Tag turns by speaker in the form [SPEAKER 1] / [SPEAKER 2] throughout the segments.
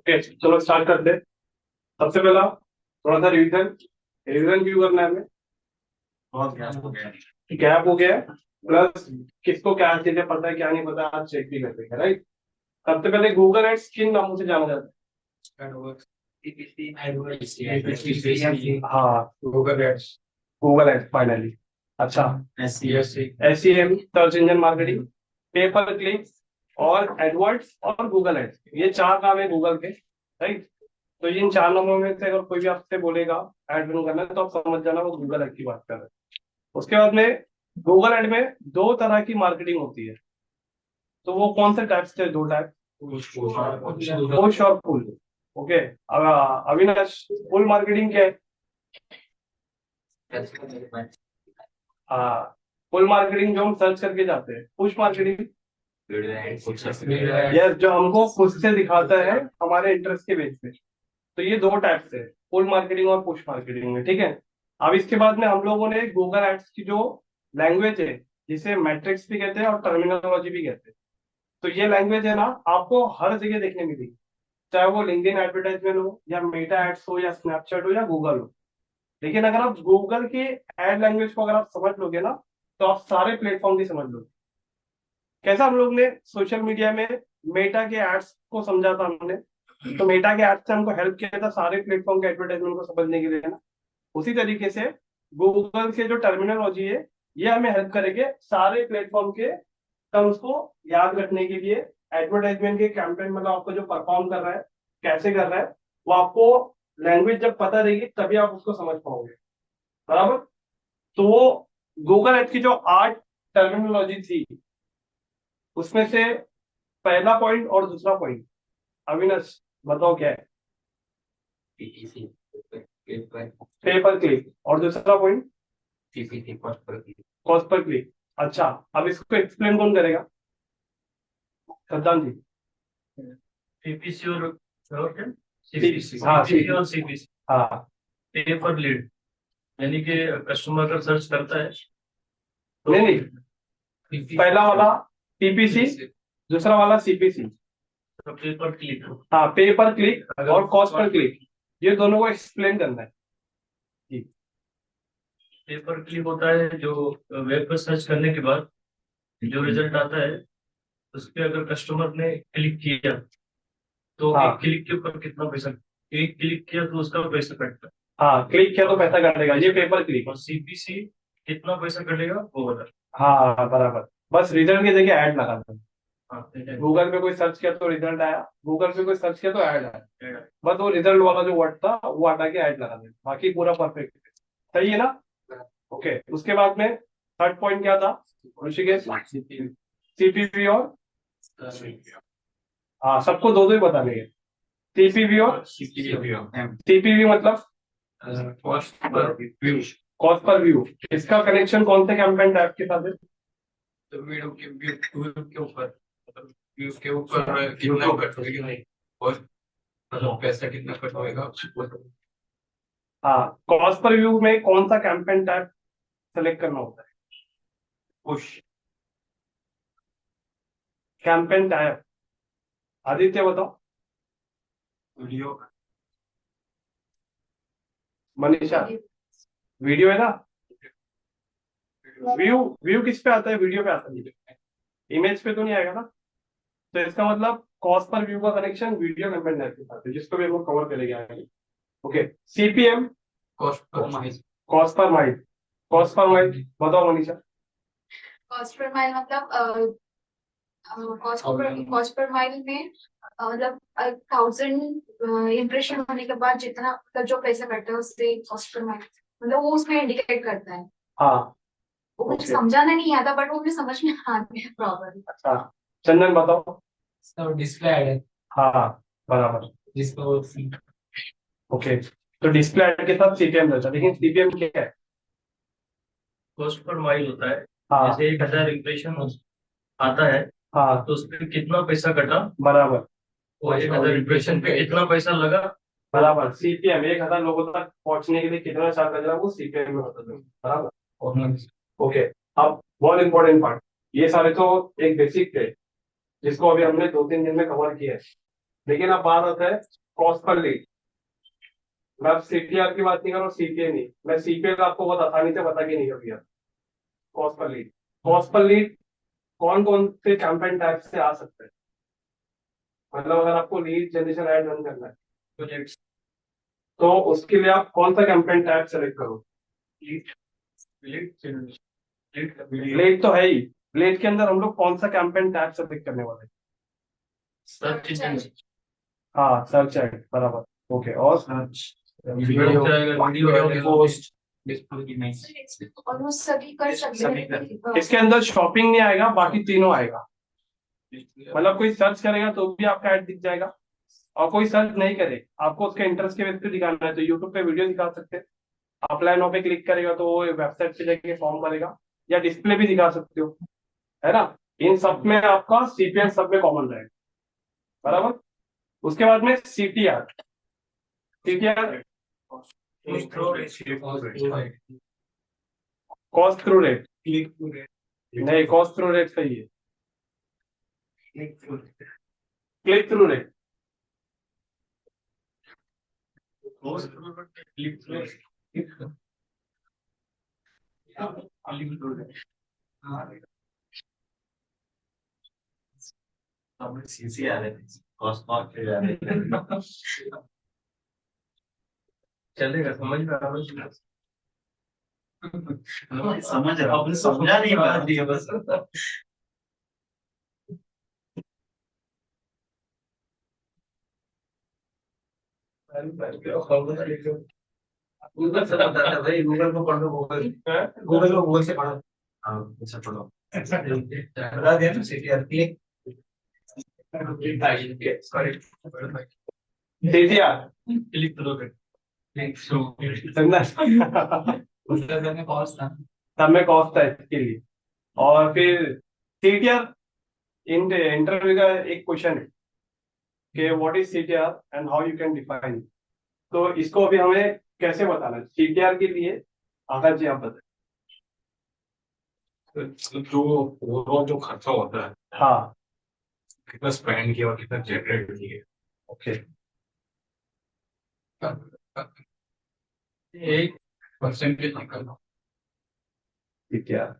[SPEAKER 1] Okay, चलो start करते हैं। सबसे पहला थोड़ा सा रिवीजन रिवीजन क्यों करना है हमें।
[SPEAKER 2] बहुत ज्ञान हो गया।
[SPEAKER 1] गैप हो गया है, प्लस किसको क्या चीजें पता है क्या नहीं पता आज चेक भी करते हैं, राइट। सबसे पहले गूगल एड्स किन नामों से जाना जाता
[SPEAKER 2] एडवर्ड्स, सीपीसी,
[SPEAKER 1] है? हाँ,
[SPEAKER 2] Google ads,
[SPEAKER 1] Google ads finally. अच्छा,
[SPEAKER 2] SES,
[SPEAKER 1] SEM search engine marketing, pay per clicks और एडवर्ड्स और गूगल एड्स, ये चार नाम है गूगल के, राइट। तो इन चार नामों में से अगर कोई भी आपसे बोलेगा एड रन करना है तो आप समझ जाना वो गूगल एड की बात कर रहे हैं। उसके बाद में गूगल एड में दो तरह की मार्केटिंग होती है। तो वो कौन से टाइप्स थे? दो टाइप, पुश और पुल। ओके, अब अविनाश, पुल मार्केटिंग क्या है? हाँ, पुल मार्केटिंग जो हम सर्च करके जाते हैं। पुश मार्केटिंग यस, जो हमको खुद से दिखाता है हमारे इंटरेस्ट के बेस पे। तो ये दो टाइप्स है, पुल मार्केटिंग और पुश मार्केटिंग में, ठीक है। अब इसके बाद में हम लोगों ने गूगल एड्स की जो लैंग्वेज है, जिसे मैट्रिक्स भी कहते हैं और टर्मिनोलॉजी भी कहते हैं, तो ये लैंग्वेज है ना, आपको हर जगह देखने मिलेगी। चाहे वो लिंक्डइन एडवर्टाइजमेंट हो या मेटा एड्स हो या स्नैपचैट हो या गूगल हो। लेकिन अगर आप गूगल की एड लैंग्वेज को अगर आप समझ लोगे ना, तो आप सारे प्लेटफॉर्म की समझ लोगे। कैसा हम लोग ने सोशल मीडिया में मेटा के एड्स को समझा था हमने, तो मेटा के एड्स से हमको हेल्प किया था सारे प्लेटफॉर्म के एडवर्टाइजमेंट को समझने के लिए ना। उसी तरीके से गूगल के जो टर्मिनोलॉजी है, ये हमें हेल्प करेंगे सारे प्लेटफॉर्म के टर्म्स को याद रखने के लिए। एडवर्टाइजमेंट के कैंपेन मतलब आपको जो परफॉर्म कर रहा है, कैसे कर रहा है, वो आपको लैंग्वेज जब पता रहेगी तभी आप उसको समझ पाओगे, बराबर। तो वो गूगल एड्स की जो 8 टर्मिनोलॉजी थी, उसमें से पहला पॉइंट और दूसरा पॉइंट, अविनाश बताओ क्या है?
[SPEAKER 2] पीपीसी,
[SPEAKER 1] पेपर क्लिक, और दूसरा point
[SPEAKER 2] CPC,
[SPEAKER 1] cost per click. अच्छा, अब इसको एक्सप्लेन कौन करेगा? सद्दाम जी।
[SPEAKER 2] पीपीसी और क्या?
[SPEAKER 1] सीपीसी, हाँ
[SPEAKER 2] सीपीसी और सीपीसी,
[SPEAKER 1] हाँ।
[SPEAKER 2] पे पर लीड, यानी कि कस्टमर अगर सर्च करता है तो
[SPEAKER 1] नहीं नहीं, पहला वाला पीपीसी, दूसरा वाला सीपीसी।
[SPEAKER 2] पे पर क्लिक,
[SPEAKER 1] हाँ, पे पर क्लिक और कॉस्ट पर क्लिक, ये दोनों को एक्सप्लेन करना है जी।
[SPEAKER 2] पे पर क्लिक होता है जो वेब पर सर्च करने के बाद जो रिजल्ट आता है उस पे अगर कस्टमर ने क्लिक किया तो
[SPEAKER 1] हाँ
[SPEAKER 2] एक क्लिक के ऊपर कितना पैसा, एक क्लिक किया तो उसका पैसा कटता है।
[SPEAKER 1] हाँ, क्लिक किया तो पैसा कटेगा, ये पेपर क्लिक।
[SPEAKER 2] और सीपीसी कितना पैसा कटेगा वो बता।
[SPEAKER 1] हाँ बराबर, बस रिजल्ट की जगह ऐड लगा दो।
[SPEAKER 2] हाँ, ठीक है।
[SPEAKER 1] गूगल पे कोई सर्च किया तो रिजल्ट आया, गूगल पे कोई सर्च किया तो ऐड आया,
[SPEAKER 2] ठीक है।
[SPEAKER 1] बस वो रिजल्ट वाला जो वर्ड था वो हटा के ऐड लगा दे, बाकी पूरा परफेक्ट है। सही है ना? ओके, उसके बाद में थर्ड पॉइंट क्या था ऋषिकेश? सीपीवी और, हाँ सबको दो दो ही बताने हैं। सीपीवी और सीपीवी मतलब
[SPEAKER 2] कॉस्ट पर व्यू,
[SPEAKER 1] कॉस्ट पर व्यू। इसका कनेक्शन कौन से कैंपेन टाइप के साथ है?
[SPEAKER 2] तो वीडियो के व्यू के ऊपर, मतलब व्यू के ऊपर कितना कट होगा और मतलब पैसा कितना कट होएगा।
[SPEAKER 1] हाँ, कॉस्ट पर व्यू में कौन सा कैंपेन टाइप सेलेक्ट करना होता है? Push campaign type. आदित्य बताओ।
[SPEAKER 2] वीडियो,
[SPEAKER 1] मनीषा, वीडियो है ना। व्यू व्यू किस पे आता है? वीडियो पे आता है, इमेज पे तो नहीं आएगा ना। तो इसका मतलब कॉस्ट पर व्यू का कनेक्शन वीडियो कैंपेन टाइप के साथ है, जिसको भी हम लोग कवर करेंगे आगे। Okay, CPM,
[SPEAKER 2] cost per mile,
[SPEAKER 1] cost per mile. Cost per mile बताओ मनीषा।
[SPEAKER 3] कॉस्ट पर माइल मतलब कॉस्ट पर माइल में मतलब 1000 इम्प्रेशन होने के बाद जितना मतलब जो पैसा कटता है उससे कॉस्ट पर माइल मतलब वो उसमें इंडिकेट करता है।
[SPEAKER 1] हाँ
[SPEAKER 3] वो मुझे
[SPEAKER 1] ओके,
[SPEAKER 3] समझाना नहीं आता बट वो मुझे समझ में आ गया प्रॉपर।
[SPEAKER 1] अच्छा चंदन बताओ।
[SPEAKER 2] इसका डिस्प्ले ऐड है
[SPEAKER 1] हाँ बराबर,
[SPEAKER 2] जिसको
[SPEAKER 1] ओके। तो डिस्प्ले ऐड के साथ सीपीएम रहता है, लेकिन सीपीएम क्या है?
[SPEAKER 2] कॉस्ट पर माइल होता है।
[SPEAKER 1] हाँ
[SPEAKER 2] जैसे 1000 इम्प्रेशन आता है
[SPEAKER 1] हाँ
[SPEAKER 2] तो उस पर कितना पैसा कटा,
[SPEAKER 1] बराबर,
[SPEAKER 2] वो 1000 इम्प्रेशन पे कितना पैसा लगा।
[SPEAKER 1] बराबर सीपीएम 1000 लोगों तक पहुंचने के लिए कितना चार्ज लग रहा है वो सीपीएम में होता है, बराबर।
[SPEAKER 2] और
[SPEAKER 1] ओके, अब बहुत इंपॉर्टेंट पार्ट, ये सारे तो एक बेसिक थे जिसको अभी हमने 2-3 दिन में कवर किया है। लेकिन अब बात आता है कॉस्ट पर लीड। मैं अब सीटीआर की बात नहीं कर रहा हूँ, सीपीए नहीं, मैं सीपीएल आपको बहुत आसानी से बता के नहीं कर दिया। Cost per lead, cost per lead कौन कौन से कैंपेन टाइप से आ सकते हैं, मतलब अगर आपको लीड जनरेशन ऐड रन करना है तो उसके लिए आप कौन सा कैंपेन टाइप सेलेक्ट करो।
[SPEAKER 2] लीड लीड
[SPEAKER 1] लीड तो है ही, लीड के अंदर हम लोग कौन सा कैंपेन टाइप सेलेक्ट करने वाले हैं?
[SPEAKER 2] सर्च इंजन
[SPEAKER 1] हाँ सर्च एड, बराबर। ओके, और
[SPEAKER 2] वीडियो वीडियो पोस्ट
[SPEAKER 3] ऑलमोस्ट सभी कर सकते हैं।
[SPEAKER 1] इसके अंदर शॉपिंग नहीं आएगा, बाकी तीनों आएगा। मतलब कोई सर्च करेगा तो भी आपका ऐड दिख जाएगा, और कोई सर्च नहीं करे, आपको उसके इंटरेस्ट के बेस पे दिखाना है तो यूट्यूब पे वीडियो दिखा सकते हैं। अप्लाई नाउ पे क्लिक करेगा तो वो वेबसाइट पे जाके फॉर्म भरेगा, या डिस्प्ले भी दिखा सकते हो, है ना। इन सब में आपका सीपीएन सब में कॉमन रहेगा, बराबर। उसके बाद में CTR, CTR cost through rate, नहीं कॉस्ट थ्रू रेट सही है, क्लिक थ्रू रेट।
[SPEAKER 2] सीसी आ रहे थे कॉस्ट आ रहे थे चलेगा, समझ में आ रहा है समझ रहा हूँ, समझा नहीं पा रही है बस गूगल से बताता है भाई, गूगल को पढ़ो, गूगल से पढ़ो। हाँ अच्छा पढ़ो, बता दिया ना सीटीआर क्लिक
[SPEAKER 1] सीटीआर
[SPEAKER 2] क्लिक करोगे कॉस्ट था
[SPEAKER 1] सब में कॉस्ट है इसके लिए। और फिर सीटीआर इंटरव्यू का एक क्वेश्चन है कि what is CTR and how you can define. तो इसको अभी हमें कैसे बताना है सीटीआर के लिए, आकाश जी आप बताएं।
[SPEAKER 4] जो ओवरऑल जो खर्चा होता है,
[SPEAKER 1] हाँ
[SPEAKER 4] कितना स्पेंड किया और कितना जनरेट किया।
[SPEAKER 1] ओके,
[SPEAKER 4] एक परसेंटेज निकालना।
[SPEAKER 1] सीटीआर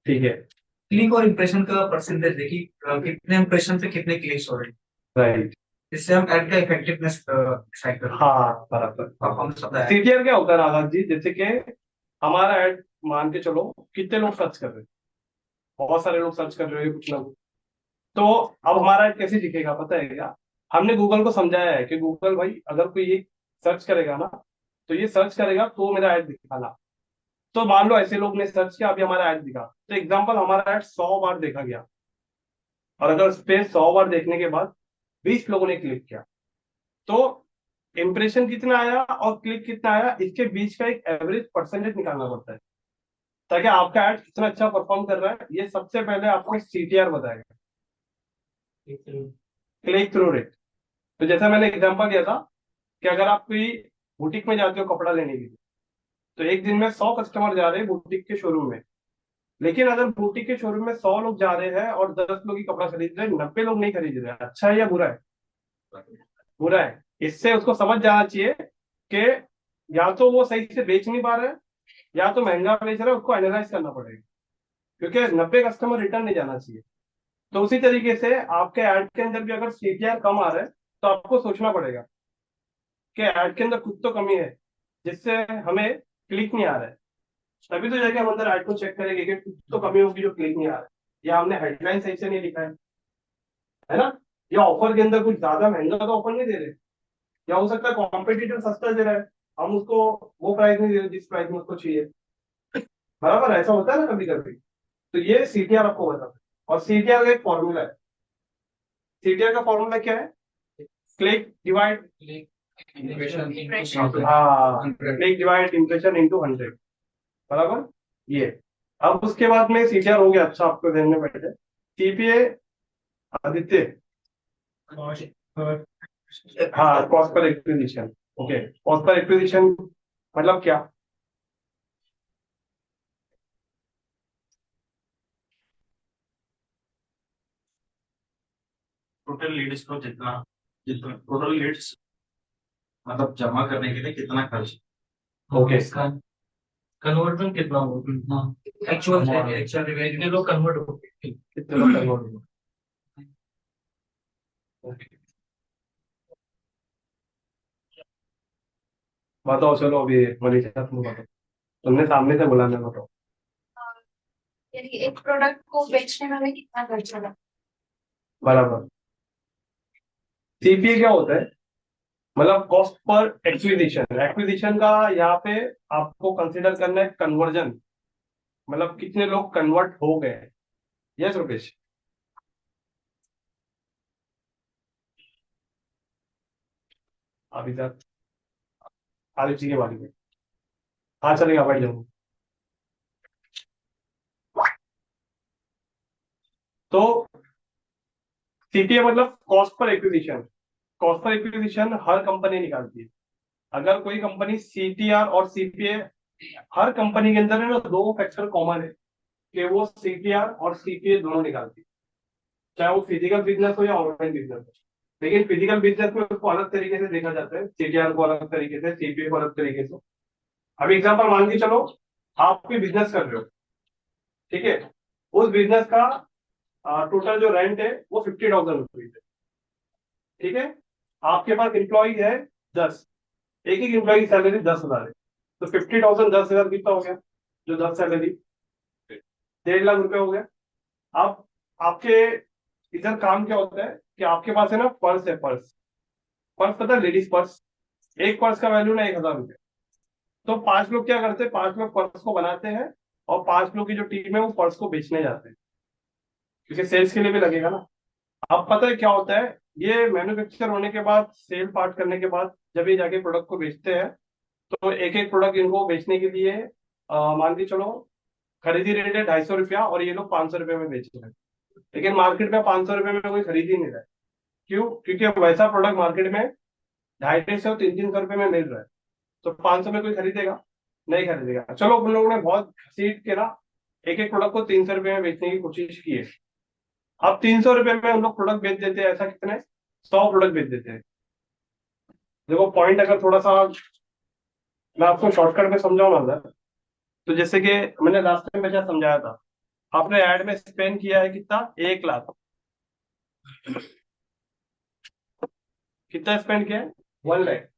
[SPEAKER 1] ठीक है,
[SPEAKER 2] क्लिक और इम्प्रेशन का परसेंटेज देखिए, कितने इम्प्रेशन से कितने क्लिक्स हो रहे हैं,
[SPEAKER 1] राइट,
[SPEAKER 2] इससे हम ऐड का इफेक्टिवनेस डिसाइड करते हैं।
[SPEAKER 1] हाँ बराबर।
[SPEAKER 2] परफॉर्मेंस होता है।
[SPEAKER 1] सीटीआर क्या होता है आकाश जी, जैसे कि हमारा ऐड मान के चलो कितने लोग सर्च कर रहे हैं, बहुत सारे लोग सर्च कर रहे हैं कुछ ना कुछ, तो अब हमारा ऐड कैसे दिखेगा पता है क्या। हमने गूगल को समझाया है कि गूगल भाई अगर कोई ये सर्च करेगा ना, तो ये सर्च करेगा तो मेरा ऐड दिखाना। तो मान लो ऐसे लोग ने सर्च किया, अभी हमारा ऐड दिखा, तो एग्जांपल हमारा ऐड 100 बार देखा गया, और अगर उस पे 100 बार देखने के बाद 20 लोगों ने क्लिक किया, तो इंप्रेशन कितना आया और क्लिक कितना आया, इसके बीच का एक एवरेज परसेंटेज निकालना पड़ता है, ताकि आपका ऐड कितना अच्छा परफॉर्म कर रहा है ये सबसे पहले आपको सीटीआर बताएगा, क्लिक थ्रू रेट। तो जैसा मैंने एग्जांपल दिया था कि अगर आप कोई बुटीक में जाते हो कपड़ा लेने के लिए, तो एक दिन में 100 कस्टमर जा रहे हैं बुटीक के शोरूम में, लेकिन अगर बुटीक के शोरूम में 100 लोग जा रहे हैं और 10 लोग ही कपड़ा खरीद रहे हैं, 90 लोग नहीं खरीद रहे हैं, अच्छा है या बुरा है? बुरा है। इससे उसको समझ जाना चाहिए कि या तो वो सही से बेच नहीं पा रहे हैं, या तो महंगा बेच रहे हैं, उसको एनालाइज करना पड़ेगा, क्योंकि 90 कस्टमर रिटर्न नहीं जाना चाहिए। तो उसी तरीके से आपके ऐड के अंदर भी अगर सीटीआर कम आ रहा है, तो आपको सोचना पड़ेगा कि ऐड के अंदर कुछ तो कमी है जिससे हमें क्लिक नहीं आ रहा है। तभी तो जाके हम अंदर ऐड को चेक करेंगे कि कुछ तो कमी होगी जो क्लिक नहीं आ रहा है, या हमने हेडलाइन सही से नहीं लिखा है ना, या ऑफर के अंदर कुछ ज्यादा महंगा तो ऑफर नहीं दे रहे, या हो सकता है कॉम्पिटिटिव सस्ता दे रहा है, हम उसको वो प्राइस नहीं दे रहे जिस प्राइस में उसको चाहिए, बराबर। ऐसा होता है ना कभी कभी। तो ये सीटीआर आपको बताता है, और सीटीआर का एक फॉर्मूला है। सीटीआर का फॉर्मूला क्या है? क्लिक डिवाइड, हाँ क्लिक डिवाइड इम्प्रेशन इंटू 100, बराबर। ये अब उसके बाद में सीटीआर हो गया, अच्छा आपको ध्यान में बैठे सीपीए आदित्य, हाँ cost per acquisition. Okay, cost per acquisition मतलब क्या?
[SPEAKER 2] टोटल लीड्स को जितना
[SPEAKER 4] जितना टोटल लीड्स मतलब जमा करने के लिए कितना खर्च?
[SPEAKER 1] ओके
[SPEAKER 2] कन्वर्जन कितना होगा, एक्चुअल कितने लोग कन्वर्ट हो गए।
[SPEAKER 1] कितने लोग कन्वर्ट हुए? ओके बताओ चलो अभी मनीषा तुम बताओ, तुमने सामने से बोला, मैं बताओ।
[SPEAKER 3] यानी एक प्रोडक्ट को बेचने में हमें कितना खर्चा लगता
[SPEAKER 1] बराबर। सीपीए क्या होता है? मतलब कॉस्ट पर एक्विजिशन। एक्विजिशन का यहाँ पे आपको कंसिडर करना है कन्वर्जन, मतलब कितने लोग कन्वर्ट हो गए। यस रुपेश? अभी तक आदित्य के बारे में। हाँ चलेगा भाई जाओ। तो सीपीए मतलब cost per acquisition. Cost per acquisition हर कंपनी निकालती है। अगर कोई कंपनी सीटीआर और सीपीए, हर कंपनी के अंदर है ना दो फैक्टर कॉमन है कि वो सीटीआर और सीपीए दोनों निकालती है, चाहे वो फिजिकल बिजनेस हो या ऑनलाइन बिजनेस हो। लेकिन फिजिकल बिजनेस में उसको अलग तरीके से देखा जाता है, सीटीआर को अलग तरीके से, सीपीए को अलग तरीके से। अभी एग्जांपल मान के चलो, आप कोई बिजनेस कर रहे हो, ठीक है? उस बिजनेस का टोटल जो रेंट है वो 50,000 रुपीज है, ठीक है? आपके पास एम्प्लॉय है 10, एक एक एम्प्लॉय की सैलरी 10,000 है, तो 50,000 10,000 कितना हो गया? जो 10 सैलरी 1.5 लाख रुपए हो गया। आप आपके इधर काम क्या होता है कि आपके पास है ना पर्स है, पर्स। पर्स पता है, लेडीज पर्स। एक पर्स का वैल्यू ना 1,000 रुपए। तो 5 लोग क्या करते हैं, 5 लोग पर्स को बनाते हैं और 5 लोग की जो टीम है वो पर्स को बेचने जाते हैं, क्योंकि सेल्स के लिए भी लगेगा ना। अब पता है क्या होता है, ये मैन्युफैक्चर होने के बाद, सेल पार्ट करने के बाद जब ये जाके प्रोडक्ट को बेचते हैं, तो एक एक प्रोडक्ट इनको बेचने के लिए मान के चलो खरीदी रेट है 250 रुपया और ये लोग 500 रुपये में बेच रहे हैं। लेकिन मार्केट में 500 रुपये में कोई खरीद ही नहीं रहा है। क्यों? क्योंकि वैसा प्रोडक्ट मार्केट में 250 300 300 रुपये में मिल रहा है, तो 500 में कोई खरीदेगा? नहीं खरीदेगा। चलो उन लोगों ने बहुत घसीट के ना एक एक प्रोडक्ट को 300 रुपये में बेचने की कोशिश की है। अब 300 रुपये में हम लोग प्रोडक्ट बेच देते हैं, ऐसा कितने 100 प्रोडक्ट बेच देते हैं। देखो पॉइंट अगर थोड़ा सा मैं आपको शॉर्टकट में समझाऊंगा ना, तो जैसे कि मैंने लास्ट टाइम में क्या समझाया था, आपने ऐड में स्पेंड किया है कितना? 1 लाख। कितना स्पेंड किया है? 1 लाख।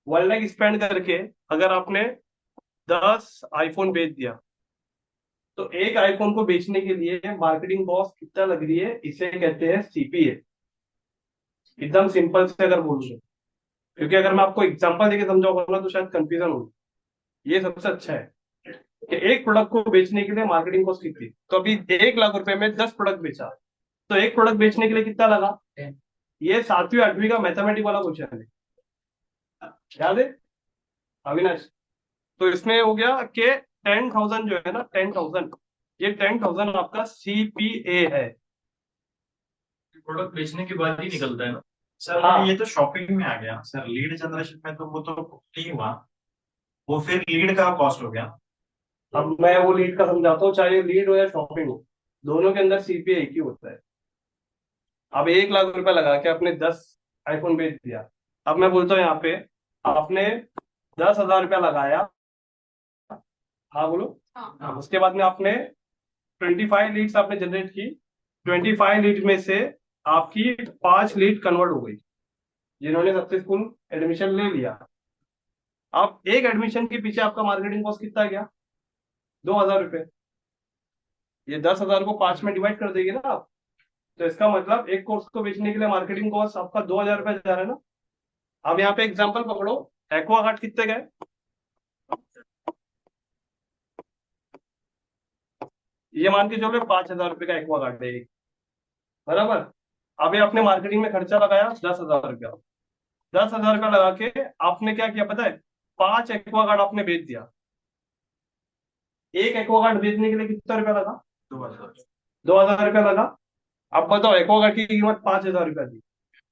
[SPEAKER 1] 1 लाख स्पेंड करके अगर आपने 10 आईफोन बेच दिया, तो एक आईफोन को बेचने के लिए मार्केटिंग कॉस्ट कितना लग रही है? इसे कहते हैं सीपीए। एकदम सिंपल से अगर बोल रहे, क्योंकि अगर मैं आपको एग्जांपल देके समझाऊंगा ना तो शायद कंफ्यूजन हो। ये सबसे अच्छा है कि एक प्रोडक्ट को बेचने के लिए मार्केटिंग कॉस्ट कितनी। तो अभी 1 लाख रुपए में 10 प्रोडक्ट बेचा, तो एक प्रोडक्ट बेचने के लिए कितना लगा? ये 7वीं 8वीं का मैथमेटिक वाला क्वेश्चन है, याद है अविनाश? तो इसमें हो गया कि 10,000 जो है ना, 10,000, ये 10,000 आपका सीपीए है।
[SPEAKER 2] प्रोडक्ट बेचने के बाद ही निकलता है ना।
[SPEAKER 4] सर
[SPEAKER 1] हाँ।
[SPEAKER 4] ये तो शॉपिंग में आ गया सर, लीड जनरेशन में तो वो तो नहीं हुआ, वो फिर लीड का कॉस्ट हो गया।
[SPEAKER 1] अब मैं वो लीड का समझाता हूँ, चाहे लीड हो या शॉपिंग हो, दोनों के अंदर सीपीए एक ही होता है। अब 1 लाख रुपए लगा के आपने 10 आईफोन बेच दिया। अब मैं बोलता हूँ यहाँ पे आपने 10,000 रुपया लगाया। हाँ बोलो।
[SPEAKER 3] हाँ।
[SPEAKER 1] उसके बाद में आपने 25 लीड्स आपने जनरेट की। 25 लीड में से आपकी 5 लीड कन्वर्ट हो गई, जिन्होंने सक्सेसफुल एडमिशन ले लिया। अब एक एडमिशन के पीछे आपका मार्केटिंग कॉस्ट कितना गया? 2,000 रुपये। ये 10,000 को 5 में डिवाइड कर देगी ना आप, तो इसका मतलब एक कोर्स को बेचने के लिए मार्केटिंग कॉस्ट आपका 2,000 रुपये जा रहा है ना। अब यहाँ पे एग्जाम्पल पकड़ो, एक्वागार्ड कितने गए? ये मान के चलो 5,000 रुपये का एक्वागार्ड है एक, बराबर। अभी आपने मार्केटिंग में खर्चा लगाया 10,000 रुपया। 10,000 रुपया लगा के आपने क्या किया पता है? 5 एक्वागार्ड आपने बेच दिया। एक एक्वागार्ड बेचने के लिए कितना रुपया लगा?
[SPEAKER 4] 2,000।
[SPEAKER 1] 2,000 रुपया लगा। अब बताओ, एक्वागार्ड की कीमत 5,000 रुपया थी,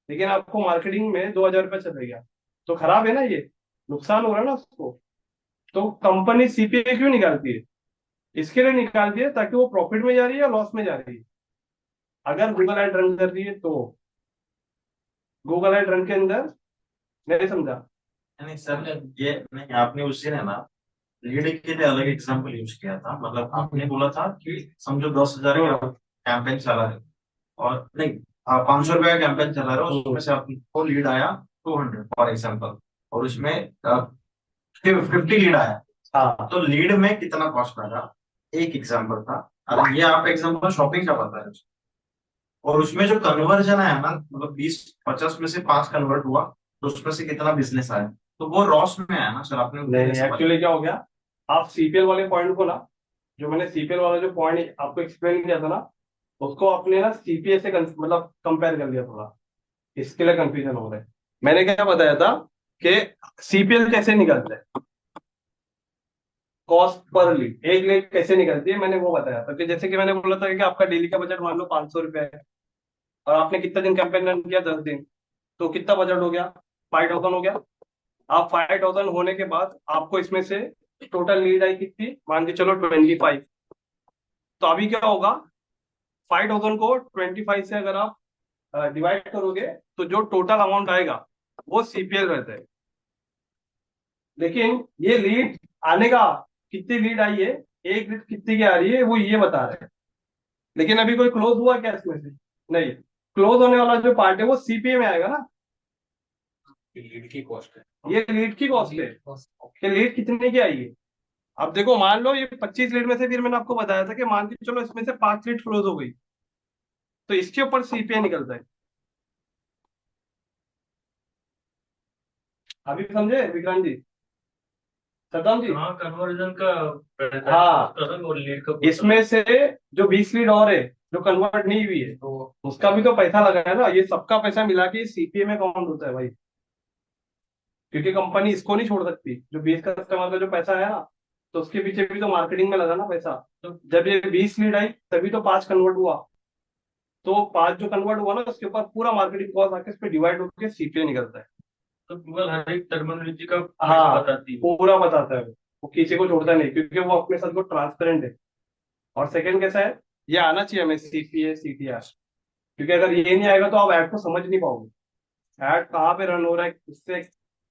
[SPEAKER 1] लेकिन आपको मार्केटिंग में 2,000 रुपया चले गया, तो खराब है ना, ये नुकसान हो रहा है ना उसको। तो कंपनी सीपीए क्यों निकालती है? इसके लिए निकालती है ताकि वो प्रॉफिट में जा रही है या लॉस में जा रही है। अगर गूगल एड रन कर रही है तो गूगल एड रन के अंदर, नहीं समझा?
[SPEAKER 4] नहीं सर, ये नहीं, आपने उसी ने ना लीड के लिए अलग एग्जाम्पल यूज किया था। मतलब आपने बोला था कि समझो 10,000 का
[SPEAKER 1] हम्म,
[SPEAKER 4] कैंपेन चला है, और नहीं, 500 रुपए का कैंपेन चला रहे हो, उसमें से आपको लीड आया 200 फॉर एग्जाम्पल, और उसमें 50 लीड आया,
[SPEAKER 1] हाँ
[SPEAKER 4] तो लीड में कितना कॉस्ट लगा? एक एग्जाम्पल था। अब ये आप एग्जाम्पल शॉपिंग का बता रहे हो, और उसमें जो कन्वर्जन है ना, मतलब 20-50 में से 5 कन्वर्ट हुआ, तो उसमें से कितना बिजनेस आया, तो वो रॉस में आया ना सर, आपने
[SPEAKER 1] नहीं नहीं,
[SPEAKER 4] कैसे बताया?
[SPEAKER 1] एक्चुअली क्या हो गया, आप सीपीएल वाले पॉइंट को ना, जो मैंने सीपीएल वाला जो पॉइंट आपको एक्सप्लेन किया था ना, उसको आपने ना सीपीए से मतलब कंपेयर कर लिया थोड़ा, इसके लिए कंफ्यूजन हो रहा है। मैंने क्या बताया था कि सीपीएल कैसे निकलता है, कॉस्ट पर लीड, एक लीड कैसे निकलती है, मैंने वो बताया था। कि जैसे कि मैंने बोला था कि आपका डेली का बजट मान लो 500 रुपए है, और आपने कितना दिन कैंपेन रन किया, 10 दिन, तो कितना बजट हो गया, 5,000 हो गया। आप 5,000 होने के बाद आपको इसमें से टोटल लीड आई कितनी, मान के चलो 25। तो अभी क्या होगा, 5,000 को 25 से अगर आप डिवाइड करोगे, तो जो टोटल अमाउंट आएगा वो सीपीएल रहता है। लेकिन ये लीड आने का, कितनी लीड आई है, एक लीड कितनी की आ रही है, वो ये बता रहे हैं। लेकिन अभी कोई क्लोज हुआ क्या इसमें से? नहीं, क्लोज होने वाला जो पार्ट है वो सीपीए में आएगा ना,
[SPEAKER 4] लीड की कॉस्ट है।
[SPEAKER 1] ये लीड की कॉस्ट है कि लीड कितने की आई है। अब देखो, मान लो ये 25 लीड में से, फिर मैंने आपको बताया था कि मान के चलो इसमें से 5 लीड क्लोज हो गई, तो इसके ऊपर सीपीए निकलता है। अभी समझे विक्रांत जी, सदाम जी?
[SPEAKER 2] हाँ, कन्वर्जन का रहता है
[SPEAKER 1] हाँ,
[SPEAKER 2] उसका अलग, और लीड का बहुत
[SPEAKER 1] इसमें से जो 20 लीड और है जो कन्वर्ट नहीं हुई है, तो उसका भी तो पैसा लगा है ना, ये सबका पैसा मिला के सीपीए में काउंट होता है भाई। क्योंकि कंपनी इसको नहीं छोड़ सकती, जो 20 कस्टमर का जो पैसा है ना, तो उसके पीछे भी तो मार्केटिंग में लगा ना पैसा। तो जब ये 20 लीड आई तभी तो 5 कन्वर्ट हुआ, तो 5 जो कन्वर्ट हुआ ना, उसके ऊपर पूरा मार्केटिंग कॉस्ट आके इस पे डिवाइड होकर सीपीए निकलता है।
[SPEAKER 2] तो गूगल हर एक टर्मिनोलॉजी का पैसा
[SPEAKER 1] हाँ,
[SPEAKER 2] बताती है।
[SPEAKER 1] पूरा बताता है वो किसी को छोड़ता नहीं, क्योंकि वो अपने साथ वो ट्रांसपेरेंट है। और सेकंड कैसा है, ये आना चाहिए हमें सीपीए सीटीआर, क्योंकि अगर ये नहीं आएगा तो आप ऐड को समझ नहीं पाओगे, ऐड कहाँ पे रन हो रहा है, इससे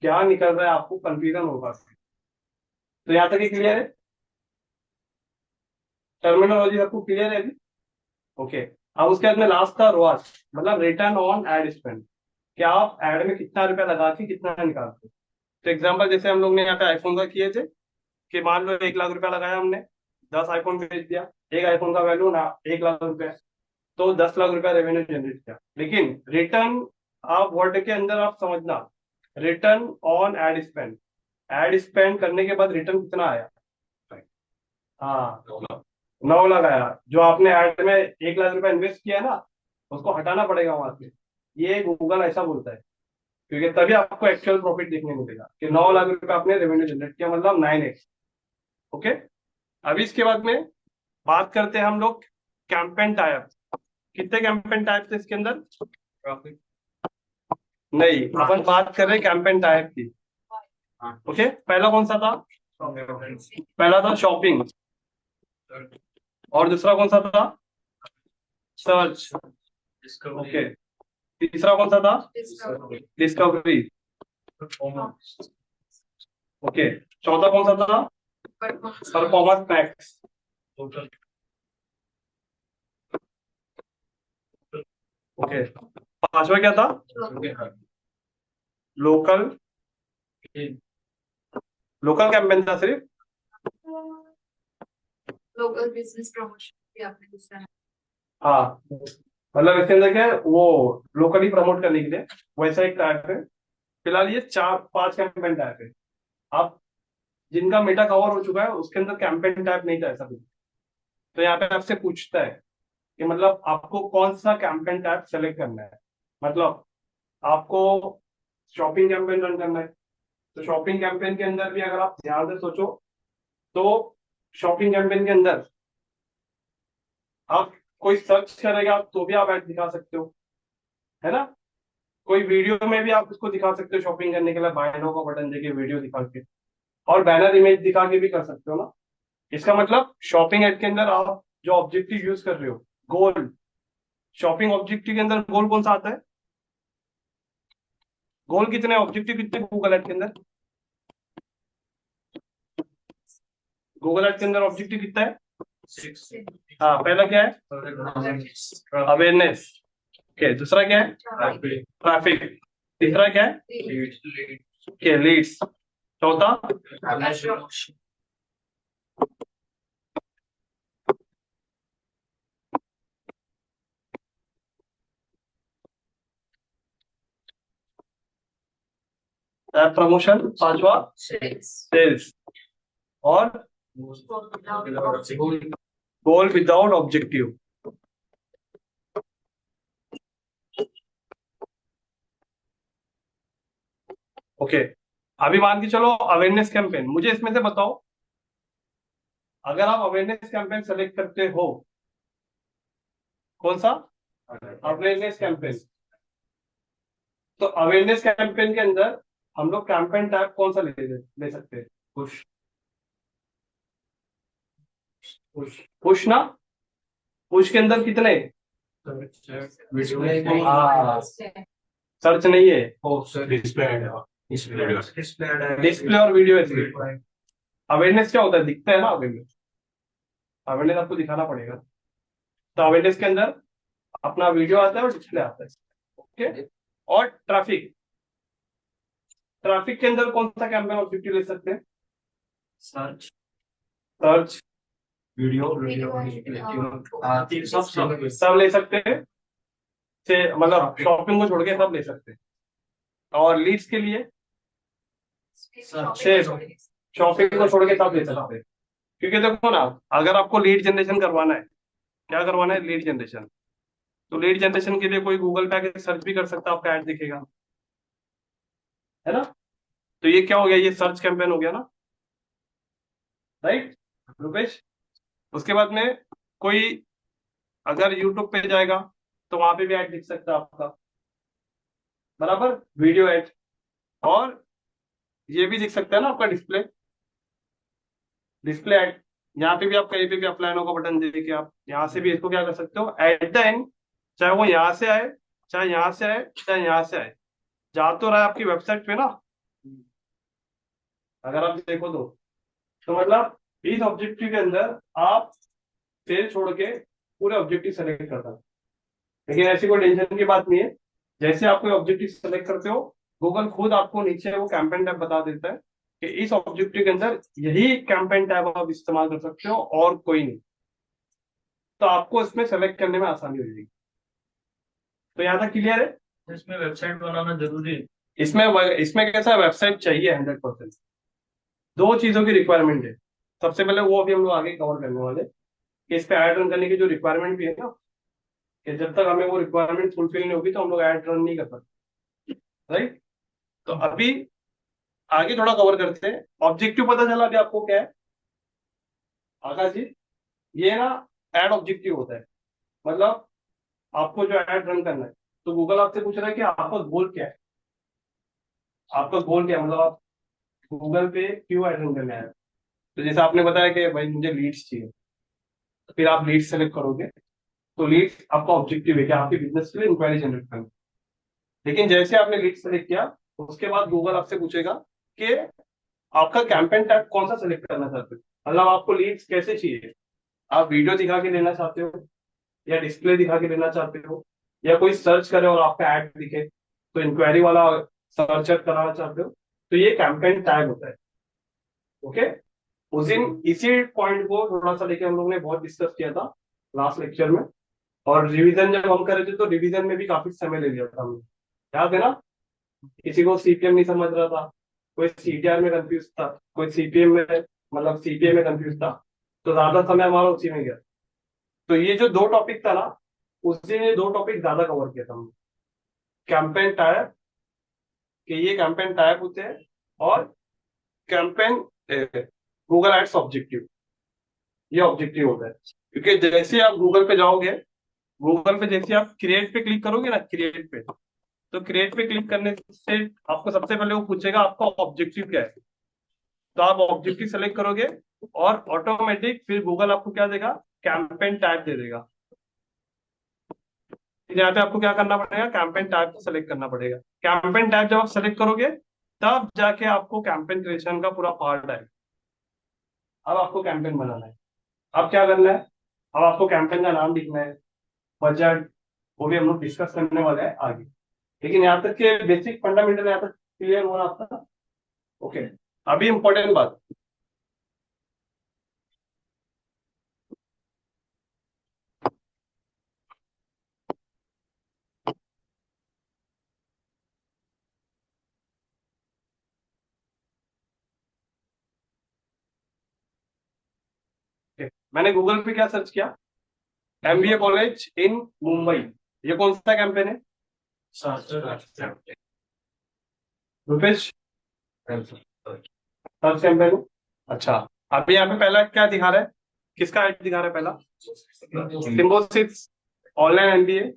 [SPEAKER 1] क्या निकल रहा है, आपको कंफ्यूजन होगा। तो यहाँ तक ही क्लियर है, टर्मिनोलॉजी सबको क्लियर है अभी? ओके। अब उसके बाद में लास्ट था रोआस, मतलब रिटर्न ऑन एड स्पेंड, कि आप एड में कितना रुपया लगा के कितना निकालते हो। तो एग्जांपल जैसे हम लोग ने यहाँ पे आईफोन का किए थे, कि मान लो 1 लाख रुपया लगाया हमने, 10 आईफोन बेच दिया, एक आईफोन का वैल्यू ना 1 लाख रुपया, तो 10 लाख रुपया रेवेन्यू जनरेट किया। लेकिन रिटर्न, आप वर्ड के अंदर आप समझना, रिटर्न ऑन एड स्पेंड करने के बाद रिटर्न कितना आया? हाँ, 9 लाख आया। जो आपने एड में 1 लाख रुपया इन्वेस्ट किया ना, उसको हटाना पड़ेगा वहां से। ये गूगल ऐसा बोलता है, क्योंकि तभी आपको एक्चुअल प्रॉफिट देखने को मिलेगा कि 9 लाख रुपया आपने रेवेन्यू जनरेट किया, मतलब 9x। ओके। अभी इसके बाद में बात करते हैं हम लोग कैंपेन टाइप। कितने कैंपेन टाइप थे इसके अंदर?
[SPEAKER 2] प्रॉफिट।
[SPEAKER 1] नहीं, अपन बात कर रहे हैं कैंपेन टाइप की। ओके, पहला कौन सा था? पहला था शॉपिंग, और दूसरा कौन सा था? सर्च।
[SPEAKER 2] डिस्कवरी।
[SPEAKER 1] ओके, तीसरा कौन सा था?
[SPEAKER 3] डिस्कवरी।
[SPEAKER 1] डिस्कवरी।
[SPEAKER 2] परफॉर्मेंस।
[SPEAKER 1] ओके, चौथा कौन सा था? Performance max.
[SPEAKER 2] टोटल।
[SPEAKER 1] ओके, पांचवा क्या था? लोकल। लोकल कैंपेन था सिर्फ।
[SPEAKER 3] लोकल बिजनेस प्रमोशन भी आपने दूसरा है।
[SPEAKER 1] हाँ, मतलब इसके अंदर क्या है, वो लोकली प्रमोट करने के लिए वैसा एक टाइप है। फिलहाल ये 4-5 कैंपेन टाइप है। आप जिनका मेटा कवर हो चुका है उसके अंदर कैंपेन टाइप नहीं था ऐसा कुछ। तो यहाँ पे आपसे पूछता है कि मतलब आपको कौन सा कैंपेन टाइप सेलेक्ट करना है। मतलब आपको शॉपिंग कैंपेन रन करना है, तो शॉपिंग कैंपेन के अंदर भी अगर आप ध्यान से सोचो, तो शॉपिंग कैंपेन के अंदर आप कोई सर्च करेगा तो भी आप ऐड दिखा सकते हो, है ना? कोई वीडियो में भी आप उसको दिखा सकते हो, शॉपिंग करने के लिए बाय नाउ का बटन देके वीडियो दिखा के, और बैनर इमेज दिखा के भी कर सकते हो ना। इसका मतलब शॉपिंग एड के अंदर आप जो ऑब्जेक्टिव यूज कर रहे हो, गोल, शॉपिंग ऑब्जेक्टिव के अंदर गोल कौन सा आता गोल कितने, ऑब्जेक्टिव कितने गूगल एड के अंदर, गूगल एड के अंदर ऑब्जेक्टिव कितना है?
[SPEAKER 2] 6
[SPEAKER 1] हाँ, पहला क्या है? अवेयरनेस। ओके, दूसरा क्या है? ट्रैफिक। तीसरा क्या है? Okay, leads. चौथा? प्रमोशन। पांचवा? सेल्स। और गोल विदाउट ऑब्जेक्टिव। ओके, अभी मान के चलो अवेयरनेस कैंपेन, मुझे इसमें से बताओ, अगर आप अवेयरनेस कैंपेन सेलेक्ट करते हो, कौन सा? Awareness campaign. तो अवेयरनेस कैंपेन के अंदर हम लोग कैंपेन टाइप कौन सा ले सकते हैं? पुश। पुश, पुश ना? पुश के अंदर कितने? सर्च नहीं है, डिस्प्ले और वीडियो। अवेयरनेस क्या होता है? दिखता है ना अवेयरनेस, अवेयरनेस आपको दिखाना पड़ेगा। तो अवेयरनेस के अंदर अपना वीडियो आता है और डिस्प्ले आता है। ओके, और ट्रैफिक, ट्रैफिक के अंदर कौन सा कैंपेन ऑब्जेक्टिव ले सकते हैं?
[SPEAKER 2] सर्च,
[SPEAKER 1] सर्च,
[SPEAKER 2] वीडियो,
[SPEAKER 1] सब ले सकते हैं, से मतलब शॉपिंग को छोड़ के सब ले सकते हैं। और लीड्स के लिए शॉपिंग को छोड़ के सब ले सकते हैं, क्योंकि देखो ना, अगर आपको लीड जनरेशन करवाना है, क्या करवाना है? Lead generation. तो लीड जनरेशन के लिए कोई गूगल पे आके सर्च भी कर सकता है, आपका ऐड दिखेगा, है ना? तो ये क्या हो गया? ये सर्च कैंपेन हो गया ना, राइट रुपेश? उसके बाद में कोई अगर यूट्यूब पे जाएगा तो वहां पे भी ऐड दिख सकता है आपका, बराबर, वीडियो ऐड। और ये भी दिख सकता है ना आपका डिस्प्ले, डिस्प्ले ऐड। यहाँ पे भी आप कहीं पे भी अप्लाई नो का बटन दे के आप यहाँ से भी इसको क्या कर सकते हो? एट द एंड, चाहे वो यहाँ से आए, चाहे यहाँ से आए, चाहे यहाँ से आए, जा तो रहा है आपकी वेबसाइट पे ना, अगर आप देखो तो मतलब इस ऑब्जेक्टिव के अंदर आप सेल छोड़ के पूरे ऑब्जेक्टिव सेलेक्ट करता है। लेकिन ऐसी कोई टेंशन की बात नहीं है, जैसे आप कोई ऑब्जेक्टिव सेलेक्ट करते हो, गूगल खुद आपको नीचे वो कैंपेन टैब बता देता है कि इस ऑब्जेक्टिव के अंदर यही कैंपेन टैब आप इस्तेमाल कर सकते हो और कोई नहीं। तो आपको इसमें सेलेक्ट करने में आसानी हो जाएगी। तो यहाँ तक क्लियर है?
[SPEAKER 2] इसमें वेबसाइट बनाना जरूरी है।
[SPEAKER 1] इसमें कैसा वेबसाइट चाहिए? 100%। दो चीजों की रिक्वायरमेंट है। सबसे पहले वो अभी हम लोग आगे कवर करने वाले, कि इस पे ऐड रन करने की जो रिक्वायरमेंट भी है ना, कि जब तक हमें वो रिक्वायरमेंट फुलफिल नहीं होगी तो हम लोग ऐड रन नहीं कर सकते, राइट? तो अभी आगे थोड़ा कवर करते हैं। ऑब्जेक्टिव पता चला अभी आपको क्या है आकाश जी? ये ना एड ऑब्जेक्टिव होता है, मतलब आपको जो एड रन करना है, तो गूगल आपसे पूछ रहा है कि आपका गोल क्या है, आपका गोल क्या है, मतलब आप गूगल पे क्यों एड रन करने आए? तो जैसे आपने बताया कि भाई मुझे लीड्स चाहिए, तो फिर आप लीड्स सेलेक्ट करोगे। तो लीड्स आपका ऑब्जेक्टिव है कि आपके बिजनेस के लिए इंक्वायरी जनरेट करना। लेकिन जैसे आपने लीड सेलेक्ट किया, उसके बाद गूगल आपसे पूछेगा कि आपका कैंपेन टाइप कौन सा सेलेक्ट करना चाहते हो, मतलब आपको लीड्स कैसे चाहिए? आप वीडियो दिखा के लेना चाहते हो, या डिस्प्ले दिखा के लेना चाहते हो, या कोई सर्च करे और आपका ऐड दिखे तो इंक्वायरी वाला सर्च कराना चाहते हो? तो ये कैंपेन टैग होता है। ओके, उस दिन इसी पॉइंट को थोड़ा सा लेके हम लोग ने बहुत डिस्कस किया था लास्ट लेक्चर में, और रिवीजन जब हम कर रहे थे तो रिवीजन में भी काफी समय ले लिया था हमने, याद है ना? किसी को सीपीएम नहीं समझ रहा था, कोई सीटीआर में कंफ्यूज था, कोई सीपीएम में, मतलब सीपीएम में कंफ्यूज था, तो ज्यादा समय हमारा उसी में गया। तो ये जो दो टॉपिक था ना, उस दिन ये दो टॉपिक ज्यादा कवर किया था हमने, कैंपेन टाइप, कि ये कैंपेन टाइप होते हैं, और कैंपेन गूगल एड्स ऑब्जेक्टिव, ये ऑब्जेक्टिव होता है। क्योंकि जैसे आप गूगल पे जाओगे, गूगल पे जैसे आप क्रिएट पे क्लिक करोगे ना, क्रिएट पे, तो क्रिएट पे क्लिक करने से आपको सबसे पहले वो पूछेगा आपका ऑब्जेक्टिव क्या है। तो आप ऑब्जेक्टिव सेलेक्ट करोगे और ऑटोमेटिक फिर गूगल आपको क्या देगा? कैंपेन टाइप दे देगा। यहाँ पे आपको क्या करना पड़ेगा? कैंपेन टाइप को सेलेक्ट करना पड़ेगा। कैंपेन टाइप जब आप सेलेक्ट करोगे तब जाके आपको कैंपेन क्रिएशन का पूरा पार्ट आएगा। अब आपको कैंपेन बनाना है। अब क्या करना है, अब आपको कैंपेन का नाम लिखना है, बजट, वो भी हम लोग डिस्कस करने वाले हैं आगे। लेकिन यहाँ तक के बेसिक फंडामेंटल यहाँ तक क्लियर होना आपका। ओके, अभी इंपॉर्टेंट बात, okay, मैंने गूगल पे क्या सर्च किया, एमबीए कॉलेज इन मुंबई, ये कौन सा कैंपेन है रुपेश, सर्च कैंपेन है। अच्छा, अभी यहाँ पे पहला क्या दिखा रहा है, किसका ऐड दिखा रहा है पहला, सिम्बोसिस ऑनलाइन एमबीए।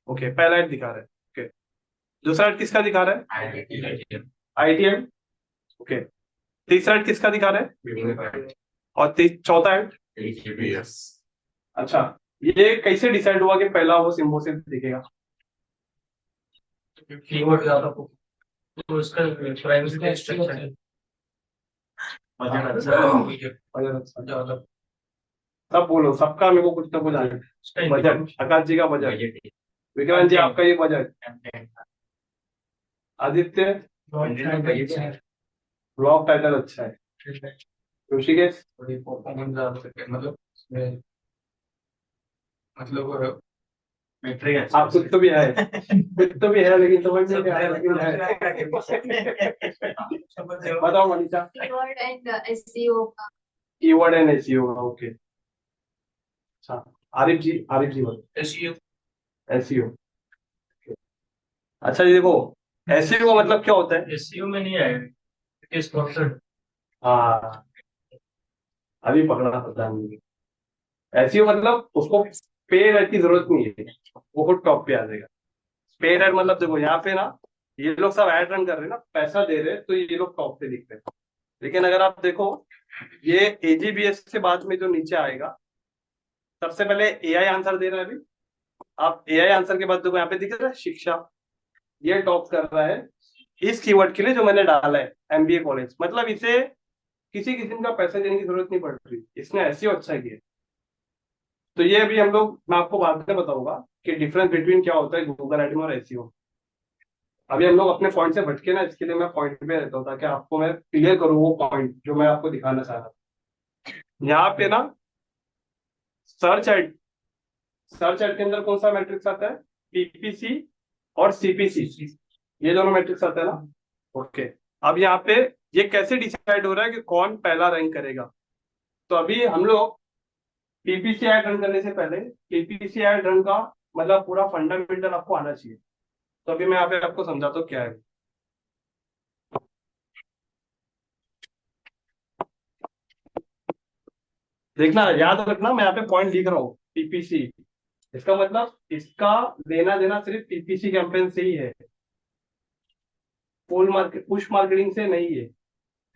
[SPEAKER 1] ओके, पहला ऐड दिखा रहा है। ओके, दूसरा ऐड किसका दिखा रहा है, आईटीएम। ओके, तीसरा ऐड किसका दिखा रहा है, और चौथा ऐड, अच्छा, ये कैसे डिसाइड हुआ कि पहला वो सिम्बोसिस दिखेगा।
[SPEAKER 2] कीवर्ड ज्यादा तो उसका प्राइवेसी का स्ट्रक्चर है ज्यादा।
[SPEAKER 1] सब बोलो, सबका मेरे को कुछ ना कुछ आए। बजट, आकाश जी का बजट, विक्रांत जी आपका ये बजट, आदित्य ब्लॉग टाइटल अच्छा है, ऋषिकेश
[SPEAKER 2] परफॉर्मेंस ज्यादा सके मतलब
[SPEAKER 4] मैट्रिक
[SPEAKER 1] आप कुछ तो भी है, कुछ तो भी है लेकिन समझ में नहीं आ रहा लेकिन है। बताओ मनीषा।
[SPEAKER 3] कीवर्ड एंड एसईओ का।
[SPEAKER 1] Keyword and SEO, okay. अच्छा, आरिफ जी बोलो।
[SPEAKER 2] एसईओ
[SPEAKER 1] एसईओ, अच्छा जी देखो, एसईओ का मतलब क्या होता है।
[SPEAKER 2] एसईओ में नहीं आएगा, इट इज स्पॉन्सर्ड।
[SPEAKER 1] हाँ, अभी पकड़ा पता नहीं। एसईओ मतलब उसको पे रेट की जरूरत नहीं है, वो खुद टॉप पे आ जाएगा। पे रेट मतलब देखो यहाँ पे ना, ये लोग सब एड रन कर रहे हैं ना, पैसा दे रहे हैं, तो ये लोग टॉप पे दिख रहे हैं। लेकिन अगर आप देखो, ये एजीबीएस के बाद में जो नीचे आएगा, सबसे पहले एआई आंसर दे रहा है अभी। आप एआई आंसर के बाद देखो यहाँ पे दिख रहा है शिक्षा, ये टॉप कर रहा है इस कीवर्ड के लिए जो मैंने डाला है, एमबीए कॉलेज। मतलब इसे किसी किस्म का पैसा देने की जरूरत नहीं पड़ रही, इसने ऐसे अच्छा किया। तो ये अभी हम लोग, मैं आपको बाद में बताऊंगा कि डिफरेंस बिटवीन क्या होता है गूगल एडmin और एसईओ। अभी हम लोग अपने पॉइंट से भटके ना, इसके लिए मैं पॉइंट पे रहता हूँ ताकि आपको मैं क्लियर करूँ वो पॉइंट जो मैं आपको दिखाना चाह रहा था। यहाँ पे ना सर्च एड, सर्च एड के अंदर कौन सा मैट्रिक्स आता है, पीपीसी और सीपीसी, ये दोनों मैट्रिक्स आते हैं ना। ओके, अब यहाँ पे ये कैसे डिसाइड हो रहा है कि कौन पहला रैंक करेगा। तो अभी हम लोग पीपीसी एड रन करने से पहले, पीपीसी एड रन का मतलब पूरा फंडामेंटल आपको आना चाहिए। तो अभी मैं यहाँ पे आपको समझाता हूँ क्या है। देखना, याद रखना, मैं यहाँ पे पॉइंट लिख रहा हूँ पीपीसी, इसका मतलब इसका लेना देना सिर्फ पीपीसी कैंपेन से ही है, फुल मार्केट पुश मार्केटिंग से नहीं है।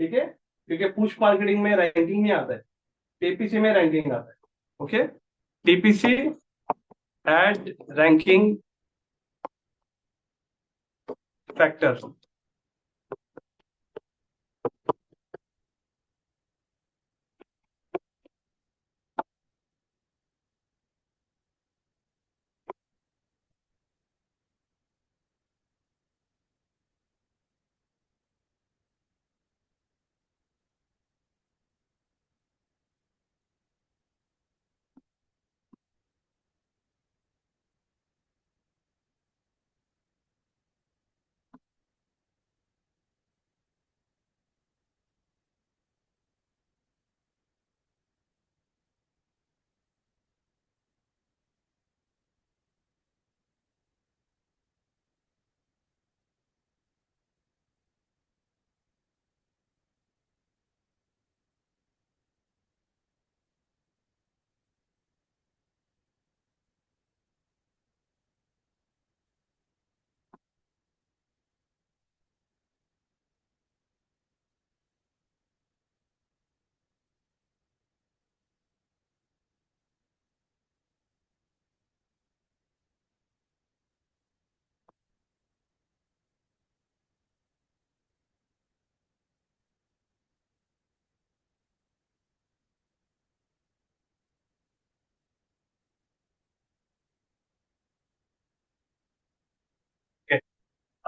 [SPEAKER 1] ठीक है, क्योंकि पुश मार्केटिंग में रैंकिंग नहीं आता है, पीपीसी में रैंकिंग आता है। Okay, TPC ad ranking factor.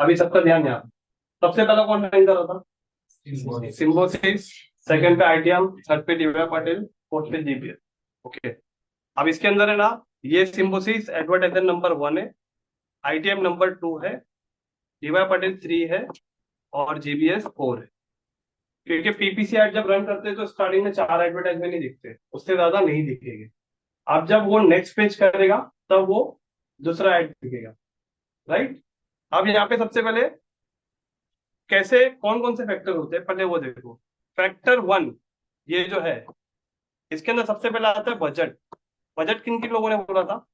[SPEAKER 1] अभी सबका ध्यान यहाँ। सबसे पहला कौन रैंक कर रहा था? सिम्बोसिस, सेकंड पे आईटीएम, थर्ड पे डीवाई पाटिल, फोर्थ पे जीपीएस। ओके, अब इसके अंदर है ना, ये सिम्बोसिस एडवर्टाइजर नंबर 1 है, आईटीएम नंबर 2 है, डीवाई पाटिल 3 है और जीबीएस 4 है। क्योंकि पीपीसी एड जब रन करते हैं तो स्टार्टिंग में 4 एडवर्टाइजमेंट नहीं दिखते, उससे ज्यादा नहीं दिखेंगे। अब जब वो नेक्स्ट पेज करेगा तब वो दूसरा एड दिखेगा, राइट। अब यहाँ पे सबसे पहले कैसे कौन कौन से फैक्टर होते हैं पहले वो देखो। फैक्टर 1 ये जो है, इसके अंदर सबसे पहले आता है बजट। बजट किन किन लोगों ने बोला था?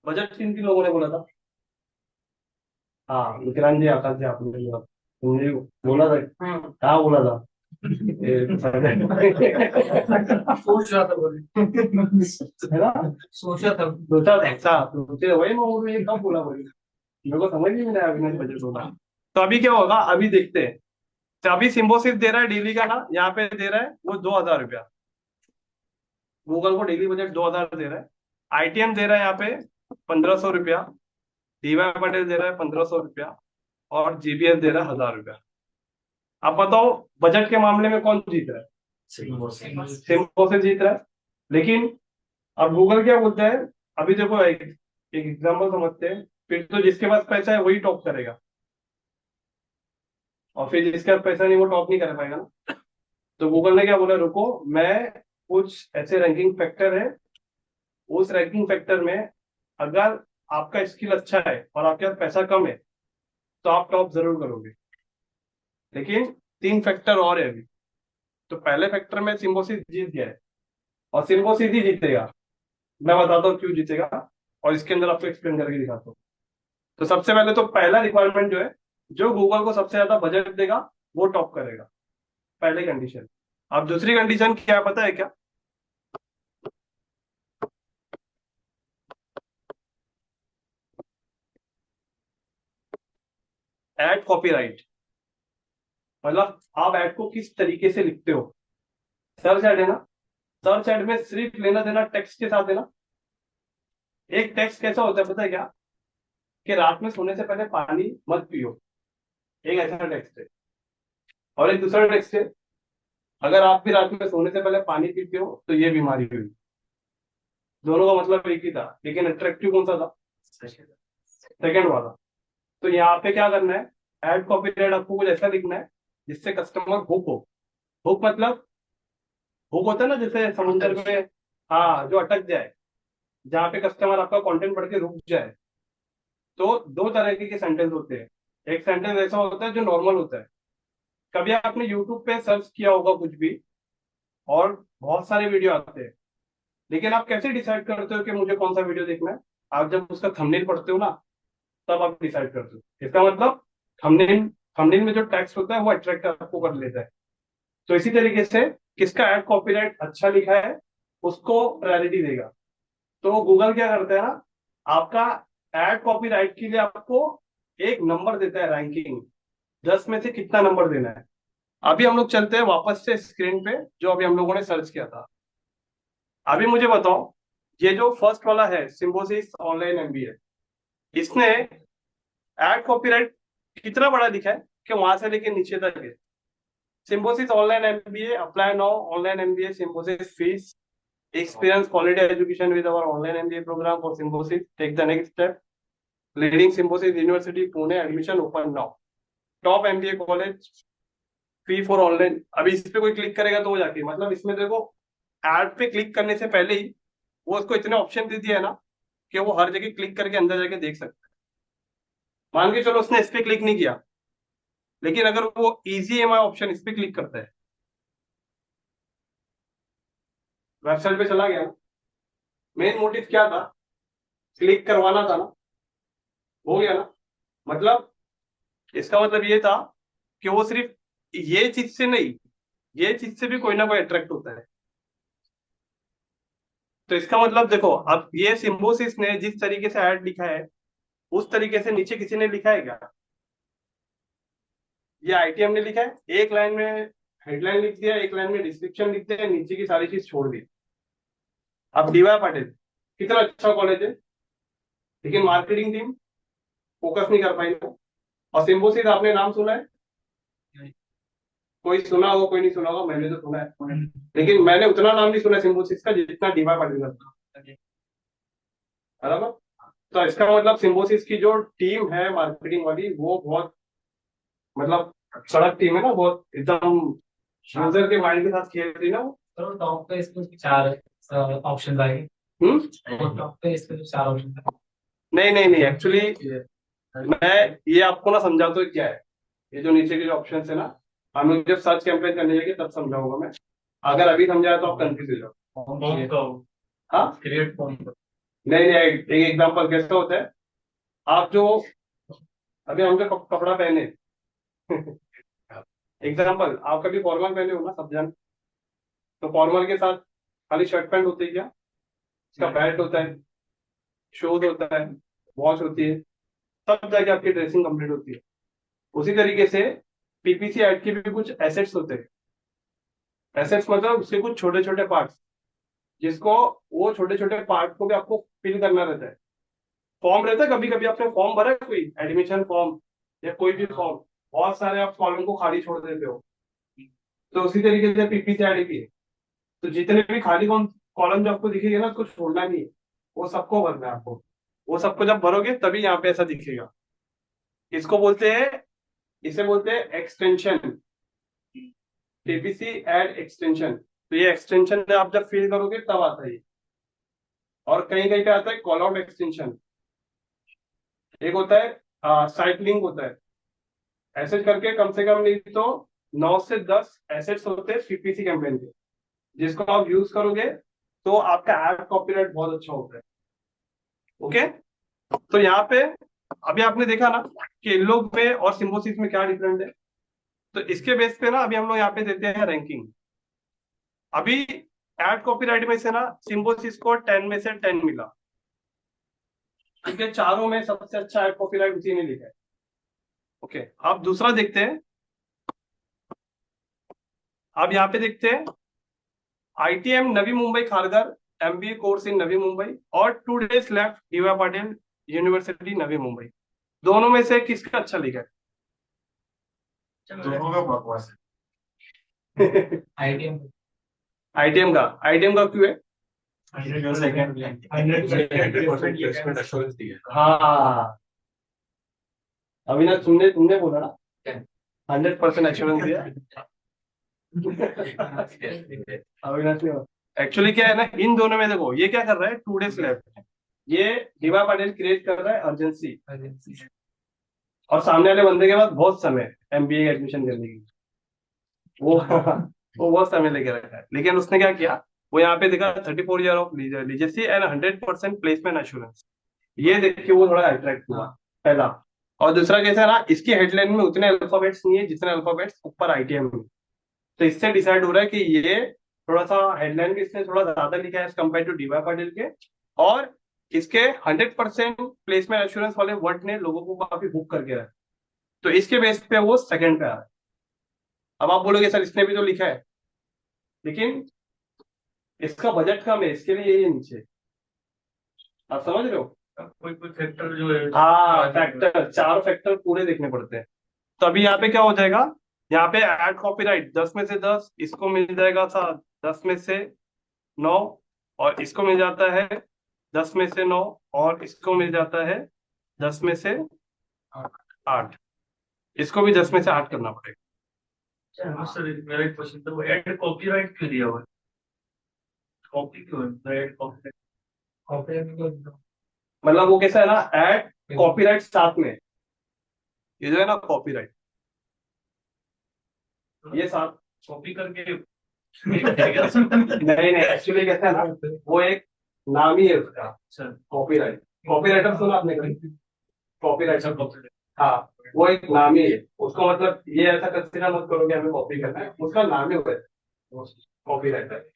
[SPEAKER 1] बजट किन किन लोगों ने बोला था? हाँ, विक्रांत जी, आकाश जी, आपने बोला, तुमने बोला था। कहाँ बोला था?
[SPEAKER 2] सोच रहा था बोले,
[SPEAKER 1] है ना,
[SPEAKER 2] सोचा था।
[SPEAKER 1] सोचा था। अच्छा, सोचे वही मैं बोल रही, ये कब बोला भाई, मेरे को समझ ही नहीं आया अविनाश बजट बोला। तो अभी क्या होगा, अभी देखते हैं। तो अभी सिम्बोसिस दे रहा है डेली का ना, यहाँ पे दे रहा है वो 2,000 रुपया। गूगल को डेली बजट 2,000 दे रहा है। आईटीएम दे रहा है यहाँ पे 1,500 रुपया, डीवाई पाटिल दे रहा है 1,500 रुपया और जीबीएस दे रहा है 1,000 रुपया। अब बताओ बजट के मामले में कौन जीत रहा है? सिम्बोसिस जीत रहा है। लेकिन अब गूगल क्या बोलता है, अभी देखो एक एग्जाम्पल समझते हैं। फिर तो जिसके पास पैसा है वही टॉप करेगा, और फिर जिसके पास पैसा नहीं वो टॉप नहीं कर पाएगा ना। तो गूगल ने क्या बोला, रुको, मैं कुछ ऐसे रैंकिंग फैक्टर है, उस रैंकिंग फैक्टर में अगर आपका स्किल अच्छा है और आपके पास पैसा कम है तो आप टॉप जरूर करोगे। लेकिन 3 फैक्टर और है अभी। तो पहले फैक्टर में सिम्बोसिस जीत गया है और सिम्बोसिस ही जीतेगा। मैं बताता हूँ क्यों जीतेगा और इसके अंदर आपको एक्सप्लेन करके दिखाता हूँ। तो सबसे पहले तो पहला रिक्वायरमेंट जो है, जो गूगल को सबसे ज्यादा बजट देगा वो टॉप करेगा, पहले कंडीशन। अब दूसरी कंडीशन क्या है पता है क्या? Ad copyright. मतलब आप एड को किस तरीके से लिखते हो। सर्च एड है ना, सर्च एड में सिर्फ लेना देना टेक्स्ट के साथ है ना। एक टेक्स्ट कैसा होता है पता है क्या, कि रात में सोने से पहले पानी मत पियो, एक ऐसा टेक्स्ट है। और एक दूसरा टेक्स्ट है, अगर आप भी रात में सोने से पहले पानी पीते हो तो ये बीमारी हुई। दोनों का मतलब एक ही था, लेकिन अट्रैक्टिव कौन सा था? सेकंड वाला। तो यहाँ पे क्या करना है, एड कॉपीराइट आपको कुछ ऐसा लिखना है जिससे कस्टमर हुक हो। हुक मतलब, हुक होता है ना जैसे समुद्र में, हाँ, जो अटक जाए, जहाँ पे कस्टमर आपका कंटेंट पढ़ के रुक जाए। तो दो तरह के सेंटेंस होते हैं। एक सेंटेंस ऐसा होता है जो नॉर्मल होता है। कभी आपने यूट्यूब पे सर्च किया होगा कुछ भी और बहुत सारे वीडियो आते हैं, लेकिन आप कैसे डिसाइड करते हो कि मुझे कौन सा वीडियो देखना है? आप जब उसका थंबनेल पढ़ते हो ना, तब आप डिसाइड करते हो। इसका मतलब थंबनेल, थंबनेल में जो टेक्स्ट होता है वो अट्रैक्ट आपको कर लेता है। तो इसी तरीके से किसका एड कॉपीराइट अच्छा लिखा है उसको प्रायोरिटी देगा। तो गूगल क्या करता है ना, आपका एड कॉपीराइट के लिए आपको एक नंबर देता है, रैंकिंग 10 में से कितना नंबर देना है। अभी हम लोग चलते हैं वापस से स्क्रीन पे, जो अभी हम लोगों ने सर्च किया था। अभी मुझे बताओ, ये जो फर्स्ट वाला है सिम्बोसिस ऑनलाइन एमबीए, इसने एड कॉपीराइट कितना बड़ा लिखा है कि वहां से लेके नीचे तक है। Symbiosis online MBA, apply now online MBA, Symbiosis fees, experience quality education with our online MBA program for Symbiosis. Take the next step. Leading Symbiosis University Pune, admission open now. Top MBA college, fee for online. अभी इस पे कोई click करेगा तो हो जाती है, मतलब इसमें देखो एड पे क्लिक करने से पहले ही वो उसको इतने ऑप्शन दे दिया है ना कि वो हर जगह क्लिक करके अंदर जाके देख सकता है। मान के चलो उसने इस पे क्लिक नहीं किया, लेकिन अगर वो इजी एम आई ऑप्शन इस पे क्लिक करता है, वेबसाइट पे चला गया, मेन मोटिव क्या था? क्लिक करवाना था ना, हो गया ना। मतलब इसका मतलब ये था कि वो सिर्फ ये चीज से नहीं, ये चीज से भी कोई ना कोई अट्रैक्ट होता है। तो इसका मतलब देखो, अब ये सिम्बोसिस ने जिस तरीके से ऐड लिखा है उस तरीके से नीचे किसी ने लिखा है क्या? ये आईटीएम ने लिखा है, एक लाइन में हेडलाइन लिख दिया, एक लाइन में डिस्क्रिप्शन लिख दिया, नीचे की सारी चीज छोड़ दी। अब डीवाई पाटिल कितना अच्छा कॉलेज है, लेकिन मार्केटिंग टीम फोकस नहीं कर पाई वो। और सिम्बोसिस आपने नाम सुना है? कोई सुना होगा, कोई नहीं सुना होगा, मैंने तो सुना है, लेकिन मैंने उतना नाम नहीं सुना सिम्बोसिस का जितना डीवाई पाटिल का। बराबर। तो इसका मतलब सिम्बोसिस की जो टीम है मार्केटिंग वाली वो बहुत मतलब सड़क टीम है ना, बहुत एकदम यूजर के माइंड के साथ खेल रही है ना वो।
[SPEAKER 5] तो टॉप पे इसमें चार ऑप्शन आएंगे।
[SPEAKER 1] हम्म।
[SPEAKER 5] टॉप पे इसमें तो चार ऑप्शन है।
[SPEAKER 1] नहीं नहीं नहीं, एक्चुअली मैं ये आपको ना समझाता हूँ क्या है। ये जो नीचे के जो ऑप्शन है ना, हम लोग जब सर्च कैंपेन करने जाएंगे तब समझाऊंगा मैं। अगर अभी समझाया तो आप कंफ्यूज हो जाओ।
[SPEAKER 2] फॉर्म का
[SPEAKER 1] हाँ।
[SPEAKER 2] क्रिएट फॉर्म का।
[SPEAKER 1] नहीं नहीं, एक एग्जांपल कैसे होता है। आप जो अभी हम जो कपड़ा पहने एग्जांपल, आप कभी फॉर्मल पहने हो ना सब जन, तो फॉर्मल के साथ खाली शर्ट पैंट होती है क्या? इसका बेल्ट होता है, शूज होता है, वॉच होती है, तब जाके आपकी ड्रेसिंग कंप्लीट होती है। उसी तरीके से पीपीसी ऐड के भी कुछ एसेट्स होते हैं। एसेट्स मतलब उसके कुछ छोटे छोटे पार्ट्स, जिसको वो छोटे छोटे पार्ट को भी आपको फिल करना रहता है। फॉर्म रहता है, कभी कभी आपने फॉर्म भरा है कोई एडमिशन फॉर्म या कोई भी फॉर्म, बहुत सारे आप कॉलम को खाली छोड़ देते हो। तो उसी तरीके से पीपीसी ऐड की है। तो जितने भी खाली कॉलम जो आपको दिखेगा ना, उसको छोड़ना नहीं है, वो सबको भरना है आपको। वो सबको जब भरोगे तभी यहाँ पे ऐसा दिखेगा। इसको बोलते हैं, इसे बोलते हैं एक्सटेंशन, पीपीसी एड एक्सटेंशन। तो ये एक्सटेंशन आप जब फिल करोगे तब आता है ये। और कहीं कहीं पे आता है कॉल आउट एक्सटेंशन। एक होता है साइट लिंक होता है। ऐसे करके कम से कम नहीं तो 9 से 10 एसेट्स होते हैं पीपीसी कैंपेन के, जिसको आप यूज करोगे तो आपका ऐड कॉपीराइट बहुत अच्छा होता है। ओके। तो यहाँ पे अभी आपने देखा ना कि इन लोग में और सिम्बोसिस में क्या डिफरेंट है। तो इसके बेस पे ना अभी हम लोग यहाँ पे देते हैं रैंकिंग। अभी एड कॉपीराइट में से ना सिम्बोसिस को 10 में से 10 मिला। ठीक है, चारों में सबसे अच्छा एड कॉपीराइट उसी ने लिखा है। ओके, अब दूसरा देखते हैं। अब यहाँ पे देखते हैं ITM Navi Mumbai Kharghar MBA course in Navi Mumbai और 2 days left D Y Patil university Navi Mumbai. दोनों में से किसका अच्छा लिखा
[SPEAKER 4] दोनों का बकवास
[SPEAKER 1] है?
[SPEAKER 5] आईटीएम
[SPEAKER 1] आईटीएम का क्यों है?
[SPEAKER 5] 100% एश्योरेंस दी है।
[SPEAKER 1] हाँ, अविनाश तुमने तुमने बोला ना 100% एश्योरेंस दिया। अविनाश ने एक्चुअली क्या है ना, इन दोनों में देखो ये क्या कर रहा है, 2 days लेफ्ट, ये डीवाई पाटिल क्रिएट कर रहा है अर्जेंसी, और सामने वाले बंदे के पास बहुत समय एमबीए एडमिशन करने की, वो वो बहुत समय लेके रखा है। लेकिन उसने क्या किया, वो यहाँ पे देखा 34 year of legacy and 100% placement assurance. ये देख के वो थोड़ा अट्रैक्ट हुआ, पहला। और दूसरा कैसा है ना, इसकी हेडलाइन में उतने अल्फाबेट्स नहीं है जितने अल्फाबेट्स ऊपर आईटीएम में। तो इससे डिसाइड हो रहा है कि ये थोड़ा सा हेडलाइन में इसने थोड़ा ज्यादा लिखा है as compare to DY Patil के। और इसके 100% प्लेसमेंट एश्योरेंस वाले वर्ड ने लोगों को काफी बुक करके रखा। तो इसके बेस पे वो सेकंड पे आ रहा है। अब आप बोलोगे सर इसने भी तो लिखा है, लेकिन इसका बजट कम है, इसके लिए ये नीचे। आप समझ रहे हो?
[SPEAKER 2] कोई कोई फैक्टर जो है।
[SPEAKER 1] हाँ, फैक्टर, 4 फैक्टर पूरे देखने पड़ते हैं। तो अभी यहाँ पे क्या हो जाएगा, यहाँ पे एड कॉपीराइट 10 में से 10, इसको मिल जाएगा 10 में से 9, और इसको मिल जाता है 10 में से 9, और इसको मिल जाता है 10 में से 8। इसको भी 10 में से 8 करना पड़ेगा।
[SPEAKER 2] सर मेरा एक क्वेश्चन था, वो एड कॉपीराइट क्यों दिया हुआ है? कॉपी क्यों है एड कॉपीराइट?
[SPEAKER 1] मतलब वो कैसा है ना, एड कॉपीराइट साथ में, ये जो है ना कॉपीराइट, ये साथ।
[SPEAKER 2] कॉपी करके
[SPEAKER 1] नहीं नहीं, एक्चुअली कैसा है ना, वो एक नाम ही है उसका,
[SPEAKER 2] सर
[SPEAKER 1] कॉपीराइट। कॉपीराइटर सुना आपने कभी? कॉपीराइटर,
[SPEAKER 2] कॉपी
[SPEAKER 1] हाँ, वो एक नाम ही है उसको। मतलब ये ऐसा कंसीडर मत करो कि हमें कॉपी करना है, उसका नाम ही होता है कॉपीराइटर।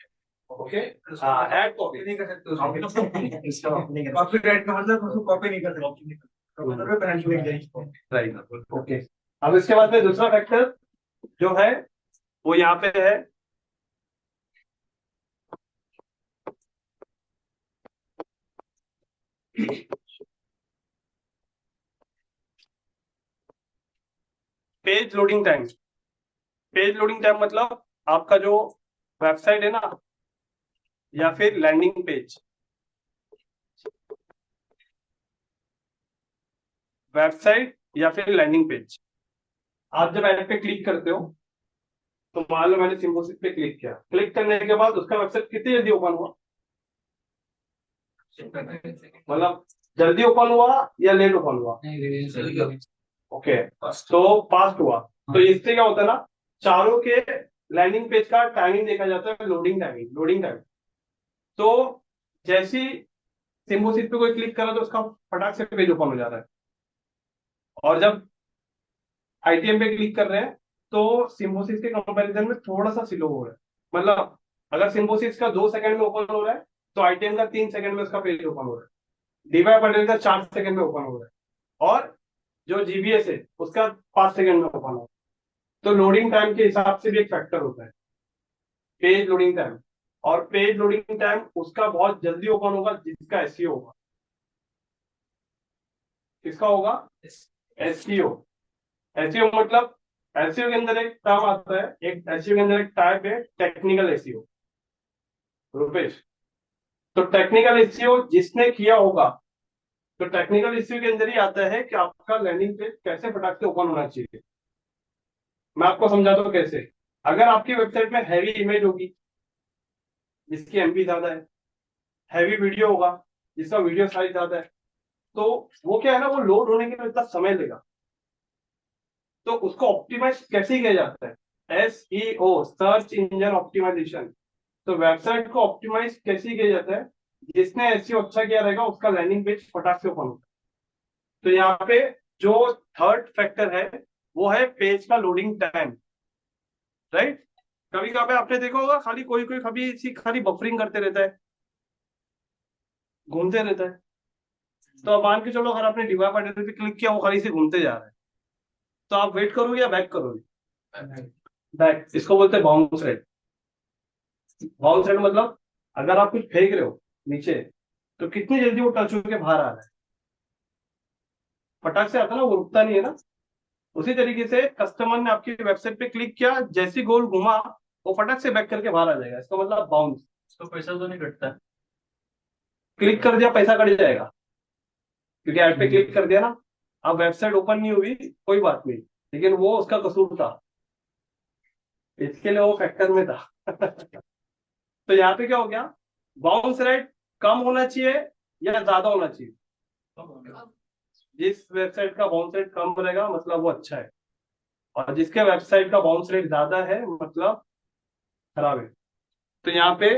[SPEAKER 1] ओके, हाँ, ऐड कॉपी नहीं कर सकते
[SPEAKER 4] कॉपीराइट का मतलब उसको कॉपी नहीं कर सकते।
[SPEAKER 1] राइट। ओके, अब इसके बाद में दूसरा फैक्टर जो है वो यहाँ पे है page loading time. Page loading time मतलब आपका जो वेबसाइट है ना, या फिर लैंडिंग पेज, वेबसाइट या फिर लैंडिंग पेज, आप जब ऐड पे क्लिक करते हो, तो मान लो मैंने सिम्बोसिस पे क्लिक किया, क्लिक करने के बाद उसका वेबसाइट कितनी जल्दी ओपन हुआ, मतलब जल्दी ओपन हुआ या लेट ओपन हुआ? ओके, तो फास्ट हुआ। तो इससे क्या होता है ना, चारों के लैंडिंग पेज का टाइमिंग देखा जाता है, लोडिंग टाइमिंग, लोडिंग टाइम। तो जैसी सिम्बोसिस पे कोई क्लिक करा तो उसका फटाक से पेज ओपन हो जाता है। और जब आईटीएम पे क्लिक कर रहे हैं तो सिम्बोसिस के कंपैरिजन में थोड़ा सा स्लो हो रहा है। मतलब अगर सिम्बोसिस का 2 सेकंड में ओपन हो रहा है, तो आईटीएम का 3 सेकंड में उसका पेज ओपन हो रहा है। डीवाई पटेल का 4 सेकंड में ओपन हो रहा है, और जो जीबीएस है उसका 5 सेकंड में ओपन हो रहा है। तो लोडिंग टाइम के हिसाब से भी एक फैक्टर होता है, पेज लोडिंग टाइम। और पेज लोडिंग टाइम उसका बहुत जल्दी ओपन होगा जिसका एसईओ होगा। किसका होगा? एसईओ। एसईओ मतलब, एसईओ के अंदर एक टर्म आता है, एक एसईओ के अंदर एक टाइप है टेक्निकल एसईओ। रुपेश, तो टेक्निकल एसईओ जिसने किया होगा, तो टेक्निकल एसईओ के अंदर ही आता है कि आपका लैंडिंग पेज कैसे फटाक से ओपन होना चाहिए। मैं आपको समझाता हूँ कैसे। अगर आपकी वेबसाइट में हैवी इमेज होगी जिसकी एमबी ज्यादा है, हैवी वीडियो होगा जिसका वीडियो साइज ज्यादा है, तो वो क्या है ना, वो लोड होने के लिए इतना समय लेगा। तो उसको ऑप्टिमाइज कैसे किया जाता है? SEO, search engine optimisation. तो वेबसाइट को ऑप्टिमाइज कैसे किया जाता है? जिसने एसईओ अच्छा किया रहेगा उसका लैंडिंग पेज फटाक से ओपन होगा। तो यहाँ पे जो थर्ड फैक्टर है वो है पेज का लोडिंग टाइम, राइट। कभी कभी आपने देखा होगा, खाली कोई कोई कभी इसी खाली बफरिंग करते रहता है, घूमते रहता है। तो अब मान के चलो, अगर आपने डिवाइड बटन पे क्लिक किया, वो खाली से घूमते जा रहा है, तो आप वेट करोगे या बैक करोगे? बैक। इसको बोलते हैं बाउंस रेट। बाउंस रेट मतलब अगर आप कुछ फेंक रहे हो नीचे, तो कितनी जल्दी वो टच होकर बाहर आ रहा है, फटाक से आता है ना, वो रुकता नहीं है ना। उसी तरीके से कस्टमर ने आपकी वेबसाइट पे क्लिक किया, जैसी गोल घुमा, वो फटाक से बैक करके बाहर आ जाएगा। इसका मतलब बाउंस।
[SPEAKER 2] तो पैसा तो नहीं कटता है?
[SPEAKER 1] क्लिक कर दिया, पैसा कट जाएगा, क्योंकि ऐड पे क्लिक कर दिया ना। अब वेबसाइट ओपन नहीं हुई, कोई बात नहीं, लेकिन वो उसका कसूर था, इसके लिए वो फैक्टर में था। तो यहाँ पे क्या हो गया, बाउंस रेट कम होना चाहिए या ज्यादा होना चाहिए? जिस वेबसाइट का बाउंस रेट कम रहेगा मतलब वो अच्छा है, और जिसके वेबसाइट का बाउंस रेट ज्यादा है मतलब खराब है। तो यहाँ पे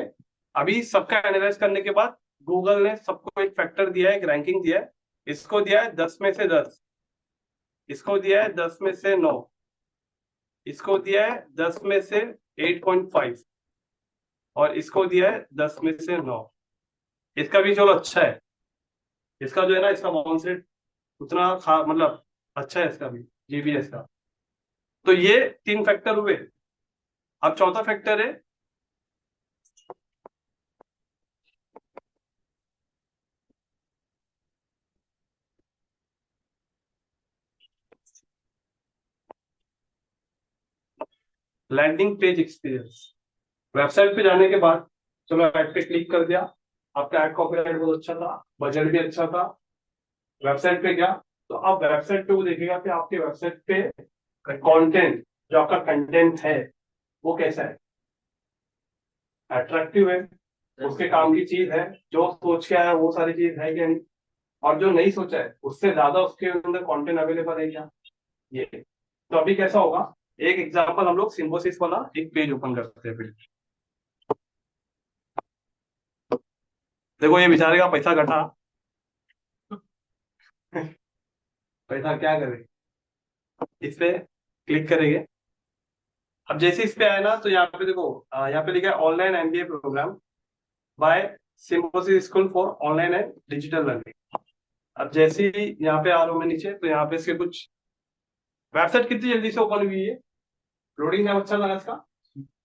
[SPEAKER 1] अभी सबका एनालाइज करने के बाद गूगल ने सबको एक फैक्टर दिया है, एक रैंकिंग दिया है। इसको दिया है 10 में से 10, इसको दिया है 10 में से 9, इसको दिया है 10 में से 8.5, और इसको दिया है 10 में से 9। इसका भी चलो अच्छा है, इसका जो है ना, इसका बाउंस रेट उतना मतलब अच्छा है इसका भी, जीबीएस का। तो ये 3 फैक्टर हुए। अब चौथा फैक्टर है लैंडिंग पेज एक्सपीरियंस। वेबसाइट पे जाने के बाद, चलो ऐड पे क्लिक कर दिया, आपका ऐड कॉपीराइट बहुत अच्छा था, बजट भी अच्छा था, वेबसाइट पे गया, तो अब वेबसाइट पे वो देखेगा कि आपके वेबसाइट पे कंटेंट, जो आपका कंटेंट है वो कैसा है, अट्रैक्टिव है, उसके काम की चीज है, जो सोच के आया वो सारी चीज है क्या नहीं, और जो नहीं सोचा है उससे ज्यादा उसके अंदर कंटेंट अवेलेबल है क्या, ये। तो अभी कैसा होगा, एक एग्जांपल हम लोग सिम्बोसिस वाला एक पेज ओपन करते हैं फिर। देखो ये बेचारे का पैसा घटा, पैसा क्या करे, इस पे क्लिक करेंगे। अब जैसे इस पे आए ना, तो यहाँ पे देखो, यहाँ पे लिखा है online MBA programme by Symbiosis school for online and digital learning. अब जैसे ही यहाँ पे आ रहा हूँ मैं नीचे, तो यहाँ पे इसके कुछ, वेबसाइट कितनी जल्दी से ओपन हुई है, लोडिंग टाइम अच्छा था इसका,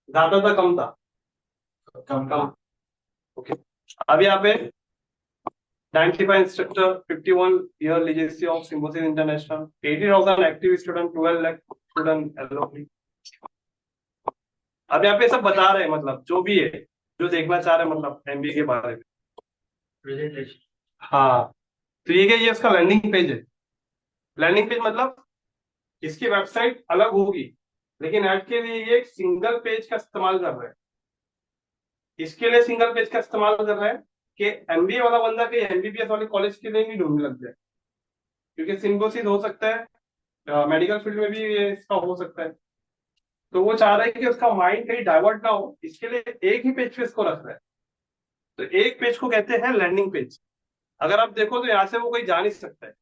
[SPEAKER 1] ज्यादा था कम था? कम कम। ओके। अब यहाँ पे 95 instructor, 51-year legacy of Symbiosis International, 80,000 active student, 12 lakh student alumni. अब यहाँ पे सब बता रहे हैं, मतलब जो भी है, जो देखना चाह रहे हैं, मतलब एमबीए के बारे में।
[SPEAKER 2] प्रेजेंटेशन।
[SPEAKER 1] हाँ, तो ये उसका लैंडिंग पेज है। लैंडिंग पेज मतलब इसकी वेबसाइट अलग होगी, लेकिन ऐड के लिए ये एक सिंगल पेज का इस्तेमाल कर रहा है। इसके लिए सिंगल पेज का इस्तेमाल कर रहा है कि एमबीए वाला बंदा के एमबीबीएस वाले कॉलेज के लिए नहीं ढूंढने लग जाए, क्योंकि सिम्बोसिस हो सकता है मेडिकल फील्ड में भी ये इसका हो सकता है। तो वो चाह रहा है कि उसका माइंड कहीं डाइवर्ट ना हो, इसके लिए एक ही पेज पे इसको रख रहा है। तो एक पेज को कहते हैं लैंडिंग पेज। अगर आप देखो तो यहाँ से वो कोई जा नहीं सकता है,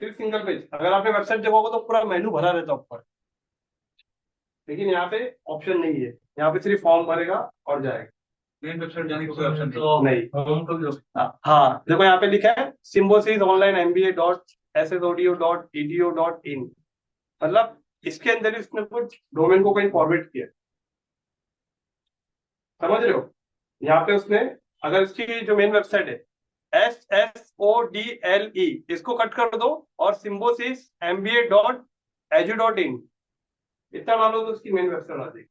[SPEAKER 1] सिर्फ सिंगल पेज। अगर आपने वेबसाइट देखोगे तो पूरा मेनू भरा रहता है ऊपर, लेकिन यहाँ पे ऑप्शन नहीं है, यहाँ पे सिर्फ फॉर्म भरेगा और जाएगा।
[SPEAKER 2] मेन वेबसाइट जाने का कोई ऑप्शन
[SPEAKER 1] नहीं।
[SPEAKER 2] होम का भी option।
[SPEAKER 1] हाँ, देखो यहाँ पे लिखा है सिम्बोसिस ऑनलाइन MBA.SSODO.EDU.in, मतलब इसके अंदर इसने कुछ डोमेन को कहीं फॉरवर्ड किया, समझ रहे हो। यहाँ पे उसने, अगर इसकी जो मेन वेबसाइट है SSODLE, इसको कट कर दो और सिम्बोसिस MBA.edu.in इतना मान लो तो उसकी मेन वेबसाइट आ जाएगी।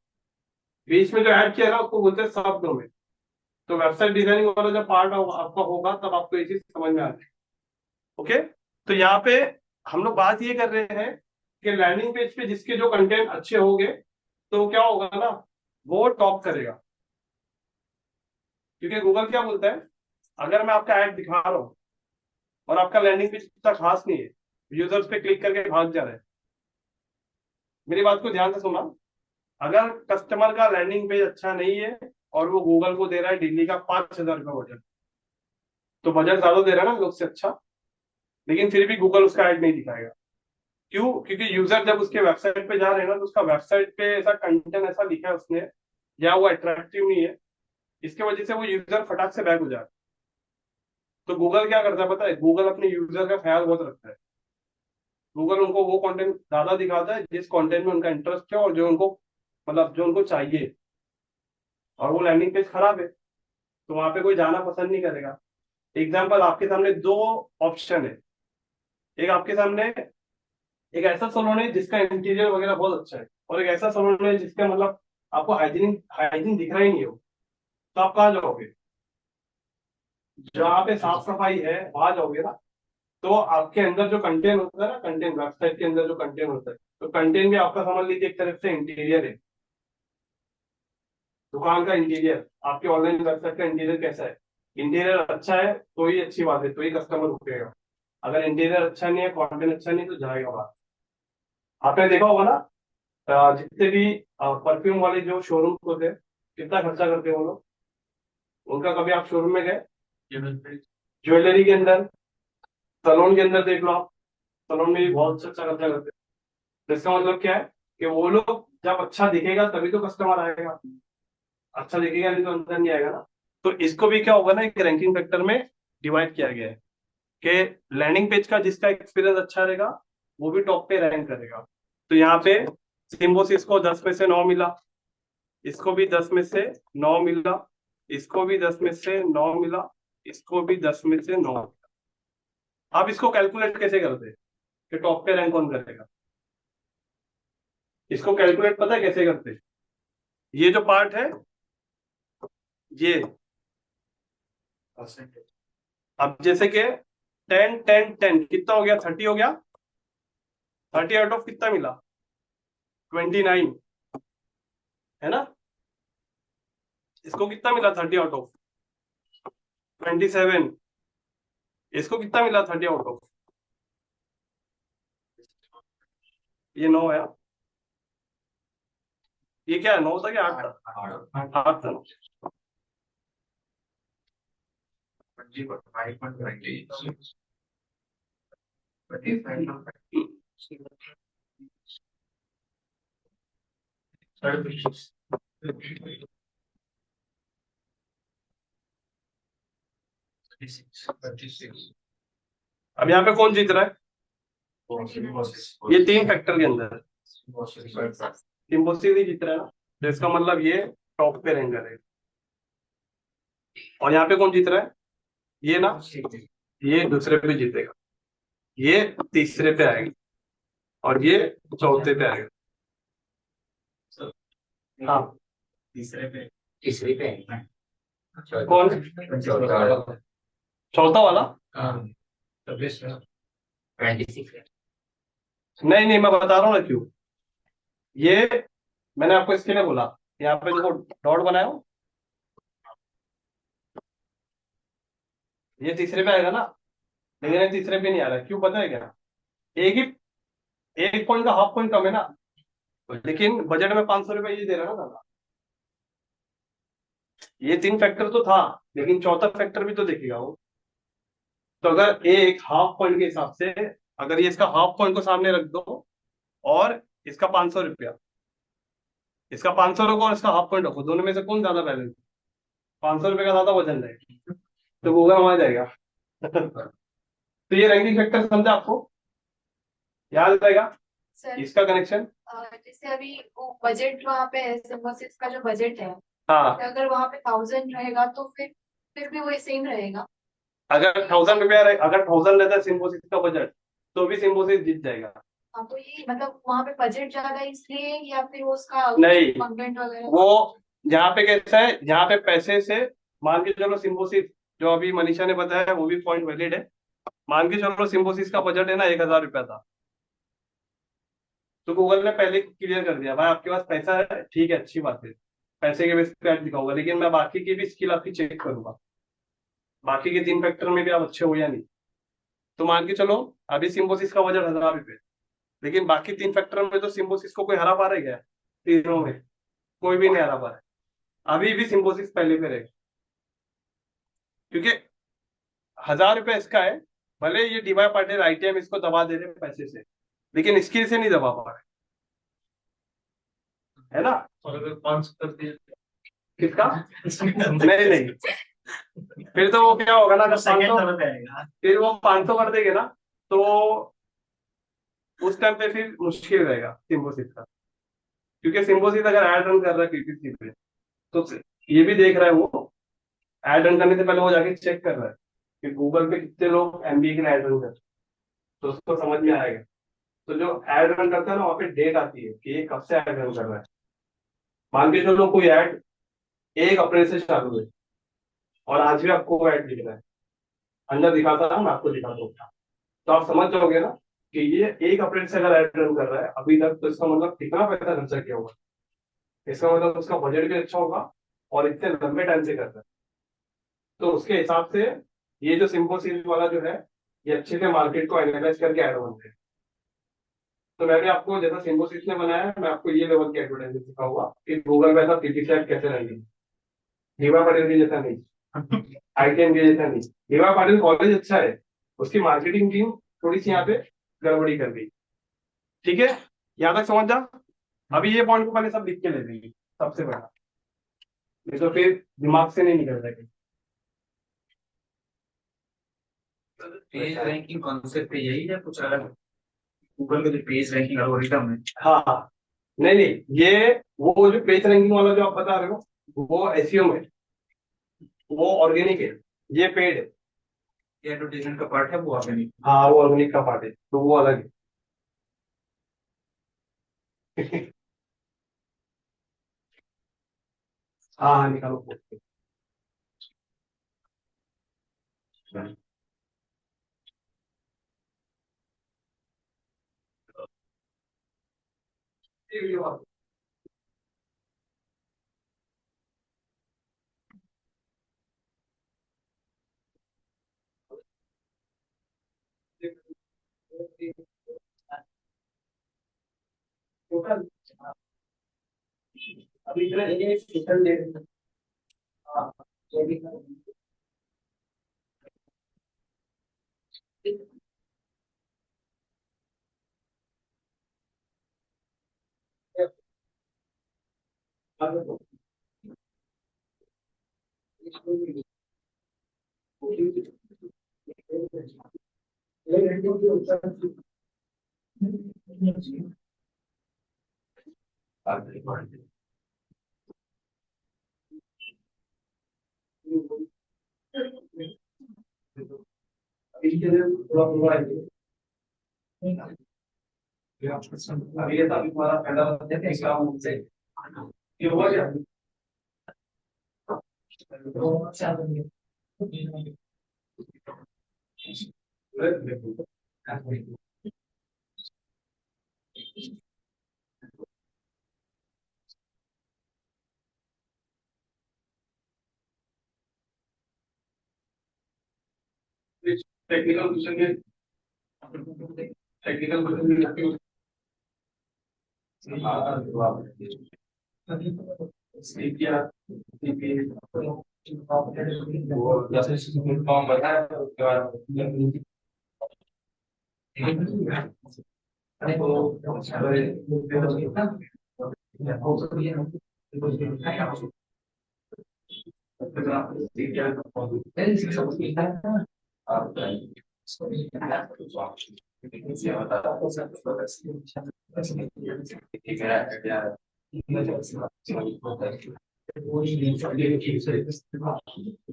[SPEAKER 1] बीच में जो ऐड किया ना उसको बोलते हैं सब डोमेन। तो वेबसाइट डिजाइनिंग वाला जब पार्ट आपका होगा तब आपको ये चीज समझ में आ जाएगी। ओके, तो यहाँ पे हम लोग बात ये कर रहे हैं कि लैंडिंग पेज पे जिसके जो कंटेंट अच्छे होंगे तो क्या होगा ना, वो टॉप करेगा। क्योंकि गूगल क्या बोलता है, अगर मैं आपका ऐड दिखा रहा हूँ और आपका लैंडिंग पेज इतना खास नहीं है, यूजर्स पे क्लिक करके भाग जा रहे हैं, मेरी बात को ध्यान से सुना, अगर कस्टमर का लैंडिंग पेज अच्छा नहीं है और वो गूगल को दे रहा है दिल्ली का 5,000 रुपया बजट, तो बजट ज्यादा दे रहा है ना लोग से अच्छा, लेकिन फिर भी गूगल उसका ऐड नहीं दिखाएगा। क्यों? क्योंकि यूजर जब उसके वेबसाइट पे जा रहे हैं ना, तो उसका वेबसाइट पे ऐसा कंटेंट ऐसा लिखा है उसने, या वो अट्रैक्टिव नहीं है, इसके वजह से वो यूजर फटाक से बैक हो जाता है। तो गूगल क्या करता है पता है, गूगल अपने यूजर का ख्याल बहुत रखता है। गूगल उनको वो कंटेंट ज्यादा दिखाता है जिस कंटेंट में उनका इंटरेस्ट है और जो उनको, मतलब जो उनको चाहिए। और वो लैंडिंग पेज खराब है तो वहां पे कोई जाना पसंद नहीं करेगा। एग्जाम्पल, आपके सामने दो ऑप्शन है। एक आपके सामने एक ऐसा सलून है जिसका इंटीरियर वगैरह बहुत अच्छा है, और एक ऐसा सलून है जिसका मतलब आपको हाइजीन हाइजीन दिख रहा ही नहीं हो, तो आप कहाँ जाओगे? जहाँ पे साफ सफाई है वहां जाओगे ना। तो आपके अंदर जो कंटेंट होता है ना, कंटेंट वेबसाइट के अंदर जो कंटेंट होता है, तो कंटेंट भी आपका समझ लीजिए एक तरफ से इंटीरियर है। दुकान का इंटीरियर, आपके ऑनलाइन वेबसाइट का इंटीरियर कैसा है? इंटीरियर अच्छा है तो ही अच्छी बात है, तो ही कस्टमर रुकेगा। अगर इंटीरियर अच्छा नहीं है, कंटेंट अच्छा नहीं, तो जाएगा बात। आपने देखा होगा ना, जितने भी परफ्यूम वाले जो शोरूम होते हैं, कितना खर्चा करते हैं वो लोग। उनका कभी आप शोरूम में गए? ज्वेलरी के अंदर, सलोन के अंदर देख लो आप, सलोन में भी बहुत अच्छा खर्चा करते हैं। तो इसका मतलब क्या है कि वो लोग जब अच्छा दिखेगा तभी तो कस्टमर आएगा, अच्छा दिखेगा नहीं तो अंदर नहीं आएगा ना। तो इसको भी क्या होगा ना, एक रैंकिंग फैक्टर में डिवाइड किया गया है कि लैंडिंग पेज का जिसका एक्सपीरियंस अच्छा रहेगा वो भी टॉप पे रैंक करेगा। तो यहाँ पे सिम्बोसिस को 10 में से 9 मिला, इसको भी 10 में से 9 मिला, इसको भी 10 में से 9 मिला, इसको भी 10 में से 9 मिला। आप इसको कैलकुलेट कैसे करते हैं कि टॉप पे रैंक कौन करेगा? इसको कैलकुलेट पता है कैसे करते हैं? ये जो पार्ट है ये, अब जैसे कि 10 10 10 कितना हो गया? 30 हो गया। 30 आउट ऑफ कितना मिला? 29 है ना। इसको कितना मिला? 30 आउट ऑफ 27। इसको कितना मिला? 30 आउट ऑफ, ये 9 है। ये क्या है, 9 था क्या 8 था? 8 था। अब यहाँ पे कौन जीत रहा है? ये 3 फैक्टर के अंदर सिम्बोसिस ही जीत रहा है ना, तो इसका मतलब ये टॉप पे रैंक करेगा। और यहाँ पे कौन जीत रहा है? ये ना, ये दूसरे पे जीतेगा, ये तीसरे पे आएगा और ये चौथे पे आएगा। हाँ,
[SPEAKER 5] तीसरे पे है ना?
[SPEAKER 1] कौन?
[SPEAKER 5] चौथा
[SPEAKER 1] चौथा वाला?
[SPEAKER 5] हाँ 26 है।
[SPEAKER 1] नहीं नहीं, मैं बता रहा हूँ ना क्यों। ये मैंने आपको इसके लिए बोला, यहाँ पे देखो डॉट बनाया हो, ये तीसरे पे आएगा ना, लेकिन ये तीसरे पे नहीं आ रहा है। क्यों पता है क्या? एक ही, एक पॉइंट का हाफ पॉइंट कम है ना, लेकिन बजट में 500 रुपये ये दे रहा है ना दादा। ये तीन फैक्टर तो था, लेकिन चौथा फैक्टर भी तो देखेगा वो। तो अगर एक हाफ पॉइंट के हिसाब से, अगर ये इसका हाफ पॉइंट को सामने रख दो और इसका 500 रुपया, इसका 500 रखो और इसका हाफ पॉइंट रखो, दोनों में से कौन ज्यादा बैलेंस? 500 रुपये का ज्यादा वजन रहेगा, तो गूगल वहां जाएगा। तो ये रैंकिंग फैक्टर समझा आपको? याद रहेगा
[SPEAKER 3] सर
[SPEAKER 1] इसका कनेक्शन?
[SPEAKER 3] जैसे अभी वो बजट वहाँ पे है, सिम्बोसिस का जो बजट है,
[SPEAKER 1] हाँ,
[SPEAKER 3] तो अगर वहाँ पे 1000 रहेगा तो फिर भी वही सेम रहेगा।
[SPEAKER 1] अगर 1000 रुपया अगर 1000 रहता है सिम्बोसिस का बजट, तो भी सिम्बोसिस जीत जाएगा।
[SPEAKER 3] हाँ, तो ये मतलब वहाँ पे बजट ज्यादा है इसलिए, या फिर वो उसका
[SPEAKER 1] नहीं,
[SPEAKER 3] कंटेंट वगैरह?
[SPEAKER 1] वो यहाँ पे कैसा है, यहाँ पे पैसे से, मान के चलो सिम्बोसिस जो अभी मनीषा ने बताया वो भी पॉइंट वैलिड है। मान के चलो सिम्बोसिस का बजट है ना 1000 रुपया था, तो गूगल ने पहले क्लियर कर दिया भाई आपके पास पैसा है, ठीक है, अच्छी बात है, पैसे के बेस पे ऐड दिखाऊंगा, लेकिन मैं बाकी की भी स्किल आपकी चेक करूंगा, बाकी के तीन फैक्टर में भी आप अच्छे हो या नहीं। तो मान के चलो अभी सिम्बोसिस का बजट 1000 रुपये, लेकिन बाकी तीन फैक्टर में तो सिम्बोसिस को कोई हरा पा रहा है क्या? तीनों में कोई भी नहीं हरा पा रहा है, अभी भी सिम्बोसिस पहले पे रहेगा, क्योंकि 1000 रुपये इसका है। भले ये डीवाई पाटिल आईटीएम इसको दबा दे रहे हैं पैसे से, लेकिन स्किल से नहीं दबा पा रहे, है ना?
[SPEAKER 2] और अगर 500 कर दिया
[SPEAKER 1] किसका? नहीं नहीं, फिर तो वो क्या होगा ना, जब 500, फिर वो 500 कर देंगे ना, तो उस टाइम पे फिर मुश्किल रहेगा सिम्बोसिस का, क्योंकि सिम्बोसिस अगर एड रन कर रहा है पीपीसी पे, तो ये भी देख रहा है वो, एड रन करने से पहले वो जाके चेक कर रहा है कि गूगल पे कितने लोग एमबी के लिए एड रन कर रहे हैं, तो उसको समझ में आएगा। तो जो एड रन करता है ना, वहाँ पे डेट आती है कि ये कब से एड रन कर रहा है। मान के चलो कोई ऐड 1 अप्रैल से चालू है और आज भी आपको वो ऐड दिख रहा है, अंदर दिखाता है, मैं आपको दिखाता हूँ, तो आप समझ जाओगे ना कि ये 1 अप्रैल से अगर एड रन कर रहा है अभी तक, तो इसका मतलब कितना पैसा खर्चा किया होगा, इसका मतलब उसका बजट भी अच्छा होगा और इतने लंबे टाइम से कर रहा है। तो उसके हिसाब से ये जो सिम्बोसिस वाला जो है, ये अच्छे से मार्केट को एनालाइज करके ऐड बनते हैं। तो मैंने आपको जैसा सिम्बोसिस ने बनाया है, मैं आपको ये लेवल की एडवर्टाइजमेंट सिखाऊंगा कि गूगल पे ऐसा पीपीसी ऐड कैसे रहेगी। दीवा पटेल की जैसा नहीं, आईटीएम के जैसा नहीं। दीवा पाटिल कॉलेज अच्छा है, उसकी मार्केटिंग टीम थोड़ी सी यहाँ पे गड़बड़ी कर गई। ठीक है, यहाँ तक समझ जा। अभी ये पॉइंट को पहले सब लिख के ले लेंगे, सबसे बड़ा, नहीं तो फिर दिमाग से नहीं निकल जाएगा।
[SPEAKER 4] पेज रैंकिंग कॉन्सेप्ट पे यही है कुछ अलग? गूगल का जो पेज रैंकिंग एल्गोरिथम है।
[SPEAKER 1] हाँ, नहीं नहीं, ये वो जो पेज रैंकिंग वाला जो आप बता रहे हो, वो एसईओ में, वो ऑर्गेनिक है, ये पेड है।
[SPEAKER 4] ये एडवर्टाइजमेंट का पार्ट है, वो आपने नहीं।
[SPEAKER 1] हाँ, वो ऑर्गेनिक का पार्ट है, तो वो अलग है। हाँ हाँ, निकालो। अभी इतने ये सेशन दे रहे हैं। हाँ, ये भी इसके लिए थोड़ा थोड़ा अभी ये अभी तुम्हारा पहला एग्जाम से ये हुआ क्या? टेक्निकल क्वेश्चन के टेक्निकल क्वेश्चन फॉर्म बताया उसके बाद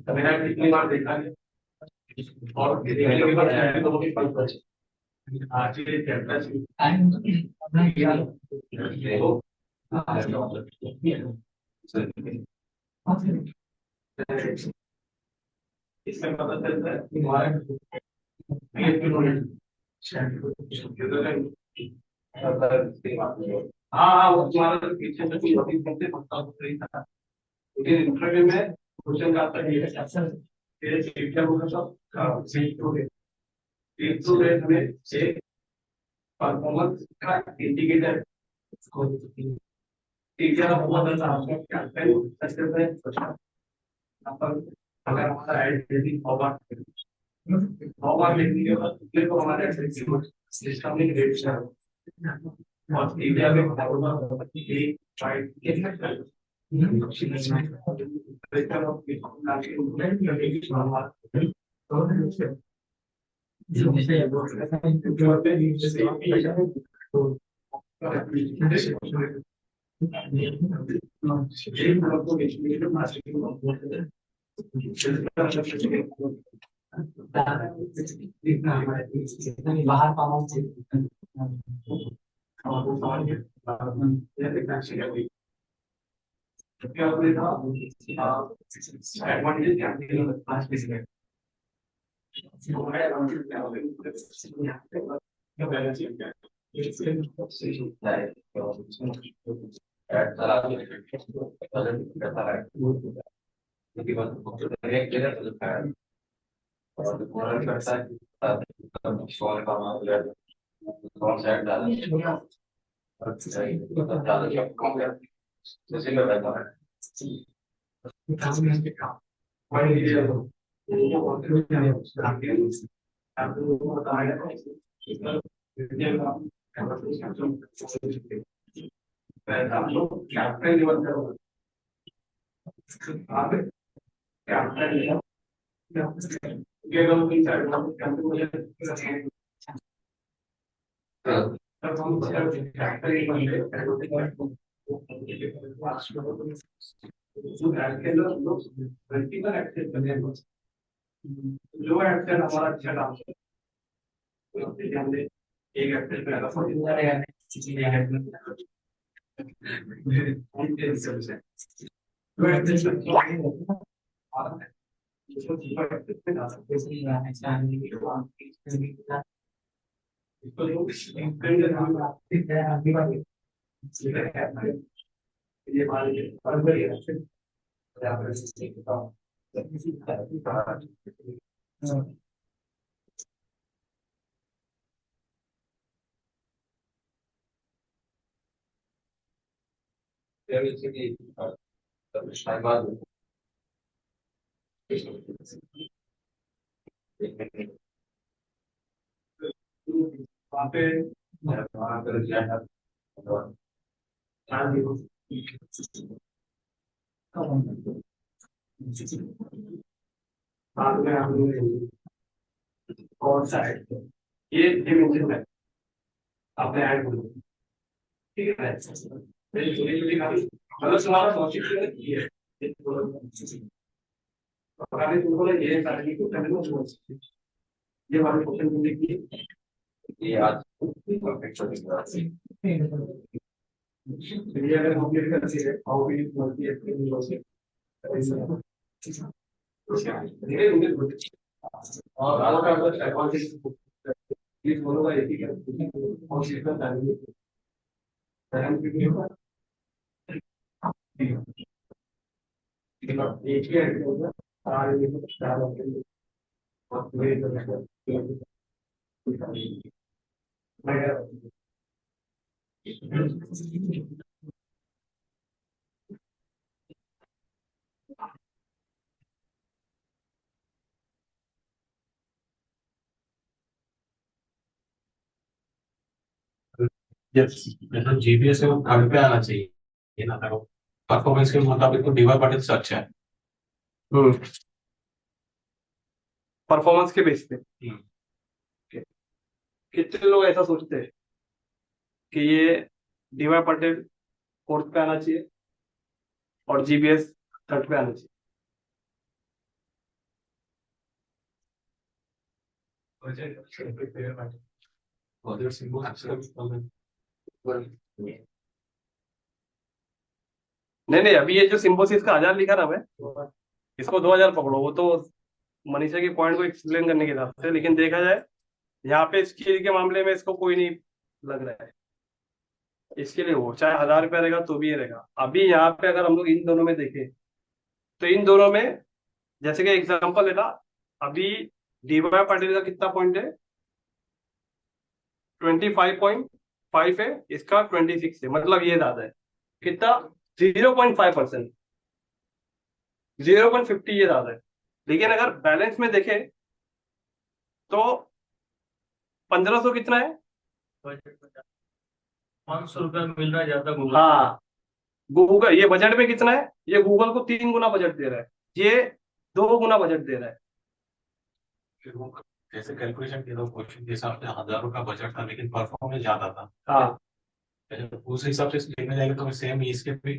[SPEAKER 1] मैंने कितनी बार देखा है और देखने के बाद शायद तो भी पता है आज ये चैप्टर इसमें पता चलता है कि हमारा हाँ हाँ वो तुम्हारा पीछे से कोई अभी बनते पता नहीं था लेकिन इंटरव्यू में क्वेश्चन का आता है तेरे क्या होगा सब एक तो हमें एक परफॉर्मेंस का इंडिकेटर अगर हमारा एड फॉरवर्ड लिखने के बाद फिर तो हमारे सिस्टम में रेट और एरिया में बाहर जो एक्टर हमारा अच्छा डांस हमने एक एक्टर वहाँ पे कौन सा है ये डिमेंशन है आपने ऐड कर ठीक है मेरी छोटी छोटी मतलब तुम्हारा लॉजिक है पढ़ाने तुमको ना ये सारे की क्वेश्चन है ना वो ये वाले क्वेश्चन लिखिए।
[SPEAKER 5] ये आज परफेक्ट चलेगा।
[SPEAKER 1] ये अगर कंप्लीट करती है how we multi explain logic और आउट ऑफ द अकाउंटिंग ये दोनों का एक ही है और सीखना चाहिए टाइम भी होगा एक ही है होगा सारे में चार होते हैं और मेरे
[SPEAKER 6] जैसे जीपीएस है वो घर पे आना चाहिए ये ना करो परफॉर्मेंस के मुताबिक तो डीवाई पाटिल से अच्छा है।
[SPEAKER 1] परफॉर्मेंस के बेस पे कितने लोग ऐसा सोचते हैं कि ये डीवाई पटेल फोर्थ पे आना चाहिए और जीबीएस थर्ड पे आना चाहिए। नहीं नहीं अभी ये जो सिम्बोसिस का 1000 लिखा ना मैं इसको 2000 पकड़ो वो तो मनीषा के पॉइंट को एक्सप्लेन करने के हिसाब से, लेकिन देखा जाए यहाँ पे स्किल के मामले में इसको कोई नहीं लग रहा है इसके लिए वो चाहे 1000 रुपया रहेगा तो भी ये रहेगा। अभी यहाँ पे अगर हम लोग इन दोनों में देखें तो इन दोनों में जैसे कि एग्जांपल लेना अभी डीवाई पाटिल का कितना पॉइंट है 25.5 है इसका 26 है मतलब ये ज्यादा है कितना 0.5%, 0.50 ये ज्यादा है। लेकिन अगर बैलेंस में देखें तो 1500 कितना है
[SPEAKER 2] 500 रुपया मिल रहा है ज्यादा गूगल।
[SPEAKER 1] हाँ गूगल ये बजट में कितना है ये गूगल को 3 गुना बजट दे रहा है ये 2 गुना बजट दे रहा है।
[SPEAKER 6] फिर वो जैसे कैलकुलेशन किया क्वेश्चन के हिसाब से 1000 का बजट था लेकिन परफॉर्मेंस ज्यादा था।
[SPEAKER 1] हाँ
[SPEAKER 6] उस हिसाब से देखने जाएगा तो सेम इसके भी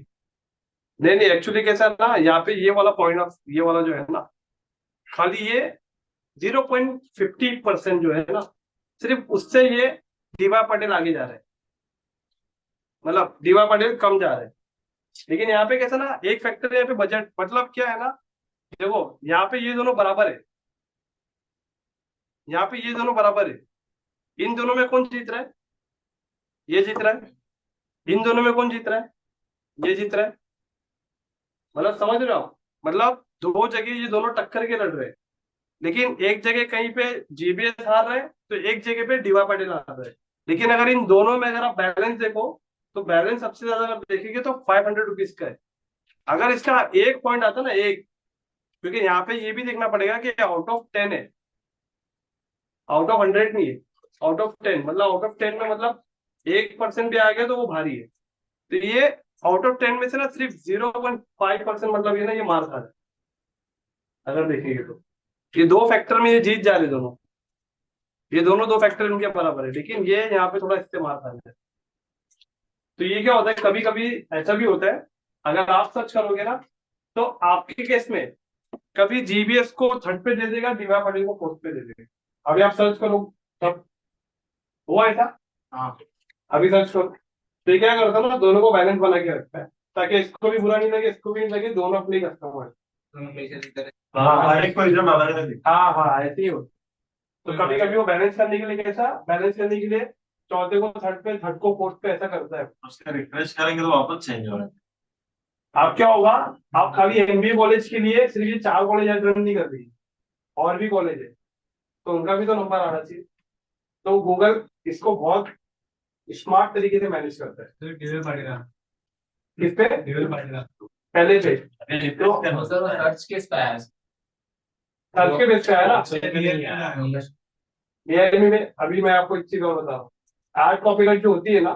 [SPEAKER 1] नहीं एक्चुअली कैसा है ना यहाँ पे ये वाला पॉइंट ऑफ ये वाला जो है ना खाली ये 0.50% जो है ना सिर्फ उससे ये डीवाई पटेल आगे जा रहे हैं मतलब डीवाई पटेल कम जा रहे हैं। लेकिन यहाँ पे कैसा ना एक फैक्टर यहाँ पे बजट मतलब क्या है ना देखो यहाँ पे ये दोनों बराबर है यहाँ पे ये दोनों बराबर है इन दोनों में कौन जीत रहा है ये जीत रहा है इन दोनों में कौन जीत रहा है ये जीत रहा है मतलब समझ रहे हो मतलब दो जगह ये दोनों टक्कर के लड़ रहे हैं लेकिन एक जगह कहीं पे जीबीएस हार रहे हैं तो एक जगह पे डीवाई पाटिल हार रहे हैं। लेकिन अगर इन दोनों में अगर आप बैलेंस देखो तो बैलेंस सबसे ज्यादा अगर देखेंगे तो 500 रुपीज का है। अगर इसका एक पॉइंट आता ना एक क्योंकि यहाँ पे ये भी देखना पड़ेगा कि आउट ऑफ 10 है आउट ऑफ 100 नहीं है आउट ऑफ 10 मतलब आउट ऑफ 10 में मतलब 1% भी आ गया तो वो भारी है। तो ये आउट ऑफ 10 में से ना सिर्फ 0.5% मतलब ये ना ये मार खा रहा है अगर देखेंगे तो ये दो फैक्टर में ये जीत जा रहे दोनों ये दोनों दो फैक्टर इनके बराबर है लेकिन ये यहाँ पे थोड़ा इस्तेमाल खा रहे हैं। तो ये क्या होता है कभी कभी ऐसा भी होता है अगर आप सर्च करोगे ना तो आपके केस में कभी जीबीएस को थर्ड पे दे देगा डीवाई पाटिल को फोर्थ पे दे देगा। अभी आप सर्च करो तब हुआ ऐसा हाँ अभी सर्च करो तो ये क्या करता है ना दोनों को बैलेंस बना के रखता है ताकि इसको भी बुरा नहीं लगे इसको भी नहीं लगे दोनों अपने कस्टमर है।
[SPEAKER 4] हर एक को रिजल्ट अलग अलग दिखता
[SPEAKER 1] हाँ हाँ ऐसे ही हो तो कभी कभी वो बैलेंस करने के लिए कैसा बैलेंस करने के लिए चौथे को थर्ड पे थर्ड को फोर्थ पे ऐसा करता है।
[SPEAKER 4] है उसका रिफ्रेश करेंगे तो वापस चेंज हो रहा है।
[SPEAKER 1] आप क्या होगा आप खाली एमबीए कॉलेज के लिए सिर्फ ये 4 कॉलेज रन नहीं कर रही और भी कॉलेज है तो उनका भी तो नंबर आना चाहिए। तो गूगल इसको बहुत स्मार्ट तरीके से मैनेज करता है। किस पे पहले पे तो
[SPEAKER 5] सर्च किस पे है
[SPEAKER 1] सर्च के बेस पे आया ना एआई में। अभी मैं आपको एक चीज और बता रहा हूँ एड कॉपीराइट जो होती है ना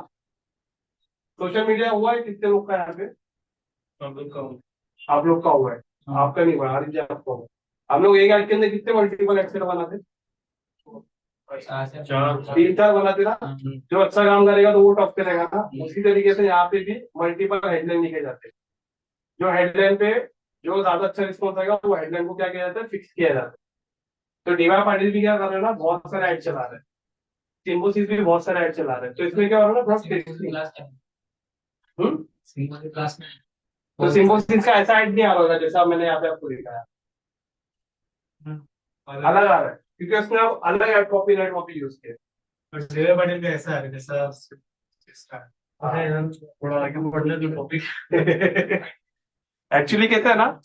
[SPEAKER 1] सोशल मीडिया हुआ है कितने लोग का यहाँ पे आप लोग का हुआ है आपका नहीं हुआ हर आपका हुआ। हम लोग एक एड के अंदर कितने मल्टीपल एक्सेल बनाते 3-4 बनाते ना जो अच्छा काम करेगा तो वो टॉप पे रहेगा ना। उसी तरीके से यहाँ पे भी मल्टीपल हेडलाइन लिखे जाते हैं जो हेडलाइन पे जो ज्यादा अच्छा रिस्पॉन्स आएगा वो हेडलाइन को क्या किया जाता है, फिक्स किया जाता है। तो डीवाई पाटिल भी क्या कर रहे हैं ना, बहुत सारे ऐड चला रहे हैं, सिम्बोसिस भी बहुत सारे ऐड चला रहे हैं, तो इसमें क्या हो रहा है ना, थोड़ा स्पेसिफिक।
[SPEAKER 5] क्लास में
[SPEAKER 1] हम्म।
[SPEAKER 5] सिनेमा की क्लास में
[SPEAKER 1] तो सिम्बोसिस का ऐसा ऐड नहीं आ रहा होगा जैसा मैंने यहाँ पे आपको दिखाया, अलग आ रहा है, क्योंकि उसने अब अलग add copy net copy use किया।
[SPEAKER 6] डीवाई पाटिल में ऐसा है जैसा इसका
[SPEAKER 1] हाँ।
[SPEAKER 2] हम थोड़ा आगे बढ़ने दो टॉपिक।
[SPEAKER 1] एक्चुअली कैसा है ना,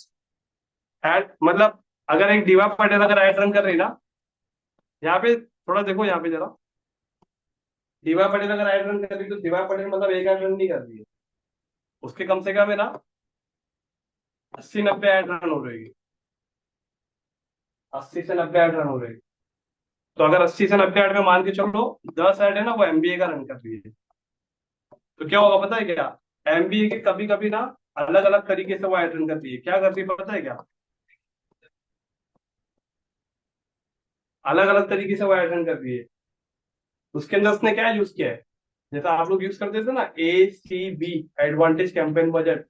[SPEAKER 1] ऐड मतलब अगर एक दीवा पटेल अगर ऐड रन कर रही ना, यहाँ पे थोड़ा देखो, यहाँ पे जरा, दीवा पटेल अगर ऐड रन कर रही तो दीवा पटेल मतलब एक ऐड रन नहीं कर रही है, उसके कम से कम है ना 80-90 ऐड रन हो रही है, 80 से 90 ऐड रन हो रही है। तो अगर 80 से 90 ऐड में मान के चलो 10 ऐड है ना वो एमबीए का रन कर रही है, तो क्या होगा पता है क्या, एमबीए के कभी कभी ना अलग अलग तरीके से वो ऐड रन करती है, क्या करती है पता है क्या, अलग अलग तरीके से वो ऐड रन करती है। उसके अंदर उसने क्या यूज किया है, जैसा आप लोग यूज करते थे ना ACB, एडवांटेज कैंपेन बजट,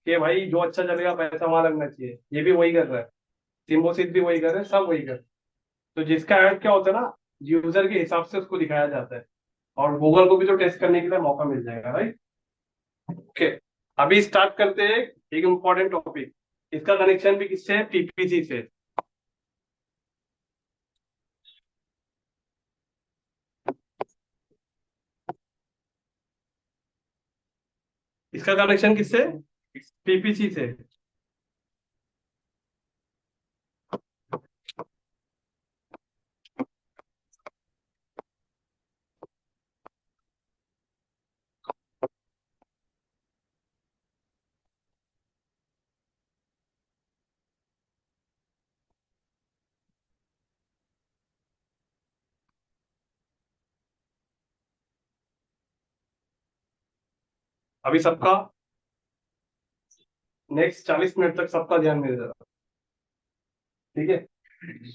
[SPEAKER 1] कि भाई जो अच्छा चलेगा पैसा वहां लगना चाहिए, ये भी वही कर रहा है, सिम्बोसिस भी वही कर रहे हैं, सब वही कर रहे हैं। तो जिसका ऐड क्या होता है ना, यूजर के हिसाब से उसको दिखाया जाता है, और गूगल को भी तो टेस्ट करने के लिए मौका मिल जाएगा, राइट। ओके, अभी स्टार्ट करते हैं एक इम्पोर्टेंट टॉपिक, इसका कनेक्शन भी किससे है, पीपीसी से। इसका कनेक्शन किससे, पीपीसी से। अभी सबका नेक्स्ट 40 मिनट तक सबका ध्यान मेरे जरा, ठीक है।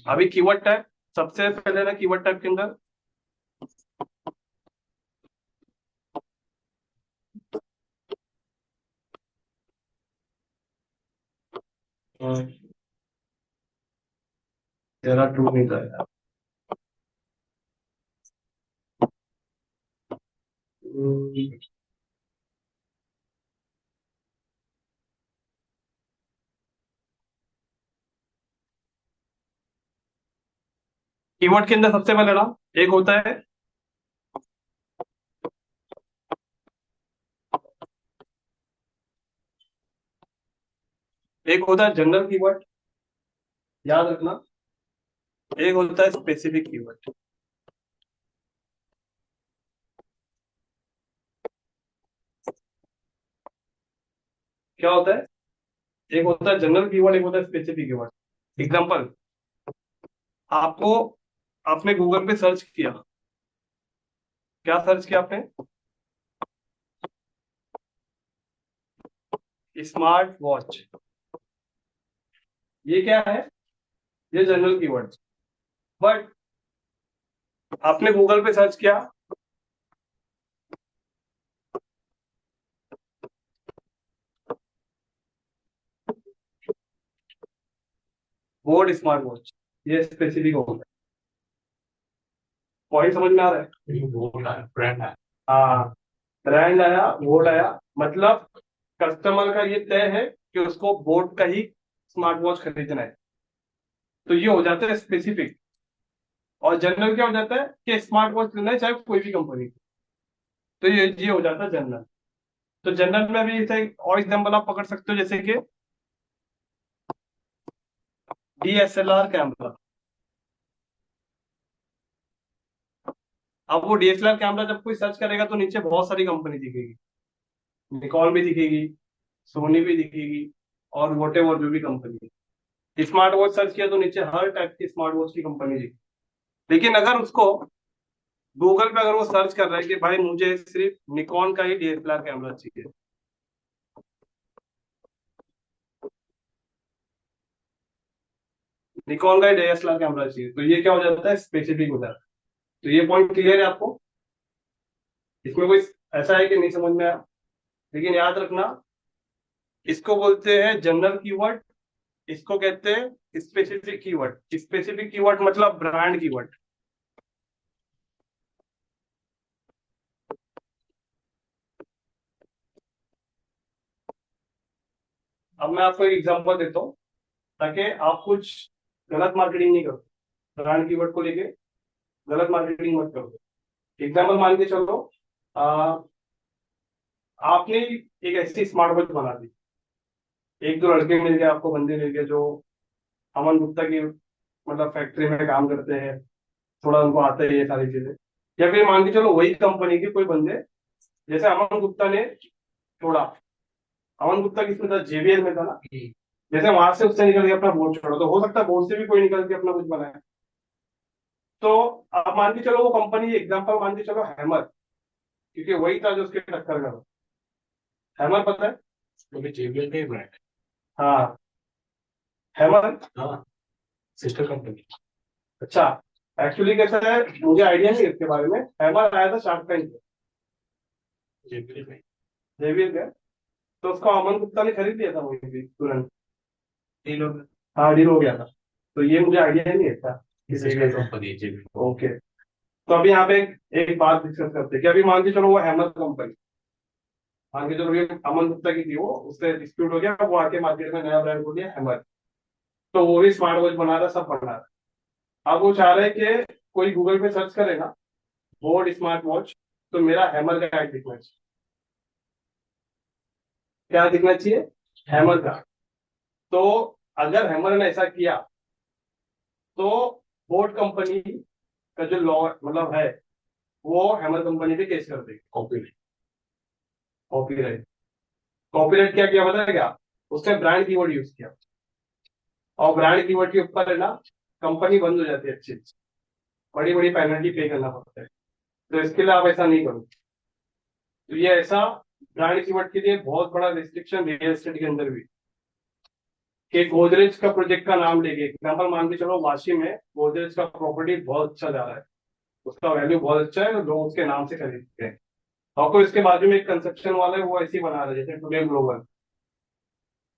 [SPEAKER 1] अभी कीवर्ड टैग, सबसे पहले ना कीवर्ड टैग के अंदर जरा ट्रू नहीं था यार। कीवर्ड के अंदर सबसे पहले ना एक होता है, एक होता है जनरल कीवर्ड, याद रखना, एक होता है स्पेसिफिक कीवर्ड। क्या होता है, एक होता है जनरल कीवर्ड, एक होता है स्पेसिफिक कीवर्ड। एग्जांपल, आपको, आपने गूगल पे सर्च किया, क्या सर्च किया आपने, स्मार्ट वॉच, ये क्या है, ये जनरल कीवर्ड। बट आपने गूगल पे सर्च किया बोर्ड स्मार्ट वॉच, ये स्पेसिफिक हो गया। पॉइंट समझ में आ रहा है।
[SPEAKER 6] ब्रांड है।
[SPEAKER 1] हाँ, ब्रांड आया, बोर्ड आया, मतलब कस्टमर का ये तय है कि उसको बोर्ड का ही स्मार्ट वॉच खरीदना है, तो ये हो जाता है स्पेसिफिक। और जनरल क्या हो जाता है कि स्मार्ट वॉच लेना है चाहे कोई भी कंपनी, तो ये हो जाता है जनरल। तो जनरल में भी इसे और एग्जाम्पल आप पकड़ सकते हो, जैसे कि DSLR कैमरा। अब वो DSLR कैमरा जब कोई सर्च करेगा तो नीचे बहुत सारी कंपनी दिखेगी, निकॉन भी दिखेगी, सोनी भी दिखेगी, और वोटे और जो भी कंपनी है। स्मार्ट वॉच सर्च किया तो नीचे हर टाइप की स्मार्ट वॉच की कंपनी दिखेगी। लेकिन अगर उसको गूगल पे अगर वो सर्च कर रहा है कि भाई मुझे सिर्फ निकॉन का ही DSLR कैमरा चाहिए, निकॉन का ही DSLR कैमरा चाहिए, तो ये क्या हो जाता है, स्पेसिफिक हो जाता है। तो ये पॉइंट क्लियर है आपको, इसमें कोई ऐसा है कि नहीं समझ में आया। लेकिन याद रखना इसको बोलते हैं जनरल कीवर्ड, इसको कहते हैं स्पेसिफिक कीवर्ड। स्पेसिफिक कीवर्ड मतलब ब्रांड कीवर्ड। अब मैं आपको एक एग्जांपल देता हूँ ताकि आप कुछ गलत मार्केटिंग नहीं करो, ब्रांड कीवर्ड को लेके गलत मार्केटिंग मत करो। एग्जांपल मान के चलो, आ, आपने एक ऐसी स्मार्ट वॉच बना दी, एक दो लड़के मिल गए आपको, बंदे मिल गए जो अमन गुप्ता की मतलब फैक्ट्री में काम करते हैं, थोड़ा उनको आता है ये सारी चीजें। या फिर मान के चलो वही कंपनी के कोई बंदे, जैसे अमन गुप्ता ने छोड़ा, अमन गुप्ता किसमें था, जेवीएल में था ना, जैसे वहां से उससे निकल के अपना बोर्ड छोड़ा, तो हो सकता है बोर्ड से भी कोई निकल के अपना कुछ बनाए। तो आप मान के चलो वो कंपनी, एग्जांपल मान के चलो हैमर, क्योंकि वही था जो उसके टक्कर का था। हैमर पता है?
[SPEAKER 6] क्योंकि JBL का ही ब्रांड है।
[SPEAKER 1] हाँ, हैमर।
[SPEAKER 6] हाँ, सिस्टर कंपनी।
[SPEAKER 1] अच्छा, एक्चुअली कैसा है, मुझे आइडिया नहीं है इसके बारे में। हैमर आया था शार्क टैंक पे,
[SPEAKER 6] JBL में
[SPEAKER 1] जेवीएल का, तो उसको अमन गुप्ता ने खरीद लिया था वही भी तुरंत।
[SPEAKER 6] ये लोग
[SPEAKER 1] हाँ, डील हो गया था। तो ये मुझे आइडिया नहीं है इसका कि
[SPEAKER 6] सिस्टर
[SPEAKER 1] JBL का।
[SPEAKER 6] कंपनी है JBL।
[SPEAKER 1] ओके, तो अभी यहाँ पे एक बात डिस्कस करते हैं कि अभी मान के चलो वो हैमर कंपनी, मान के चलो ये अमन गुप्ता की थी, वो उससे डिस्प्यूट हो गया, वो आके मार्केट में नया ब्रांड खोल दिया हैमर। तो वो भी स्मार्ट वॉच बना रहा, सब बना रहा। अब वो चाह रहे हैं कि कोई गूगल पे सर्च करेगा बोर्ड स्मार्ट वॉच, तो मेरा हैमर का ऐड दिखना चाहिए। क्या दिखना चाहिए? हैमर का। तो अगर हैमर ने ऐसा किया तो बोर्ड कंपनी का जो लॉ मतलब है, वो हैमर कंपनी पे केस कर देगी,
[SPEAKER 6] कॉपीराइट।
[SPEAKER 1] कॉपीराइट। कॉपीराइट क्या किया पता है क्या? उसने ब्रांड कीवर्ड यूज किया, और ब्रांड कीवर्ड के ऊपर है ना कंपनी बंद हो जाती है, अच्छी अच्छी बड़ी बड़ी पेनल्टी पे करना पड़ता है। तो इसके लिए आप ऐसा नहीं करो। तो ये ऐसा ब्रांड कीवर्ड के लिए बहुत बड़ा रिस्ट्रिक्शन रियल एस्टेट के अंदर भी, कि गोदरेज का प्रोजेक्ट का नाम लेके एग्जाम्पल मान के चलो, वाशी में गोदरेज का प्रॉपर्टी बहुत अच्छा जा रहा है, उसका वैल्यू बहुत अच्छा है, लोग उसके नाम से खरीदते हैं। और कोई इसके बाजू में एक कंस्ट्रक्शन वाला है, वो ऐसे ही बना रहा है जैसे टुडे ग्लोबल,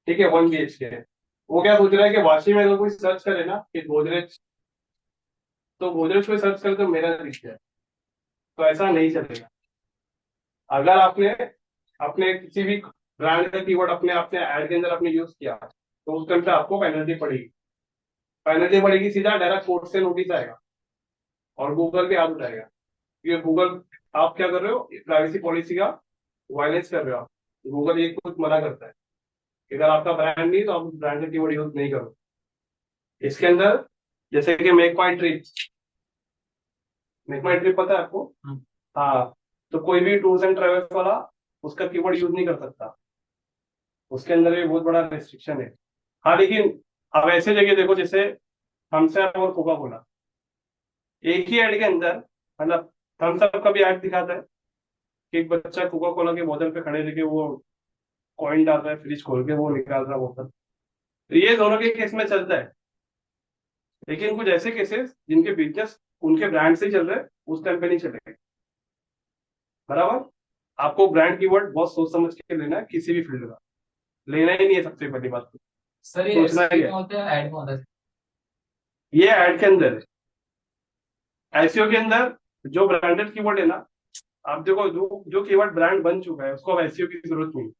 [SPEAKER 1] ठीक है, 1 BHK है। वो क्या सोच रहा है कि वाशी में अगर कोई सर्च करे ना कि गोदरेज, तो गोदरेज को सर्च करे तो मेरा दिख जाए। तो ऐसा नहीं चलेगा। अगर आपने अपने किसी भी ब्रांड का कीवर्ड अपने अपने ऐड के अंदर आपने यूज किया, तो उस टाइम पे आपको पेनल्टी पड़ेगी। पेनल्टी पड़ेगी, सीधा डायरेक्ट कोर्ट से नोटिस आएगा और गूगल पे हाथ उठाएगा। क्योंकि गूगल, आप क्या कर रहे हो, प्राइवेसी पॉलिसी का वायलेंस कर रहे हो आप। गूगल ये कुछ मना करता है कि अगर आपका ब्रांड नहीं तो आप ब्रांड का कीवर्ड यूज नहीं करो। इसके अंदर जैसे कि मेक माई ट्रिप पता है आपको? हाँ, तो कोई भी टूर्स एंड ट्रेवल्स वाला उसका कीवर्ड यूज नहीं कर सकता, उसके अंदर भी बहुत बड़ा रेस्ट्रिक्शन है। हाँ, लेकिन अब ऐसे जगह देखो जैसे थम्स अप और कोका कोला, एक ही ऐड के अंदर, मतलब थम्स अप का भी ऐड दिखाता है कि एक बच्चा कोका कोला के बोतल पे खड़े लेके वो कॉइन डाल रहा है, फ्रिज खोल के वो निकाल रहा है बोतल। तो ये दोनों के केस में चलता है। लेकिन कुछ ऐसे केसेस जिनके बिजनेस उनके ब्रांड से ही चल रहे हैं, उस टाइम पे नहीं चलेंगे। बराबर। आपको ब्रांड कीवर्ड बहुत सोच समझ के लेना है, किसी भी फील्ड का लेना ही नहीं है, सबसे पहली बात तो
[SPEAKER 5] सर ये
[SPEAKER 1] सोचना ही
[SPEAKER 5] SEO
[SPEAKER 1] है।
[SPEAKER 5] में होता है, ऐड में होता है।
[SPEAKER 1] ये ऐड के अंदर है। एसईओ के अंदर जो ब्रांडेड कीवर्ड है ना, आप देखो जो कीवर्ड ब्रांड बन चुका है उसको अब एसईओ की जरूरत नहीं।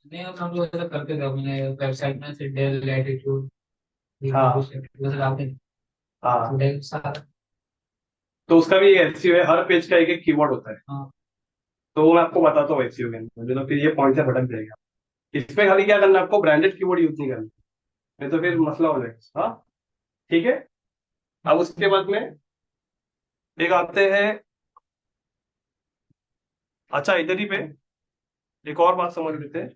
[SPEAKER 5] नहीं हम लोग ऐसा करते थे, मैंने वेबसाइट में से डेल लैटिट्यूड
[SPEAKER 1] हाँ
[SPEAKER 5] वैसे डालते थे।
[SPEAKER 1] हाँ,
[SPEAKER 5] डेल सारा।
[SPEAKER 1] तो उसका भी एसईओ है, हर पेज का एक एक कीवर्ड होता है।
[SPEAKER 5] हाँ
[SPEAKER 1] तो वो मैं आपको बताता हूँ एसईओ के अंदर, जो तो फिर ये पॉइंट से भटक जाएगा। इसमें खाली क्या करना है आपको, ब्रांडेड कीवर्ड यूज नहीं करना, नहीं तो फिर मसला हो जाएगा। हाँ, ठीक है। अब उसके बाद में एक आते हैं, अच्छा इधर ही पे एक और बात समझ लेते हैं।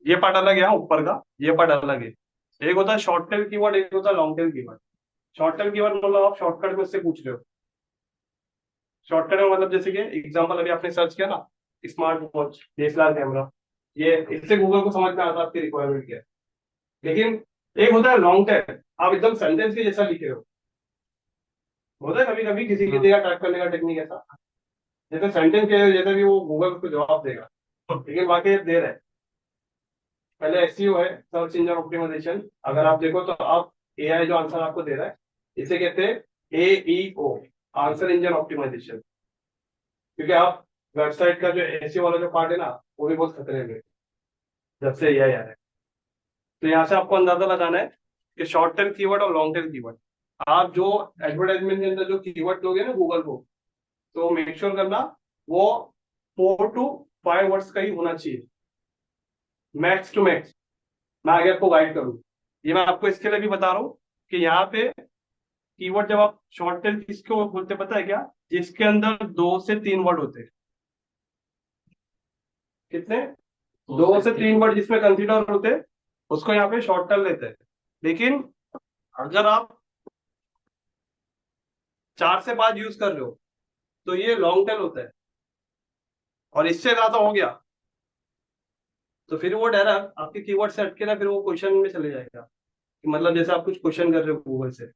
[SPEAKER 1] ये पार्ट अलग है, हाँ, ऊपर का ये पार्ट अलग है। एक होता है शॉर्ट टेल कीवर्ड, एक होता है long tail keyword. Short tail keyword मतलब आप शॉर्टकट में उससे पूछ रहे हो, शॉर्टकट में मतलब जैसे कि एग्जांपल अभी आपने सर्च किया ना, स्मार्ट वॉच, डीएसएलआर कैमरा, ये इससे गूगल को समझ में आता है आपकी रिक्वायरमेंट क्या है। लेकिन एक होता है लॉन्ग टर्म, आप एकदम सेंटेंस के जैसा लिखे हो, होता है कभी कभी किसी किसी का ट्रैक करने का टेक्निक ऐसा, जैसे सेंटेंस के जैसे भी वो गूगल को जवाब देगा, लेकिन वाकई दे रहा है। पहले एसईओ है, सर्च इंजन ऑप्टिमाइजेशन। अगर आप देखो तो आप एआई जो आंसर आपको दे रहा है इसे कहते हैं एईओ, आंसर इंजन ऑप्टिमाइजेशन। क्योंकि आप वेबसाइट का जो एसईओ वाला जो पार्ट है ना, वो भी बहुत खतरे में है, जब से एआई आया है। तो यहाँ से आपको अंदाजा लगाना है कि शॉर्ट टर्म कीवर्ड और लॉन्ग टर्म कीवर्ड। आप जो एडवर्टाइजमेंट के अंदर जो कीवर्ड दोगे ना गूगल को, तो मेक श्योर करना वो 4 to 5 वर्ड्स का ही होना चाहिए, मैक्स टू मैक्स। मैं आगे आपको गाइड करूँ, ये मैं आपको इसके लिए भी बता रहा हूँ कि यहाँ पे कीवर्ड जब आप शॉर्ट टेल किसको बोलते हैं पता है क्या? जिसके अंदर 2 से 3 वर्ड होते हैं। कितने? 2 से 3 वर्ड जिसमें कंसीडर होते हैं, उसको यहाँ पे शॉर्ट टेल लेते हैं। लेकिन अगर आप 4 से 5 यूज कर रहे हो तो ये लॉन्ग टेल होता है, और इससे ज्यादा हो गया तो फिर वो डायरेक्ट आपके कीवर्ड से हटके ना फिर वो क्वेश्चन में चले जाएगा, कि मतलब जैसे आप कुछ क्वेश्चन कर रहे हो गूगल से।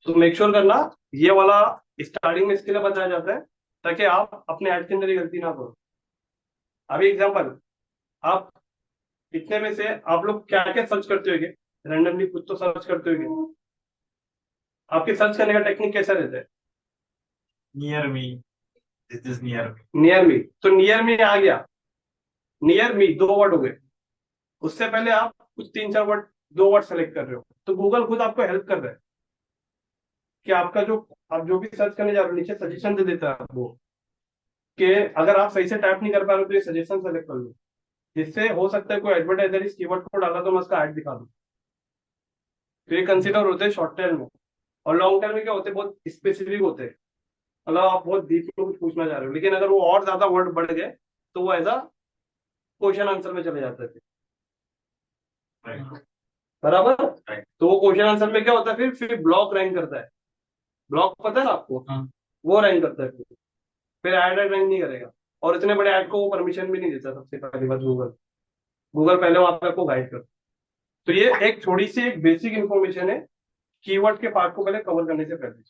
[SPEAKER 1] तो मेक श्योर करना ये वाला स्टार्टिंग में इसके लिए बताया जाता है ताकि आप अपने ऐड के अंदर ये गलती ना करो। अभी एग्जांपल, आप इतने में से आप लोग क्या क्या सर्च करते होगे? रैंडमली कुछ तो सर्च करते होगे। आपके सर्च करने का टेक्निक कैसा रहता है?
[SPEAKER 4] Near me, this is near me.
[SPEAKER 1] Near me, तो नियर मी आ गया, नियर मी 2 वर्ड हो गए। उससे पहले आप कुछ 3 4 वर्ड, 2 वर्ड सेलेक्ट कर रहे हो, तो गूगल खुद आपको हेल्प कर रहा है कि आपका जो आप जो भी सर्च करने जा रहे हो नीचे सजेशन दे देता है आपको, कि अगर आप सही से टाइप नहीं कर पा रहे हो तो ये सजेशन सेलेक्ट कर लो, जिससे हो सकता है कोई एडवर्टाइजर इस कीवर्ड को डाला तो मैं उसका ऐड दिखा दूं। तो ये कंसिडर होते हैं शॉर्ट टर्म में। और लॉन्ग टर्म में क्या होते हैं, बहुत स्पेसिफिक होते हैं, मतलब आप बहुत डीप में कुछ पूछना चाह रहे हो, लेकिन अगर वो और ज्यादा वर्ड बढ़ गए तो वो एज अ क्वेश्चन आंसर में चले जाते थे। बराबर। तो वो क्वेश्चन आंसर में क्या होता है, फिर ब्लॉक रैंक करता है। ब्लॉक पता है ना आपको?
[SPEAKER 5] हाँ।
[SPEAKER 1] वो रैंक करता है, फिर ऐड रैंक नहीं करेगा। और इतने बड़े ऐड को वो परमिशन भी नहीं देता। सबसे पहली बात, गूगल गूगल पहले वहां पे आपको गाइड करता है। तो ये एक थोड़ी सी एक बेसिक इंफॉर्मेशन है कीवर्ड के पार्ट को पहले कवर करने से पहले।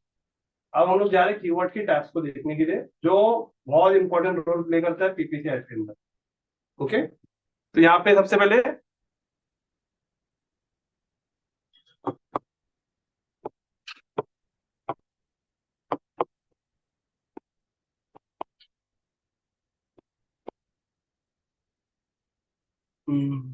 [SPEAKER 1] अब हम लोग जा रहे हैं कीवर्ड की टाइप्स को देखने के लिए, जो बहुत इंपॉर्टेंट रोल प्ले करता है पीपीसी एड के अंदर। ओके, तो यहाँ पे सबसे पहले हम्म,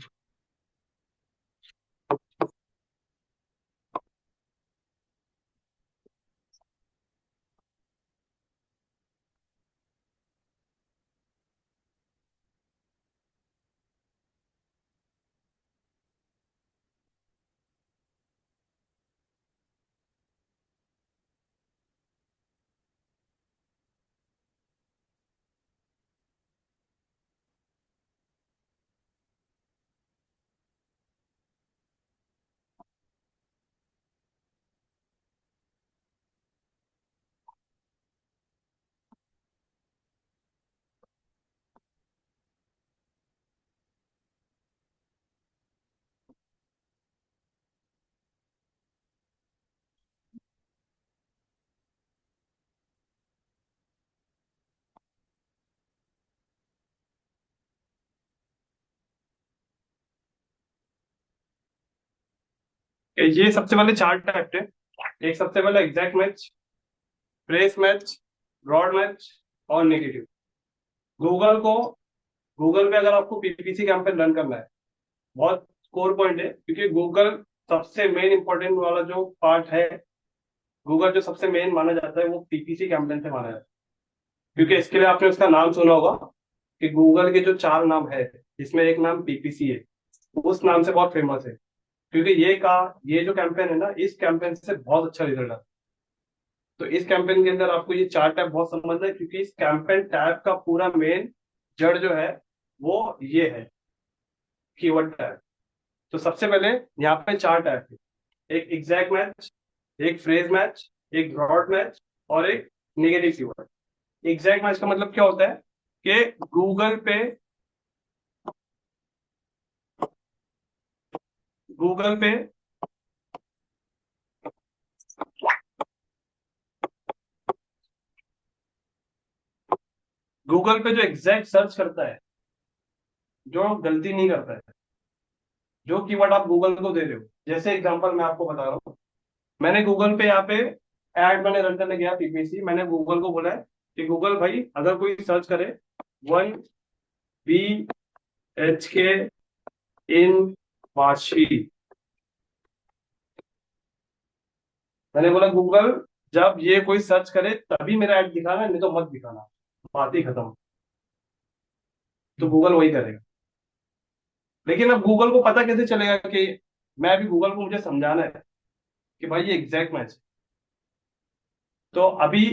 [SPEAKER 1] ये सबसे पहले 4 टाइप है। एक सबसे पहले exact match, fresh match, broad match और नेगेटिव। गूगल को गूगल पे अगर आपको पीपीसी कैंपेन रन करना है, बहुत कोर पॉइंट है, क्योंकि गूगल सबसे मेन इंपॉर्टेंट वाला जो पार्ट है, गूगल जो सबसे मेन माना जाता है वो पीपीसी कैंपेन से माना जाता है। क्योंकि इसके लिए आपने उसका नाम सुना होगा कि गूगल के जो 4 नाम है, जिसमें एक नाम पीपीसी है, उस नाम से बहुत फेमस है। क्योंकि ये जो कैंपेन है ना, इस कैंपेन से बहुत अच्छा रिजल्ट आता है। तो इस कैंपेन के अंदर आपको ये 4 टैब बहुत समझना है, क्योंकि इस कैंपेन टैब का पूरा मेन जड़ जो है वो ये है, कीवर्ड टैब। तो सबसे पहले यहाँ पे 4 टैब है, एक एग्जैक्ट मैच, एक फ्रेज मैच, एक ब्रॉड मैच और एक नेगेटिव कीवर्ड। एग्जैक्ट मैच का मतलब क्या होता है कि गूगल पे जो एग्जैक्ट सर्च करता है, जो गलती नहीं करता है, जो कीवर्ड आप गूगल को दे रहे हो। जैसे एग्जांपल मैं आपको बता रहा हूँ, मैंने गूगल पे यहाँ पे ऐड मैंने रन करने गया पीपीसी, मैंने गूगल को बोला है कि गूगल भाई अगर कोई सर्च करे 1 BHK इन वाशी, मैंने बोला गूगल जब ये कोई सर्च करे तभी मेरा ऐड दिखाना, नहीं तो मत दिखाना, बात ही खत्म। तो गूगल वही करेगा। लेकिन अब गूगल को पता कैसे चलेगा कि मैं अभी गूगल को मुझे समझाना है कि भाई ये एग्जैक्ट मैच। तो अभी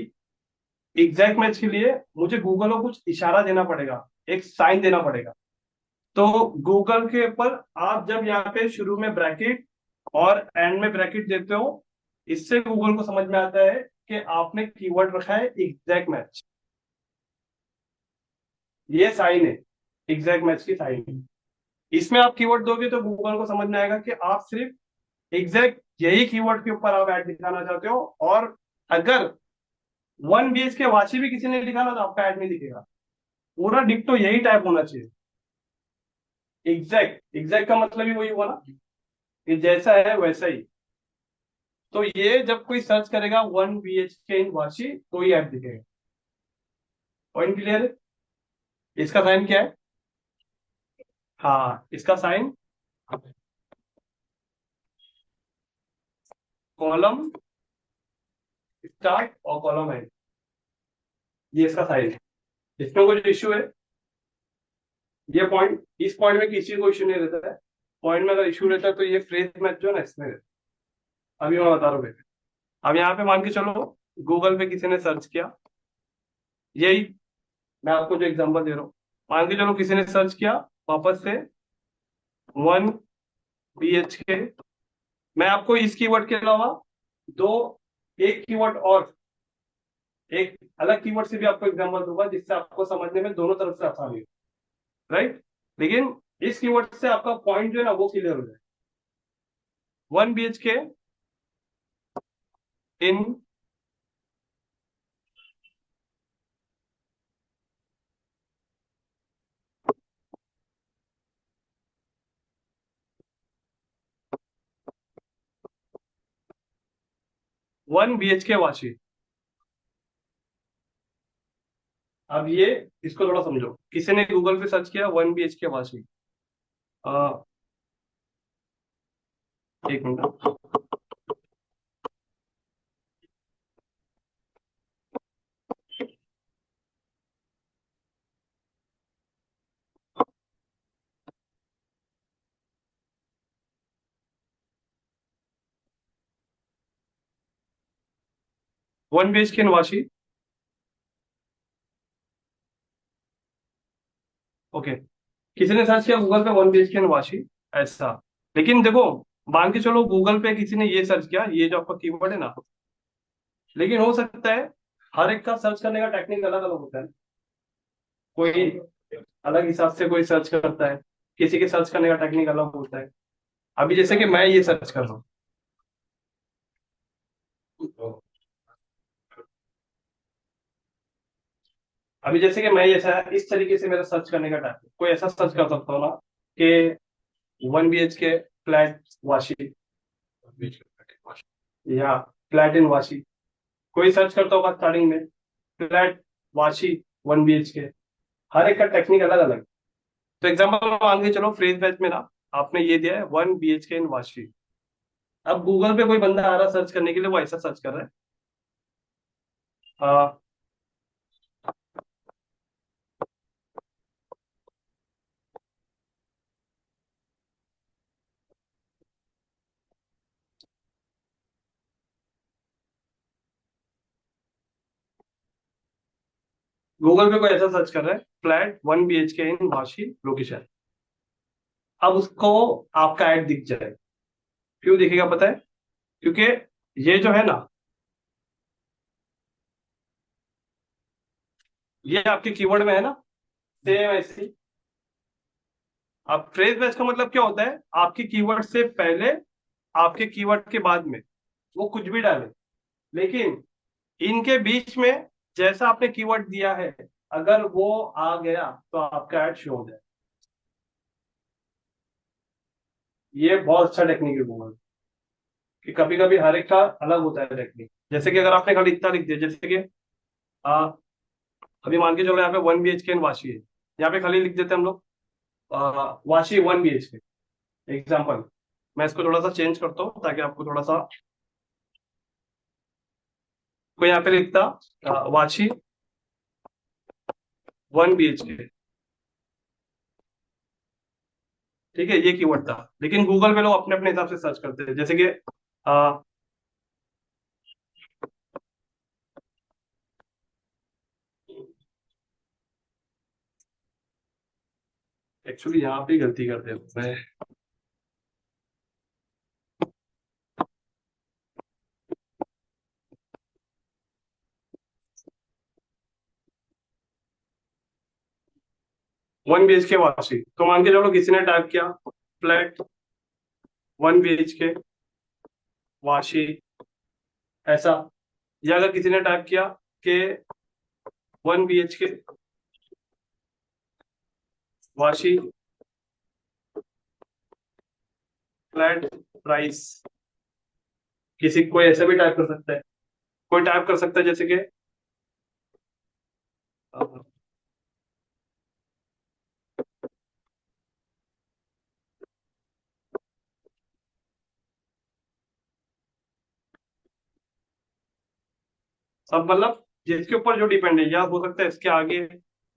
[SPEAKER 1] एग्जैक्ट मैच के लिए मुझे गूगल को कुछ इशारा देना पड़ेगा, एक साइन देना पड़ेगा। तो गूगल के ऊपर आप जब यहाँ पे शुरू में ब्रैकेट और एंड में ब्रैकेट देते हो, इससे गूगल को समझ में आता है कि आपने कीवर्ड रखा है एग्जैक्ट मैच। ये साइन है, एग्जैक्ट मैच की साइन है। इसमें आप कीवर्ड दोगे तो गूगल को समझ में आएगा कि आप सिर्फ एग्जैक्ट यही कीवर्ड के ऊपर आप ऐड दिखाना चाहते हो। और अगर 1 BHK वाशी भी किसी ने लिखा ना तो आपका ऐड नहीं दिखेगा, पूरा डिक्टो यही टाइप होना चाहिए। एग्जैक्ट का मतलब ही वही हुआ ना कि जैसा है वैसा ही। तो ये जब कोई सर्च करेगा 1 BHK इन वाशी तो ही ऐड दिखेगा। पॉइंट क्लियर है? इसका साइन क्या है? हाँ, इसका साइन कॉलम स्टार्ट और कॉलम एंड, ये इसका साइन है। इसमें कुछ इश्यू है? ये पॉइंट, इस पॉइंट में किसी को इश्यू नहीं रहता है। पॉइंट में अगर इश्यू रहता है तो ये फ्रेज मैच जो है ना इसमें रहता है। अभी मैं बता रहा हूँ बेटे। अब यहाँ पे मान के चलो गूगल पे किसी ने सर्च किया, यही मैं आपको जो एग्जांपल दे रहा हूँ, मान के चलो किसी ने सर्च किया वापस से 1 BHK। मैं आपको इस कीवर्ड के अलावा दो एक कीवर्ड और एक अलग कीवर्ड से भी आपको एग्जांपल दूंगा जिससे आपको समझने में दोनों तरफ से आसानी हो, राइट। लेकिन इस कीवर्ड से आपका पॉइंट जो है ना वो क्लियर हो जाए। 1 BHK इन 1 BHK वाशी। अब ये इसको थोड़ा समझो, किसी ने गूगल पे सर्च किया 1 BHK वाशी। अ, एक मिनट। 1 BHK निवासी, ओके। किसी ने सर्च किया गूगल पे 1 BHK निवासी, ऐसा। लेकिन देखो, मान के चलो गूगल पे किसी ने ये सर्च किया, ये जो आपका कीवर्ड है ना, लेकिन हो सकता है हर एक का सर्च करने का टेक्निक अलग अलग होता है। कोई अलग हिसाब से कोई सर्च करता है, किसी के सर्च करने का टेक्निक अलग होता है। अभी जैसे कि मैं ये सर्च कर रहा हूँ, अभी जैसे कि मैं ऐसा इस तरीके से मेरा सर्च करने का टेक्निक, कोई ऐसा सर्च कर सकता हूँ ना कि 1 BHK फ्लैट वाशी या फ्लैट इन वाशी। कोई सर्च करता होगा स्टार्टिंग में फ्लैट वाशी 1 BHK। हर एक का टेक्निक अलग अलग। तो एग्जाम्पल मान के चलो फ्रेज बैच में ना आपने ये दिया है 1 BHK इन वाशी। अब गूगल पे कोई बंदा आ रहा सर्च करने के लिए, वो ऐसा सर्च कर रहा है, गूगल पे कोई ऐसा सर्च कर रहा है फ्लैट 1 BHK इन वाशी लोकेशन। अब उसको आपका ऐड दिख जाए। क्यों दिखेगा पता है? क्योंकि ये जो है ना, ये आपके कीवर्ड में है ना, सेम ऐसे ही। अब फ्रेज मैच का मतलब क्या होता है, आपके कीवर्ड से पहले, आपके कीवर्ड के बाद में वो कुछ भी डाले, लेकिन इनके बीच में जैसा आपने कीवर्ड दिया है, अगर वो आ गया तो आपका ऐड शो हो जाए। ये बहुत अच्छा टेक्निक है गूगल, कि कभी कभी हर एक का अलग होता है टेक्निक। जैसे कि अगर आपने खाली इतना लिख दिया, जैसे कि आ, अभी मान के चलो यहाँ पे 1 BHK वाशी है, यहाँ पे खाली लिख देते हैं हम लोग वाशी 1 BHK एग्जाम्पल। मैं इसको थोड़ा सा चेंज करता हूँ ताकि आपको थोड़ा सा, कोई यहाँ पे लिखता वाशी 1 BHK, ठीक है, ये कीवर्ड था। लेकिन गूगल पे लोग अपने अपने हिसाब से सर्च करते हैं, जैसे कि एक्चुअली यहाँ पे ही गलती करते हैं मैं। 1 BHK वाशी, तो मान के चलो किसी ने टाइप किया फ्लैट 1 BHK वाशी ऐसा, या अगर किसी ने टाइप किया कि 1 BHK वाशी फ्लैट प्राइस, किसी कोई ऐसा भी टाइप कर सकता है। कोई टाइप कर सकता है जैसे कि अ, सब मतलब जिसके ऊपर जो डिपेंड है, या हो सकता है इसके आगे,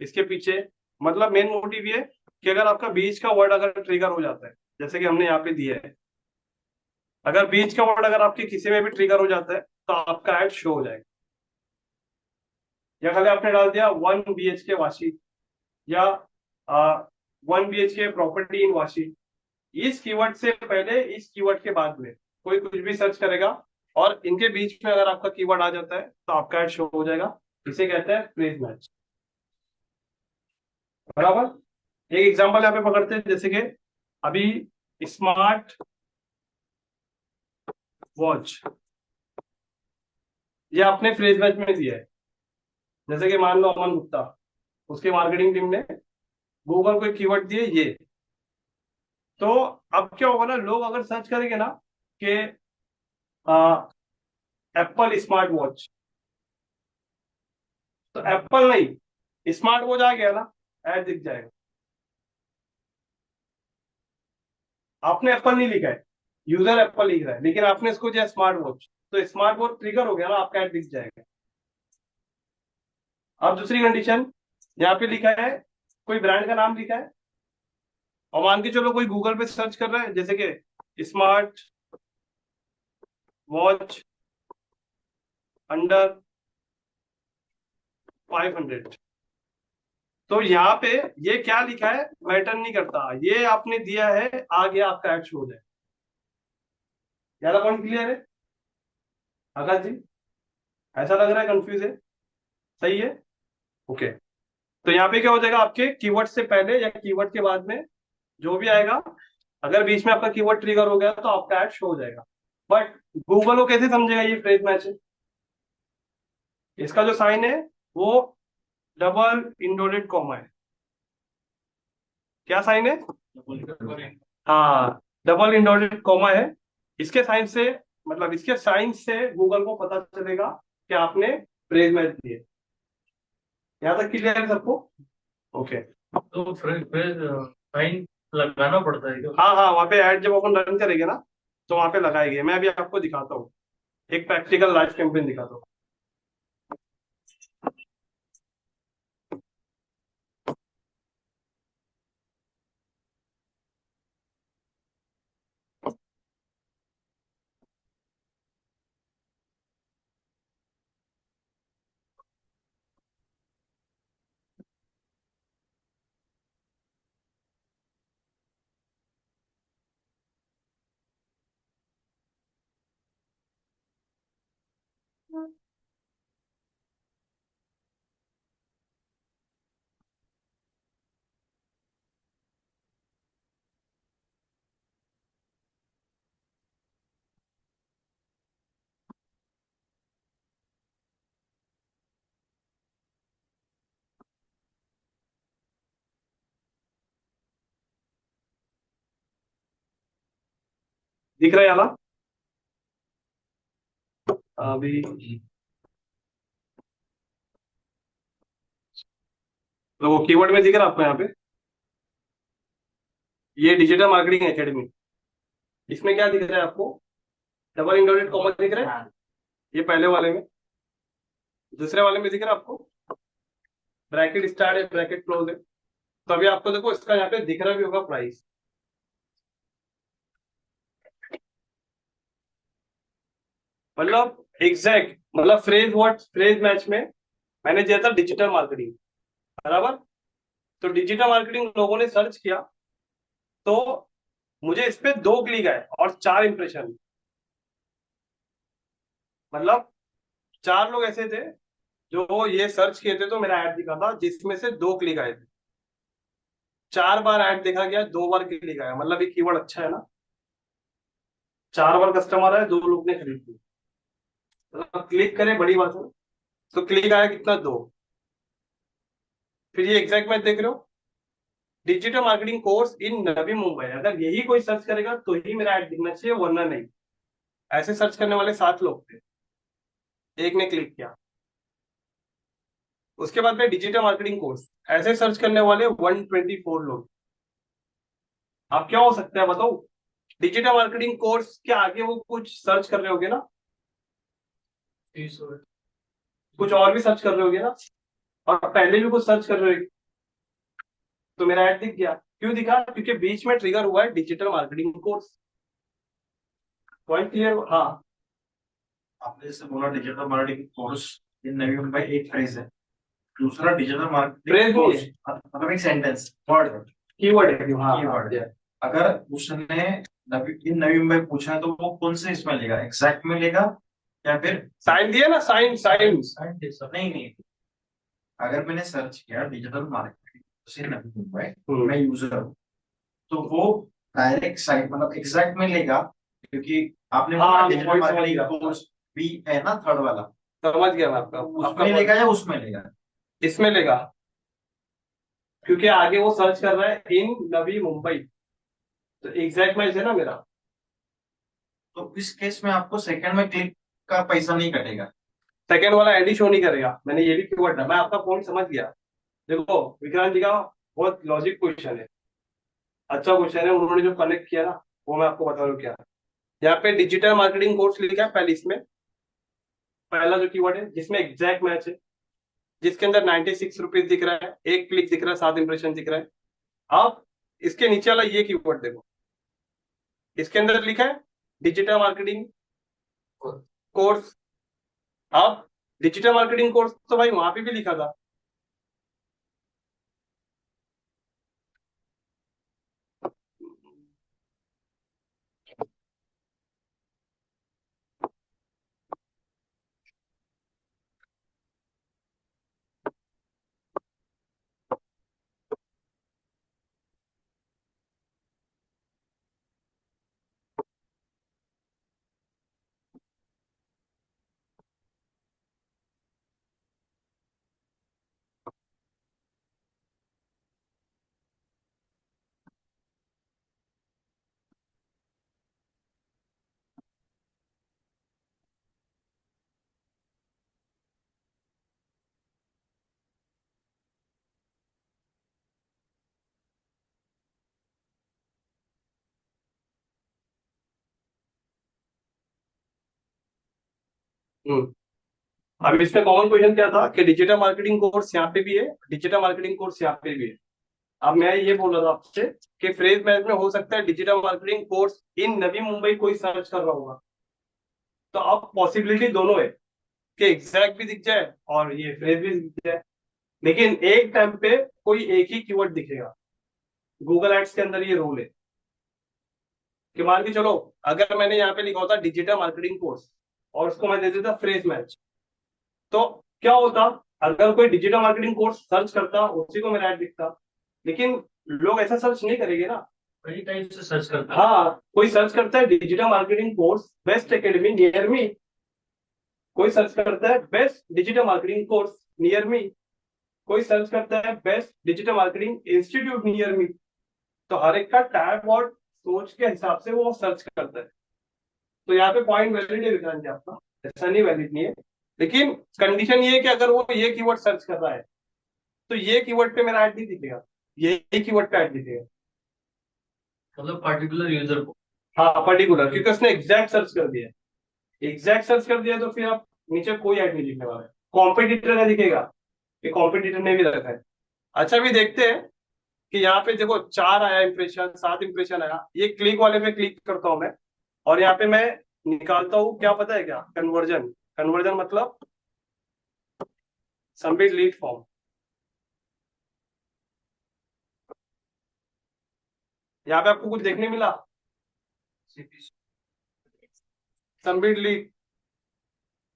[SPEAKER 1] इसके पीछे। मतलब मेन मोटिव ये कि अगर आपका बीच का वर्ड अगर ट्रिगर हो जाता है, जैसे कि हमने यहाँ पे दिया है, अगर बीच का वर्ड अगर आपके किसी में भी ट्रिगर हो जाता है तो आपका ऐड शो हो जाएगा। या खाली आपने डाल दिया 1 BHK वाशी, या 1 BHK प्रॉपर्टी इन वाशी, इस कीवर्ड से पहले, इस कीवर्ड के बाद में कोई कुछ भी सर्च करेगा, और इनके बीच में अगर आपका कीवर्ड आ जाता है तो आपका ऐड शो हो जाएगा। इसे कहते हैं फ्रेज मैच। बराबर। एक एग्जांपल यहाँ पे पकड़ते हैं, जैसे कि अभी स्मार्ट वॉच, ये आपने फ्रेज मैच में दिया है। जैसे कि मान लो अमन गुप्ता, उसके मार्केटिंग टीम ने गूगल को एक कीवर्ड दिए ये, तो अब क्या होगा ना, लोग अगर सर्च करेंगे ना कि एप्पल स्मार्ट वॉच, तो एप्पल नहीं स्मार्ट वॉच आ गया ना, ऐड दिख जाएगा। आपने एप्पल नहीं लिखा है, यूजर एप्पल लिख रहा है, लेकिन आपने इसको दिया स्मार्ट वॉच, तो स्मार्ट वॉच ट्रिगर हो गया ना, आपका ऐड दिख जाएगा। अब दूसरी कंडीशन, यहाँ पे लिखा है, कोई ब्रांड का नाम लिखा है, और मान के चलो कोई गूगल पे सर्च कर रहा है, जैसे कि स्मार्ट वॉच अंडर 500, तो यहाँ पे ये क्या लिखा है मैटर नहीं करता, ये आपने दिया है, आ गया आपका ऐड शो हो जाए। ज्यादा पॉइंट क्लियर है आकाश जी? ऐसा लग रहा है कंफ्यूज है? सही है, ओके। तो यहाँ पे क्या हो जाएगा, आपके कीवर्ड से पहले या कीवर्ड के बाद में जो भी आएगा, अगर बीच में आपका कीवर्ड ट्रिगर हो गया तो आपका ऐड शो हो जाएगा। बट गूगल को कैसे समझेगा ये फ्रेज मैच है? इसका जो साइन है वो डबल इंडोडेड कॉमा है। क्या साइन है? हाँ, डबल इंडोडेड कॉमा है। इसके साइन से, मतलब इसके साइन से गूगल को पता चलेगा कि आपने फ्रेज मैच दिए। यहाँ तक क्लियर है सबको? ओके।
[SPEAKER 2] तो फिर फाइन लगाना पड़ता है क्या?
[SPEAKER 1] हाँ हाँ, वहाँ पे ऐड जब अपन रन करेंगे ना, तो वहाँ पे लगाएंगे। मैं अभी आपको दिखाता हूँ, एक प्रैक्टिकल लाइव कैंपेन दिखाता हूँ। दिख रहा है यहाँ? अभी तो वो कीवर्ड में दिख रहा है आपको यहाँ पे, ये डिजिटल मार्केटिंग एकेडमी, इसमें क्या दिख रहा है आपको? डबल इंडोरेट कॉमा दिख रहा है, ये पहले वाले में। दूसरे वाले में दिख रहा है आपको ब्रैकेट स्टार्ट है, ब्रैकेट क्लोज है। तो अभी आपको देखो इसका यहाँ पे दिख रहा भी होगा प्राइस, मतलब एग्जैक्ट, मतलब फ्रेज वर्ड फ्रेज मैच में मैंने दिया था डिजिटल मार्केटिंग, बराबर। तो डिजिटल मार्केटिंग लोगों ने सर्च किया, तो मुझे इस पे 2 क्लिक आए और 4 इंप्रेशन, मतलब 4 लोग ऐसे थे जो ये सर्च किए थे, तो मेरा ऐड दिखा था जिसमें से 2 क्लिक आए थे। 4 बार ऐड देखा गया, 2 बार क्लिक आया, मतलब ये कीवर्ड अच्छा है ना। 4 बार कस्टमर आए, 2 लोग ने खरीद ली, मतलब क्लिक करे बड़ी बात है। तो क्लिक आया कितना? 2। फिर ये एग्जैक्ट मैच देख रहे हो, digital marketing course in Navi Mumbai, अगर यही कोई सर्च करेगा तो ही मेरा ऐड दिखना चाहिए, वरना नहीं। ऐसे सर्च करने वाले 7 लोग थे, एक ने क्लिक किया। उसके बाद में डिजिटल मार्केटिंग कोर्स, ऐसे सर्च करने वाले 124 लोग। आप क्या हो सकता है बताओ? डिजिटल मार्केटिंग कोर्स के आगे वो कुछ सर्च कर रहे होगे ना, कुछ और भी सर्च कर रहे होगे ना, और पहले भी कुछ सर्च कर रहे होगे, तो मेरा ऐड दिख गया। क्यों दिखा? क्योंकि बीच में ट्रिगर हुआ है digital marketing course. Point clear? हाँ।
[SPEAKER 4] आपने जैसे बोला digital marketing course in Navi Mumbai, एक फ्रेज है। दूसरा डिजिटल मार्केटिंग
[SPEAKER 1] फ्रेज नहीं
[SPEAKER 4] कोर्स
[SPEAKER 1] है,
[SPEAKER 4] मतलब एक सेंटेंस, वर्ड,
[SPEAKER 1] कीवर्ड है। हाँ,
[SPEAKER 4] कीवर्ड।
[SPEAKER 1] हाँ,
[SPEAKER 4] अगर उसने इन नवी मुंबई पूछा है तो वो कौन से इसमें लेगा, एग्जैक्ट में लेगा या फिर
[SPEAKER 1] साइन दिया ना, साइन साइन।
[SPEAKER 4] नहीं नहीं, अगर मैंने सर्च किया डिजिटल मार्केटिंग से नवी मुंबई,
[SPEAKER 1] हम्म।
[SPEAKER 4] मैं यूजर हूँ, तो वो डायरेक्ट साइट मतलब एग्जैक्ट में लेगा, क्योंकि आपने
[SPEAKER 1] हाँ,
[SPEAKER 4] डिजिटल
[SPEAKER 1] वही समझ
[SPEAKER 4] मार्केटिंग
[SPEAKER 1] गया,
[SPEAKER 4] कोर्स भी है ना, थर्ड वाला,
[SPEAKER 1] समझ गया मैं आपका
[SPEAKER 4] उसमें लेगा या उसमें लेगा?
[SPEAKER 1] इसमें लेगा, क्योंकि आगे वो सर्च कर रहा है इन नवी मुंबई, तो एग्जैक्ट मैच है ना मेरा।
[SPEAKER 4] तो इस केस में आपको सेकंड में क्लिक का पैसा नहीं कटेगा।
[SPEAKER 1] सेकंड वाला एडी शो नहीं करेगा, मैंने ये भी कीवर्ड था, मैं आपका पॉइंट समझ गया। देखो विक्रांत जी का बहुत लॉजिक क्वेश्चन है, अच्छा क्वेश्चन है, उन्होंने जो कनेक्ट किया ना वो मैं आपको बता रहा हूँ क्या। यहाँ पे डिजिटल मार्केटिंग कोर्स लिखा है पहले, इसमें पहला जो कीवर्ड है जिसमें एग्जैक्ट मैच है, जिसके अंदर 96 रुपीज दिख रहा है, एक क्लिक दिख रहा है, 7 इंप्रेशन दिख रहा है। अब इसके नीचे वाला ये कीवर्ड देखो, इसके अंदर लिखा है डिजिटल मार्केटिंग कोर्स। अब डिजिटल मार्केटिंग कोर्स तो भाई वहां पे भी लिखा था। अब इसमें कॉमन क्वेश्चन क्या था कि डिजिटल मार्केटिंग कोर्स यहाँ पे भी है, डिजिटल मार्केटिंग कोर्स यहाँ पे भी है। अब मैं ये बोल रहा था आपसे कि फ्रेज मैच में हो सकता है digital marketing course in Navi Mumbai कोई सर्च कर रहा होगा, तो अब पॉसिबिलिटी दोनों है कि एग्जैक्ट भी दिख जाए और ये फ्रेज भी दिख जाए, लेकिन एक टाइम पे कोई एक ही कीवर्ड दिखेगा। गूगल एड्स के अंदर ये रूल है कि मान के चलो अगर मैंने यहाँ पे लिखा होता डिजिटल मार्केटिंग कोर्स और उसको मैं दे देता फ्रेज मैच, तो क्या होता? अगर कोई डिजिटल मार्केटिंग कोर्स सर्च करता उसी को मेरा ऐड दिखता, लेकिन लोग ऐसा सर्च नहीं करेंगे ना।
[SPEAKER 2] कई टाइप से सर्च करता है।
[SPEAKER 1] हाँ, कोई सर्च करता है digital marketing course best academy near me, कोई सर्च करता है best digital marketing course near me, कोई सर्च करता है best digital marketing institute near me. तो हर एक का टैब और सोच के हिसाब से वो सर्च करता है। तो यहाँ पे पॉइंट वैलिड है विक्रांत जी आपका, ऐसा नहीं वैलिड नहीं है, लेकिन कंडीशन ये है कि अगर वो ये कीवर्ड सर्च कर रहा है तो ये कीवर्ड पे मेरा ऐड नहीं दिखेगा, ये कीवर्ड पे ऐड दिखेगा।
[SPEAKER 2] मतलब पर्टिकुलर यूजर को।
[SPEAKER 1] हाँ पर्टिकुलर, क्योंकि उसने एग्जैक्ट सर्च कर दिया, एग्जैक्ट सर्च कर दिया तो फिर आप नीचे कोई ऐड नहीं दिखने वाला है, कॉम्पिटिटर का दिखेगा कि कॉम्पिटिटर ने भी रखा है। अच्छा अभी देखते हैं कि यहाँ पे देखो 4 आया इंप्रेशन, 7 इंप्रेशन आया, ये क्लिक वाले पे क्लिक करता हूं मैं, और यहाँ पे मैं निकालता हूँ क्या पता है क्या, कन्वर्जन। कन्वर्जन मतलब सबमिट लीड फॉर्म। यहाँ पे आपको कुछ देखने मिला, सबमिट लीड,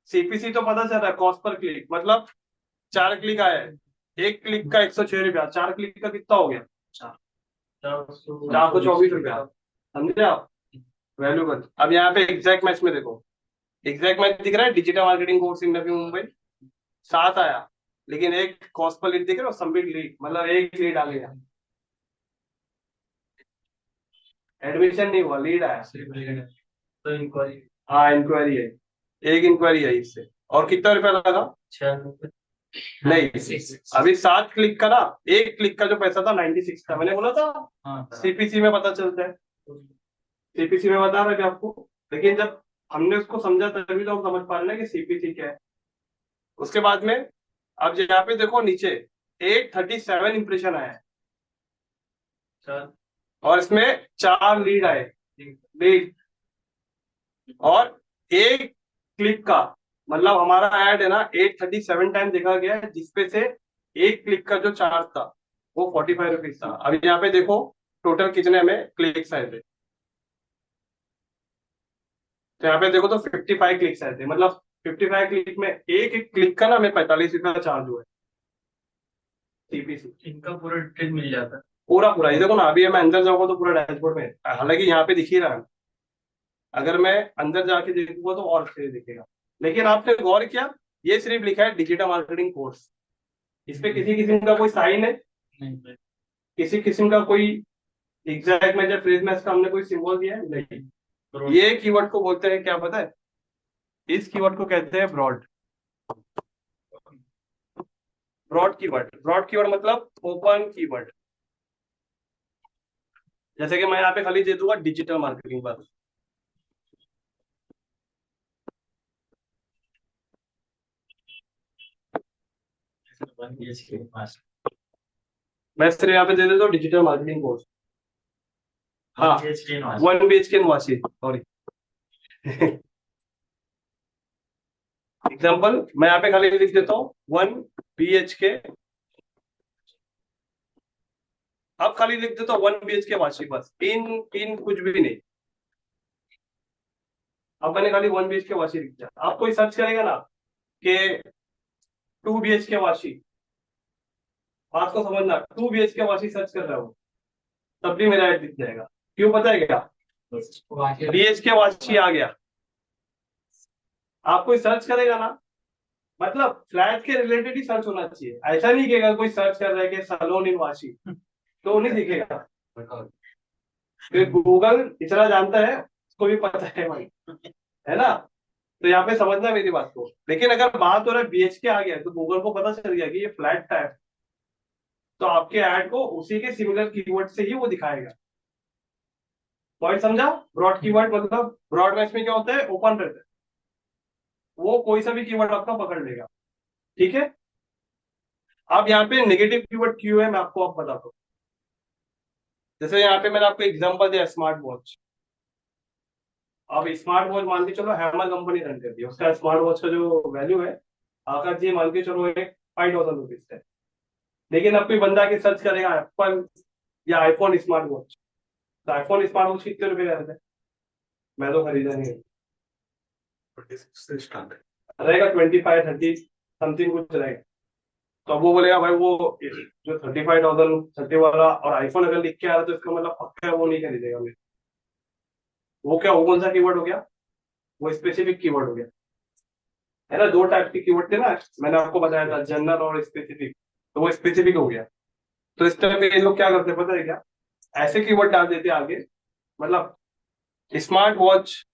[SPEAKER 1] सीपीसी तो पता चल रहा है, कॉस्ट पर क्लिक मतलब 4 क्लिक आया है, एक क्लिक का 106 रुपया, 4 क्लिक का कितना हो गया, 424 रुपया, समझे आप, वैल्यूबल। अब यहाँ पे एग्जैक्ट मैच में देखो, एग्जैक्ट मैच दिख रहा है, digital marketing course in Navi Mumbai 7 आया, लेकिन एक कॉस्ट पर लीड दिख रहा है, सबमिट लीड मतलब एक लीड आ गया, एडमिशन नहीं हुआ, लीड आया।
[SPEAKER 2] तो इंक्वायरी
[SPEAKER 1] हाँ इंक्वायरी है, एक इंक्वायरी है इससे, और कितना रुपया लगा,
[SPEAKER 2] 6
[SPEAKER 1] नहीं अभी 7 क्लिक का ना, एक क्लिक का जो पैसा था 96 था, मैंने बोला था
[SPEAKER 2] हाँ
[SPEAKER 1] सीपीसी में पता चलता है, सीपीसी में बता रहा है आपको, लेकिन जब हमने उसको समझा तभी तो हम समझ पा रहे हैं कि सीपीसी क्या है। उसके बाद में अब यहाँ पे देखो नीचे 837 इंप्रेशन आया है, और इसमें 4 लीड आए, लीड, और एक क्लिक का मतलब हमारा ऐड है ना 837 टाइम देखा गया है, जिसपे से एक क्लिक का जो चार्ज था वो 45 रुपीज था। अभी यहाँ पे देखो टोटल कितने हमें क्लिक्स आए थे, तो यहाँ पे देखो तो 55 क्लिक्स आए थे, मतलब 55 क्लिक में एक एक क्लिक का ना हमें 45 रुपया चार्ज हुआ है सीपीसी।
[SPEAKER 2] इनका पूरा डिटेल मिल जाता है।
[SPEAKER 1] पूरा पूरा ये देखो ना, अभी मैं अंदर जाऊंगा तो पूरा डैशबोर्ड में, हालांकि यहाँ पे दिख ही रहा है, अगर मैं अंदर जाके देखूंगा तो और अच्छे से दिखेगा, लेकिन आपने गौर किया ये सिर्फ लिखा है डिजिटल मार्केटिंग कोर्स, इस पे किसी किस्म का कोई साइन है,
[SPEAKER 2] नहीं
[SPEAKER 1] किसी किस्म का कोई एग्जैक्ट मैच या फ्रेज मैच का हमने कोई सिंबल दिया है नहीं।
[SPEAKER 2] तो
[SPEAKER 1] ये कीवर्ड को बोलते हैं क्या पता है, इस कीवर्ड को कहते हैं broad, broad keyword. Broad keyword मतलब ओपन कीवर्ड, जैसे कि मैं यहाँ पे खाली दे दूंगा डिजिटल मार्केटिंग पर, मैं सिर्फ यहाँ पे दे देता हूँ डिजिटल मार्केटिंग कोर्स, हाँ 1 BHK निवासी, सॉरी एग्जाम्पल मैं यहाँ पे खाली लिख देता हूँ 1 BHK, अब खाली लिख देता हूँ 1 BHK वाशी, बस इन इन कुछ भी नहीं, अब मैंने खाली 1 BHK वाशी लिख दिया। आप कोई सर्च करेगा ना कि 2 BHK वाशी, बात को समझना, 2 BHK वाशी सर्च कर रहा हूँ तब भी मेरा ऐड दिख जाएगा, क्यों पता है क्या, BHK वाशी आ गया। आप कोई सर्च करेगा ना, मतलब फ्लैट के रिलेटेड ही सर्च होना चाहिए, ऐसा नहीं कि अगर कोई सर्च कर रहा है कि सलोन इन वाशी तो नहीं दिखेगा, फिर गूगल इतना जानता है, उसको भी पता है भाई, है ना। तो यहाँ पे समझना मेरी बात को, लेकिन अगर बात हो रहा है BHK आ गया तो गूगल को पता चल गया कि ये फ्लैट टाइप, तो आपके ऐड को उसी के सिमिलर कीवर्ड से ही वो दिखाएगा। पॉइंट समझा, ब्रॉड कीवर्ड मतलब ब्रॉड मैच में क्या होता है, ओपन रहता है, वो कोई सा भी कीवर्ड आपका पकड़ लेगा, ठीक है। अब यहाँ पे नेगेटिव कीवर्ड क्यों है मैं आपको अब बताता हूँ। जैसे यहाँ पे मैंने आपको एग्जांपल दिया स्मार्ट वॉच, अब स्मार्ट वॉच मान के चलो हैमर कंपनी रन करती है, उसका स्मार्ट वॉच का जो वैल्यू है आकर जी मान के चलो एक 5000 रुपीज है, लेकिन अब कोई बंदा के सर्च करेगा एप्पल या आईफोन स्मार्ट वॉच, तो आईफोन स्मार्ट वॉच कितने रुपए का रहता है, मैं तो खरीदा नहीं,
[SPEAKER 6] 26 से स्टार्ट है।
[SPEAKER 1] रहेगा 25-30 समथिंग कुछ रहेगा, तो अब वो बोलेगा भाई वो जो 35,030 वाला और आईफोन अगर लिख के आ रहा है तो इसका मतलब पक्का है वो नहीं खरीदेगा मेरे, वो क्या, वो कौन सा कीवर्ड हो गया, वो स्पेसिफिक कीवर्ड हो गया, है ना। 2 टाइप के कीवर्ड थे ना, मैंने आपको बताया था जनरल और स्पेसिफिक, तो वो स्पेसिफिक हो गया। तो इस तरह के ये लोग क्या करते हैं पता है क्या, ऐसे कीवर्ड डाल देते आगे, मतलब स्मार्ट वॉच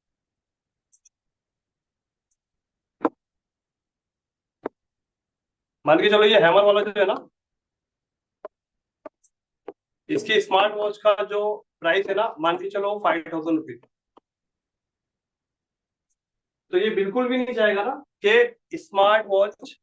[SPEAKER 1] मान के चलो ये हैमर वाला जो है ना, इसकी स्मार्ट वॉच का जो प्राइस है ना, मान के चलो 5000 रुपीज। तो ये बिल्कुल भी नहीं चाहेगा ना कि स्मार्ट वॉच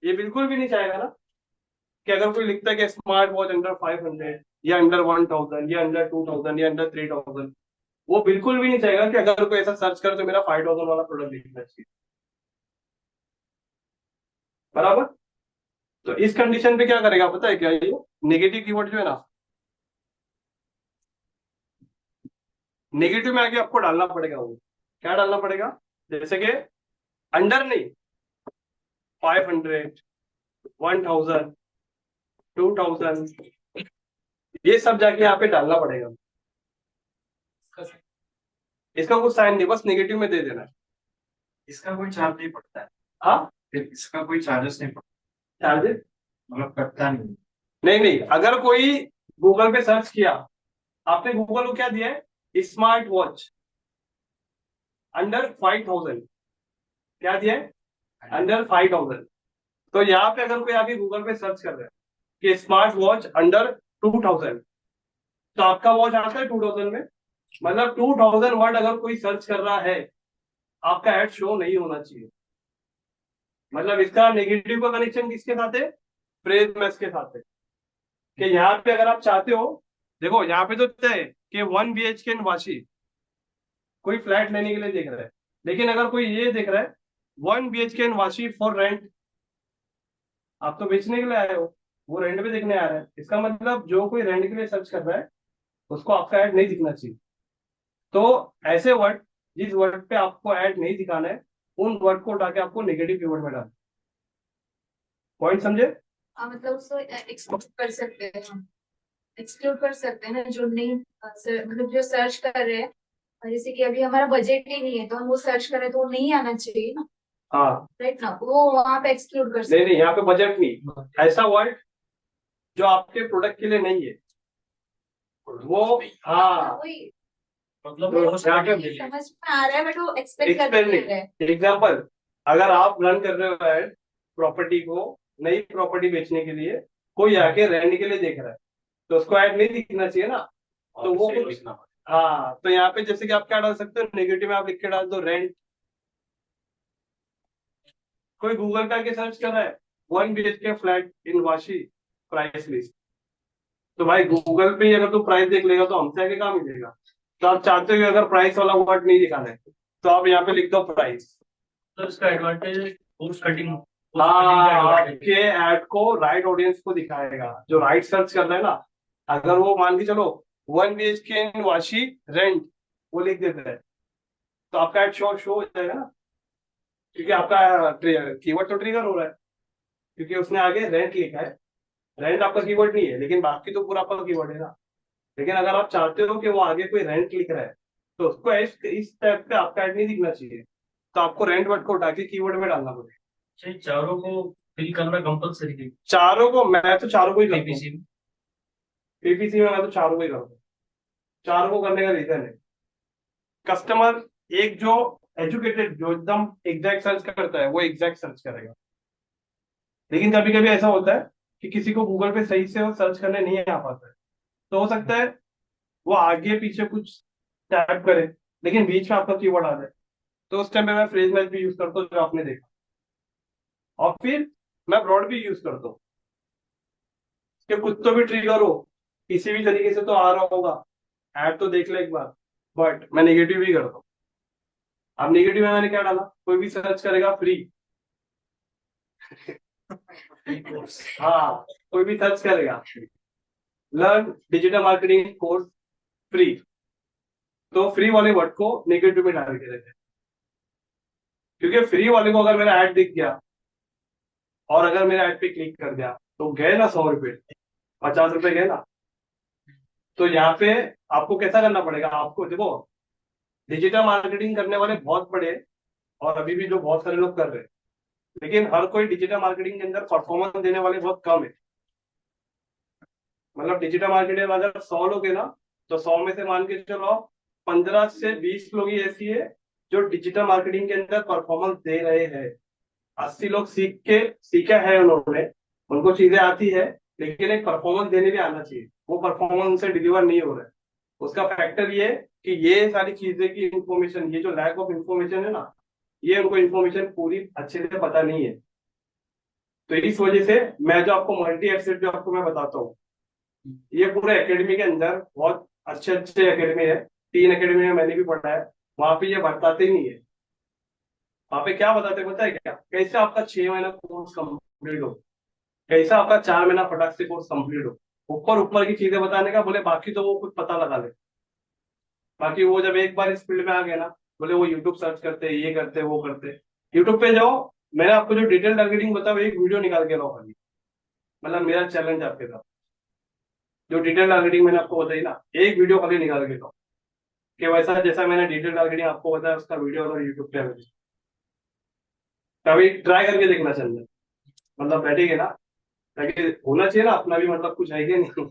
[SPEAKER 1] ये बिल्कुल भी नहीं चाहेगा ना कि अगर कोई लिखता है कि स्मार्ट वॉच अंडर 500 या अंडर 1000 या अंडर 2000 या अंडर 3000, वो बिल्कुल भी नहीं चाहेगा कि अगर कोई ऐसा सर्च करे तो मेरा 5000 वाला प्रोडक्ट दिखना चाहिए। बराबर। तो इस कंडीशन पे क्या करेगा पता है क्या, ये नेगेटिव कीवर्ड जो है ना, नेगेटिव में आगे आपको डालना पड़ेगा। वो क्या डालना पड़ेगा, जैसे कि अंडर नहीं, 500, 1000, 2000, ये सब जाके यहाँ पे डालना पड़ेगा। इसका कुछ साइन नहीं, बस नेगेटिव में दे देना है।
[SPEAKER 4] इसका कोई चार्ज नहीं पड़ता है?
[SPEAKER 1] हाँ,
[SPEAKER 4] फिर इसका कोई चार्जेस नहीं पड़ता,
[SPEAKER 1] चार्जेस
[SPEAKER 4] मतलब कटता नहीं?
[SPEAKER 1] नहीं नहीं, अगर कोई गूगल पे सर्च किया, आपने गूगल को क्या दिया है, स्मार्ट वॉच अंडर 5000, क्या दिया है, अंडर 5000। तो यहाँ पे अगर कोई आगे गूगल पे सर्च कर रहा है कि स्मार्ट वॉच अंडर 2000, तो आपका वॉच आता है 2000 में, मतलब 2000 वर्ड अगर कोई सर्च कर रहा है, आपका एड शो नहीं होना चाहिए। मतलब इसका नेगेटिव का कनेक्शन किसके साथ है, फ्रेज मैच के साथ है। कि यहाँ पे अगर आप चाहते हो, देखो यहाँ पे तो तय है कि 1 BHK इन वाशी, कोई फ्लैट लेने के लिए देख रहा है। लेकिन अगर कोई ये देख रहा है 1 BHK in Vashi for rent, आप तो बेचने के लिए आए हो, वो रेंट पे देखने आ रहा है, इसका मतलब जो कोई रेंट के लिए सर्च कर रहा है उसको आपका ऐड नहीं दिखना चाहिए। तो ऐसे वर्ड, जिस वर्ड पे आपको ऐड नहीं दिखाना है, उन वर्ड को उठा के आपको नेगेटिव कीवर्ड में डालना। पॉइंट समझे।
[SPEAKER 3] मतलब उसको एक्सक्लूड कर सकते हैं हम, एक्सक्लूड कर सकते हैं ना, जो नहीं मतलब जो सर्च कर रहे हैं, और जैसे कि अभी हमारा बजट ही नहीं है तो हम वो सर्च कर रहे हैं तो वो नहीं आना चाहिए ना,
[SPEAKER 1] हाँ,
[SPEAKER 3] राइट ना, वो वहां पे एक्सक्लूड कर
[SPEAKER 1] नहीं
[SPEAKER 3] सकते
[SPEAKER 1] नहीं, यहाँ पे बजट नहीं, ऐसा वर्ड जो आपके प्रोडक्ट के लिए नहीं है वो,
[SPEAKER 3] हैं।
[SPEAKER 1] हाँ,
[SPEAKER 3] वही
[SPEAKER 2] मतलब
[SPEAKER 1] तो
[SPEAKER 2] वो
[SPEAKER 1] यहाँ पे
[SPEAKER 3] समझ में आ रहा है बट वो एक्सपेक्ट कर
[SPEAKER 1] एक्सपेंड
[SPEAKER 3] रहे हैं।
[SPEAKER 1] नहीं। एग्जाम्पल, अगर आप रन कर रहे हो एड प्रॉपर्टी को, नई प्रॉपर्टी बेचने के लिए, कोई आके रेंट के लिए देख रहा है, तो उसको ऐड नहीं दिखना चाहिए ना। तो वो
[SPEAKER 6] Opposite लिखना पड़ेगा।
[SPEAKER 1] हाँ, तो यहाँ पे जैसे कि आप क्या डाल सकते हो, नेगेटिव में आप लिख के डाल दो रेंट। कोई गूगल पे आके सर्च कर रहा है 1 BHK flat in Vashi, price list, तो भाई गूगल पे ही अगर तू प्राइस देख लेगा तो हमसे आगे कहाँ मिलेगा। तो आप चाहते हो कि अगर प्राइस वाला वर्ड नहीं दिखाना है, तो आप यहाँ पे लिख दो प्राइस।
[SPEAKER 2] तो इसका एडवांटेज है पोस्ट कटिंग,
[SPEAKER 1] हाँ, आपके ऐड को राइट ऑडियंस को दिखाएगा, जो राइट सर्च कर रहा है ना। अगर वो मान के चलो 1 BHK इन वाशी रेंट, वो लिख देता है, तो आपका ऐड शो हो जाएगा ना, क्योंकि आपका कीवर्ड तो ट्रिगर हो रहा है, क्योंकि उसने आगे रेंट लिखा है। रेंट आपका कीवर्ड नहीं है, लेकिन बाकी तो पूरा आपका कीवर्ड है ना। लेकिन अगर आप चाहते हो कि वो आगे कोई रेंट लिख रहा है, तो उसको इस टाइप पे आपका ऐड नहीं दिखना चाहिए, तो आपको रेंट वर्ड को उठा के कीवर्ड में डालना पड़ेगा।
[SPEAKER 2] चाहिए, चारों को फिल करना कंपलसरी है
[SPEAKER 1] चारों को, मैं तो चारों को ही करता हूँ।
[SPEAKER 2] पीपीसी में।
[SPEAKER 1] पीपीसी में मैं तो चारों को ही करता हूँ। चारों को करने का रीजन है, कस्टमर एक जो एजुकेटेड, जो एकदम एग्जैक्ट सर्च करता है, वो एग्जैक्ट सर्च करेगा। लेकिन कभी कभी ऐसा होता है कि किसी को गूगल पे सही से सर्च करने नहीं आ पाता है, तो हो सकता है वो आगे पीछे कुछ टैप करे, लेकिन बीच में आपका कीवर्ड आ जाए, तो उस टाइम पे मैं फ्रेज मैच भी यूज करता हूँ, जो आपने देखा। और फिर मैं ब्रॉड भी यूज करता हूँ कि कुछ तो भी ट्रिगर हो, किसी भी तरीके से तो आ रहा होगा, ऐड तो देख ले एक बार। बट मैं नेगेटिव भी करता हूँ। अब नेगेटिव में मैंने क्या डाला, कोई भी सर्च करेगा फ्री, हाँ, कोई भी सर्च करेगा learn digital marketing course free, तो फ्री वाले वर्ड को नेगेटिव में डाल के देते हैं। क्योंकि फ्री वाले को अगर मेरा ऐड दिख गया और अगर मेरा ऐड पे क्लिक कर दिया, तो गए ना 100 रुपए, 50 रुपए गए ना। तो यहाँ पे आपको कैसा करना पड़ेगा, आपको देखो, डिजिटल मार्केटिंग करने वाले बहुत बड़े, और अभी भी जो बहुत सारे लोग कर रहे हैं, लेकिन हर कोई डिजिटल मार्केटिंग के अंदर परफॉर्मेंस देने वाले बहुत कम है। मतलब डिजिटल मार्केटिंग अगर 100 लोग है ना, तो 100 में से मान के चलो 15 से 20 लोग ही ऐसी है जो डिजिटल मार्केटिंग के अंदर परफॉर्मेंस दे रहे हैं। 80 लोग सीखा है उन्होंने, उनको चीजें आती है, लेकिन एक परफॉर्मेंस देने भी आना चाहिए। वो परफॉर्मेंस से डिलीवर नहीं हो रहा है। उसका फैक्टर ये है कि ये सारी चीजें की इंफॉर्मेशन, ये जो लैक ऑफ इंफॉर्मेशन है ना, ये उनको इंफॉर्मेशन पूरी अच्छे से पता नहीं है। तो इस वजह से मैं जो आपको मल्टी एसेट जो आपको मैं बताता हूँ, ये पूरे एकेडमी के अंदर बहुत अच्छे अच्छे एकेडमी है। 3 एकेडमी में मैंने भी पढ़ा है, वहां पे ये बताते ही नहीं है। वहां पे क्या बताते हैं पता है क्या? कैसे आपका 6 महीना कोर्स कंप्लीट हो, कैसे आपका 4 महीना फटाक से कोर्स कंप्लीट हो। ऊपर ऊपर की चीजें बताने का बोले, बाकी तो वो कुछ पता लगा ले। बाकी वो जब एक बार इस फील्ड में आ गए ना, बोले वो यूट्यूब सर्च करते, ये करते, वो करते। यूट्यूब पे जाओ, मैंने आपको जो डिटेल टारगेटिंग बताया, एक वीडियो निकाल के लाओ खाली। मतलब मेरा चैलेंज आपके साथ, जो डिटेल टारगेटिंग मैंने आपको बताई ना, एक वीडियो खाली निकाल के लाओ, कि वैसा जैसा मैंने डिटेल टारगेटिंग आपको बताया उसका वीडियो अगर यूट्यूब पे है, कभी ट्राई करके देखना चाहिए। मतलब बैठेगे ना, ताकि होना चाहिए ना अपना भी, मतलब कुछ है कि नहीं।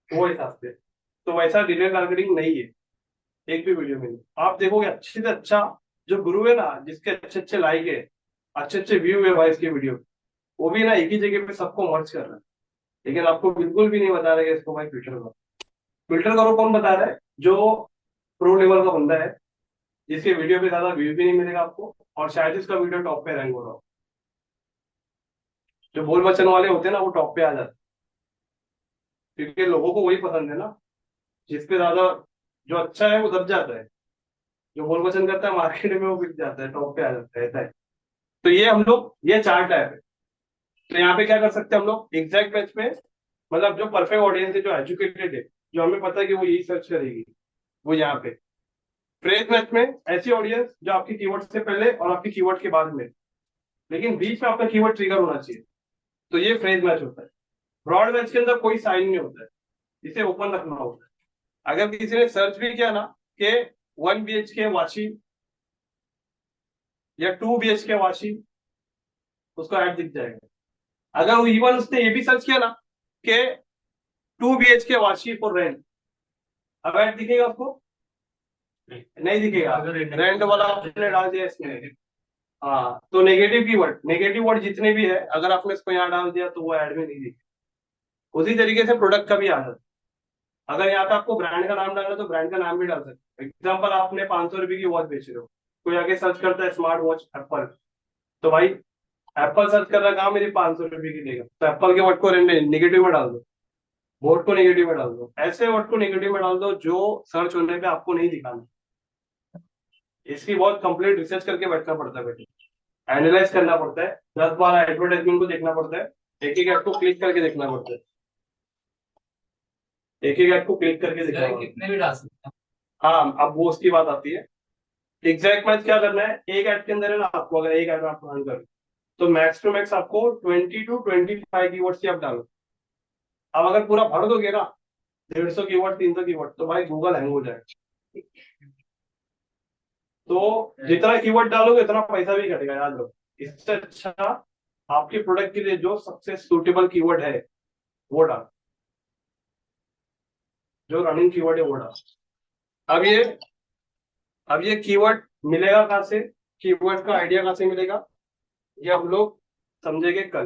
[SPEAKER 1] वो हिसाब से तो वैसा डिटेल टारगेटिंग नहीं है एक भी वीडियो में नहीं। आप देखोगे अच्छे से अच्छा जो गुरु है ना, जिसके अच्छे अच्छे लाइक है, अच्छे अच्छे व्यू है भाई इसके वीडियो, वो भी ना एक ही जगह पे सबको मर्ज कर रहा है। लेकिन आपको बिल्कुल भी नहीं बता रहा है कि इसको भाई फिल्टर करो। फिल्टर करो कौन बता रहा है? जो प्रो लेवल का बंदा है, जिसके वीडियो पे ज्यादा व्यू भी नहीं मिलेगा आपको, और शायद इसका वीडियो टॉप पे रैंक हो रहा हो। जो बोल बचन वाले होते हैं ना, वो टॉप पे आ जाते हैं, क्योंकि लोगों को वही पसंद है ना, जिसपे ज्यादा जो अच्छा है वो दब जाता है। जो बोल बचन करता है मार्केट में वो बिक जाता है, टॉप पे आ जाता है, ऐसा है। तो ये हम लोग, ये 4 टाइप है। तो यहाँ पे क्या कर सकते हैं हम लोग एग्जैक्ट मैच में, मतलब जो परफेक्ट ऑडियंस है, जो एजुकेटेड है, जो हमें पता है कि वो यही सर्च करेगी, वो यहाँ पे। फ्रेज मैच में ऐसी ऑडियंस जो आपकी कीवर्ड से पहले और आपकी कीवर्ड के बाद में, लेकिन बीच में आपका कीवर्ड ट्रिगर होना चाहिए, तो ये फ्रेज मैच होता है। ब्रॉड मैच के अंदर कोई साइन नहीं होता है, इसे ओपन रखना होता है। अगर किसी ने सर्च भी किया ना कि 1 BHK वाशी या 2 BHK वाशी, उसको ऐड दिख जाएगा। अगर इवन उसने ये भी सर्च किया ना कि 2 BHK वाशी फॉर रेंट, अब ऐड दिखेगा आपको? नहीं दिखेगा।
[SPEAKER 2] अगर
[SPEAKER 1] रेंट वाला आपने डाल दिया इसमें, हाँ, तो नेगेटिव वर्ड जितने भी है, अगर आपने इसको यहाँ डाल दिया तो वो ऐड में नहीं दिखे। उसी तरीके से प्रोडक्ट का भी आदत, अगर यहाँ पे आपको ब्रांड का नाम डालना है तो ब्रांड का नाम भी डाल सकते हो। एग्जाम्पल, आपने 500 रुपए की वॉच बेच रहे हो, कोई आगे सर्च करता है स्मार्ट वॉच एप्पल, तो भाई एप्पल सर्च कर रहा कहाँ, मेरी 500 रुपए की देगा, तो एप्पल के वर्ड को नेगेटिव में डाल दो, बोर्ड को नेगेटिव में डाल दो, ऐसे वर्ड को नेगेटिव में डाल दो जो सर्च होने पे आपको नहीं दिखाना। इसकी बहुत कंप्लीट रिसर्च करके बैठना पड़ता है बेटे, एनालाइज करना पड़ता है, 10-12 एडवर्टाइजमेंट को देखना पड़ता है, एक एक ऐड को क्लिक करके देखना पड़ता है, एक एक ऐड को क्लिक करके देखना पड़ता है।
[SPEAKER 5] कितने भी डाल सकते हैं।
[SPEAKER 1] हाँ, अब वो उसकी बात आती है। एग्जैक्ट मैच क्या करना है, एक ऐड के अंदर है ना, आपको अगर एक ऐड आप रन करो तो मैक्स टू मैक्स आपको 20 to 25 कीवर्ड्स ही आप डालो। अब अगर पूरा भर दोगे ना, 150 कीवर्ड, 300 कीवर्ड, तो भाई गूगल हैंग हो जाएगा। तो जितना कीवर्ड डालोगे उतना पैसा भी घटेगा, याद रखो। इससे अच्छा आपके प्रोडक्ट के लिए जो सबसे सूटेबल कीवर्ड है वो डाल, जो रनिंग कीवर्ड है वो डाल। अब ये अब ये कीवर्ड मिलेगा कहाँ से, कीवर्ड का आइडिया कहाँ से मिलेगा, ये हम लोग समझेंगे कल।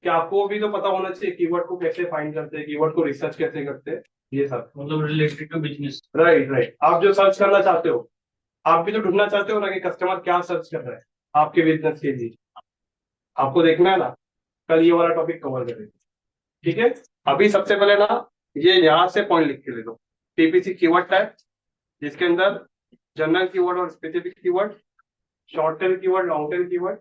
[SPEAKER 1] कि आपको भी तो पता होना चाहिए कीवर्ड को कैसे फाइंड करते हैं, कीवर्ड को रिसर्च कैसे करते हैं, ये सब।
[SPEAKER 2] मतलब related to business.
[SPEAKER 1] Right right, आप जो सर्च करना चाहते हो, आप भी तो ढूंढना चाहते हो ना कि कस्टमर क्या सर्च कर रहा है आपके बिजनेस के लिए, आपको देखना है ना। कल ये वाला टॉपिक कवर करेंगे, ठीक है। अभी सबसे पहले ना, ये यहाँ से पॉइंट लिख के ले लो। पीपीसी कीवर्ड टाइप, जिसके अंदर जनरल कीवर्ड और specific keyword, short tail keyword, long tail keyword,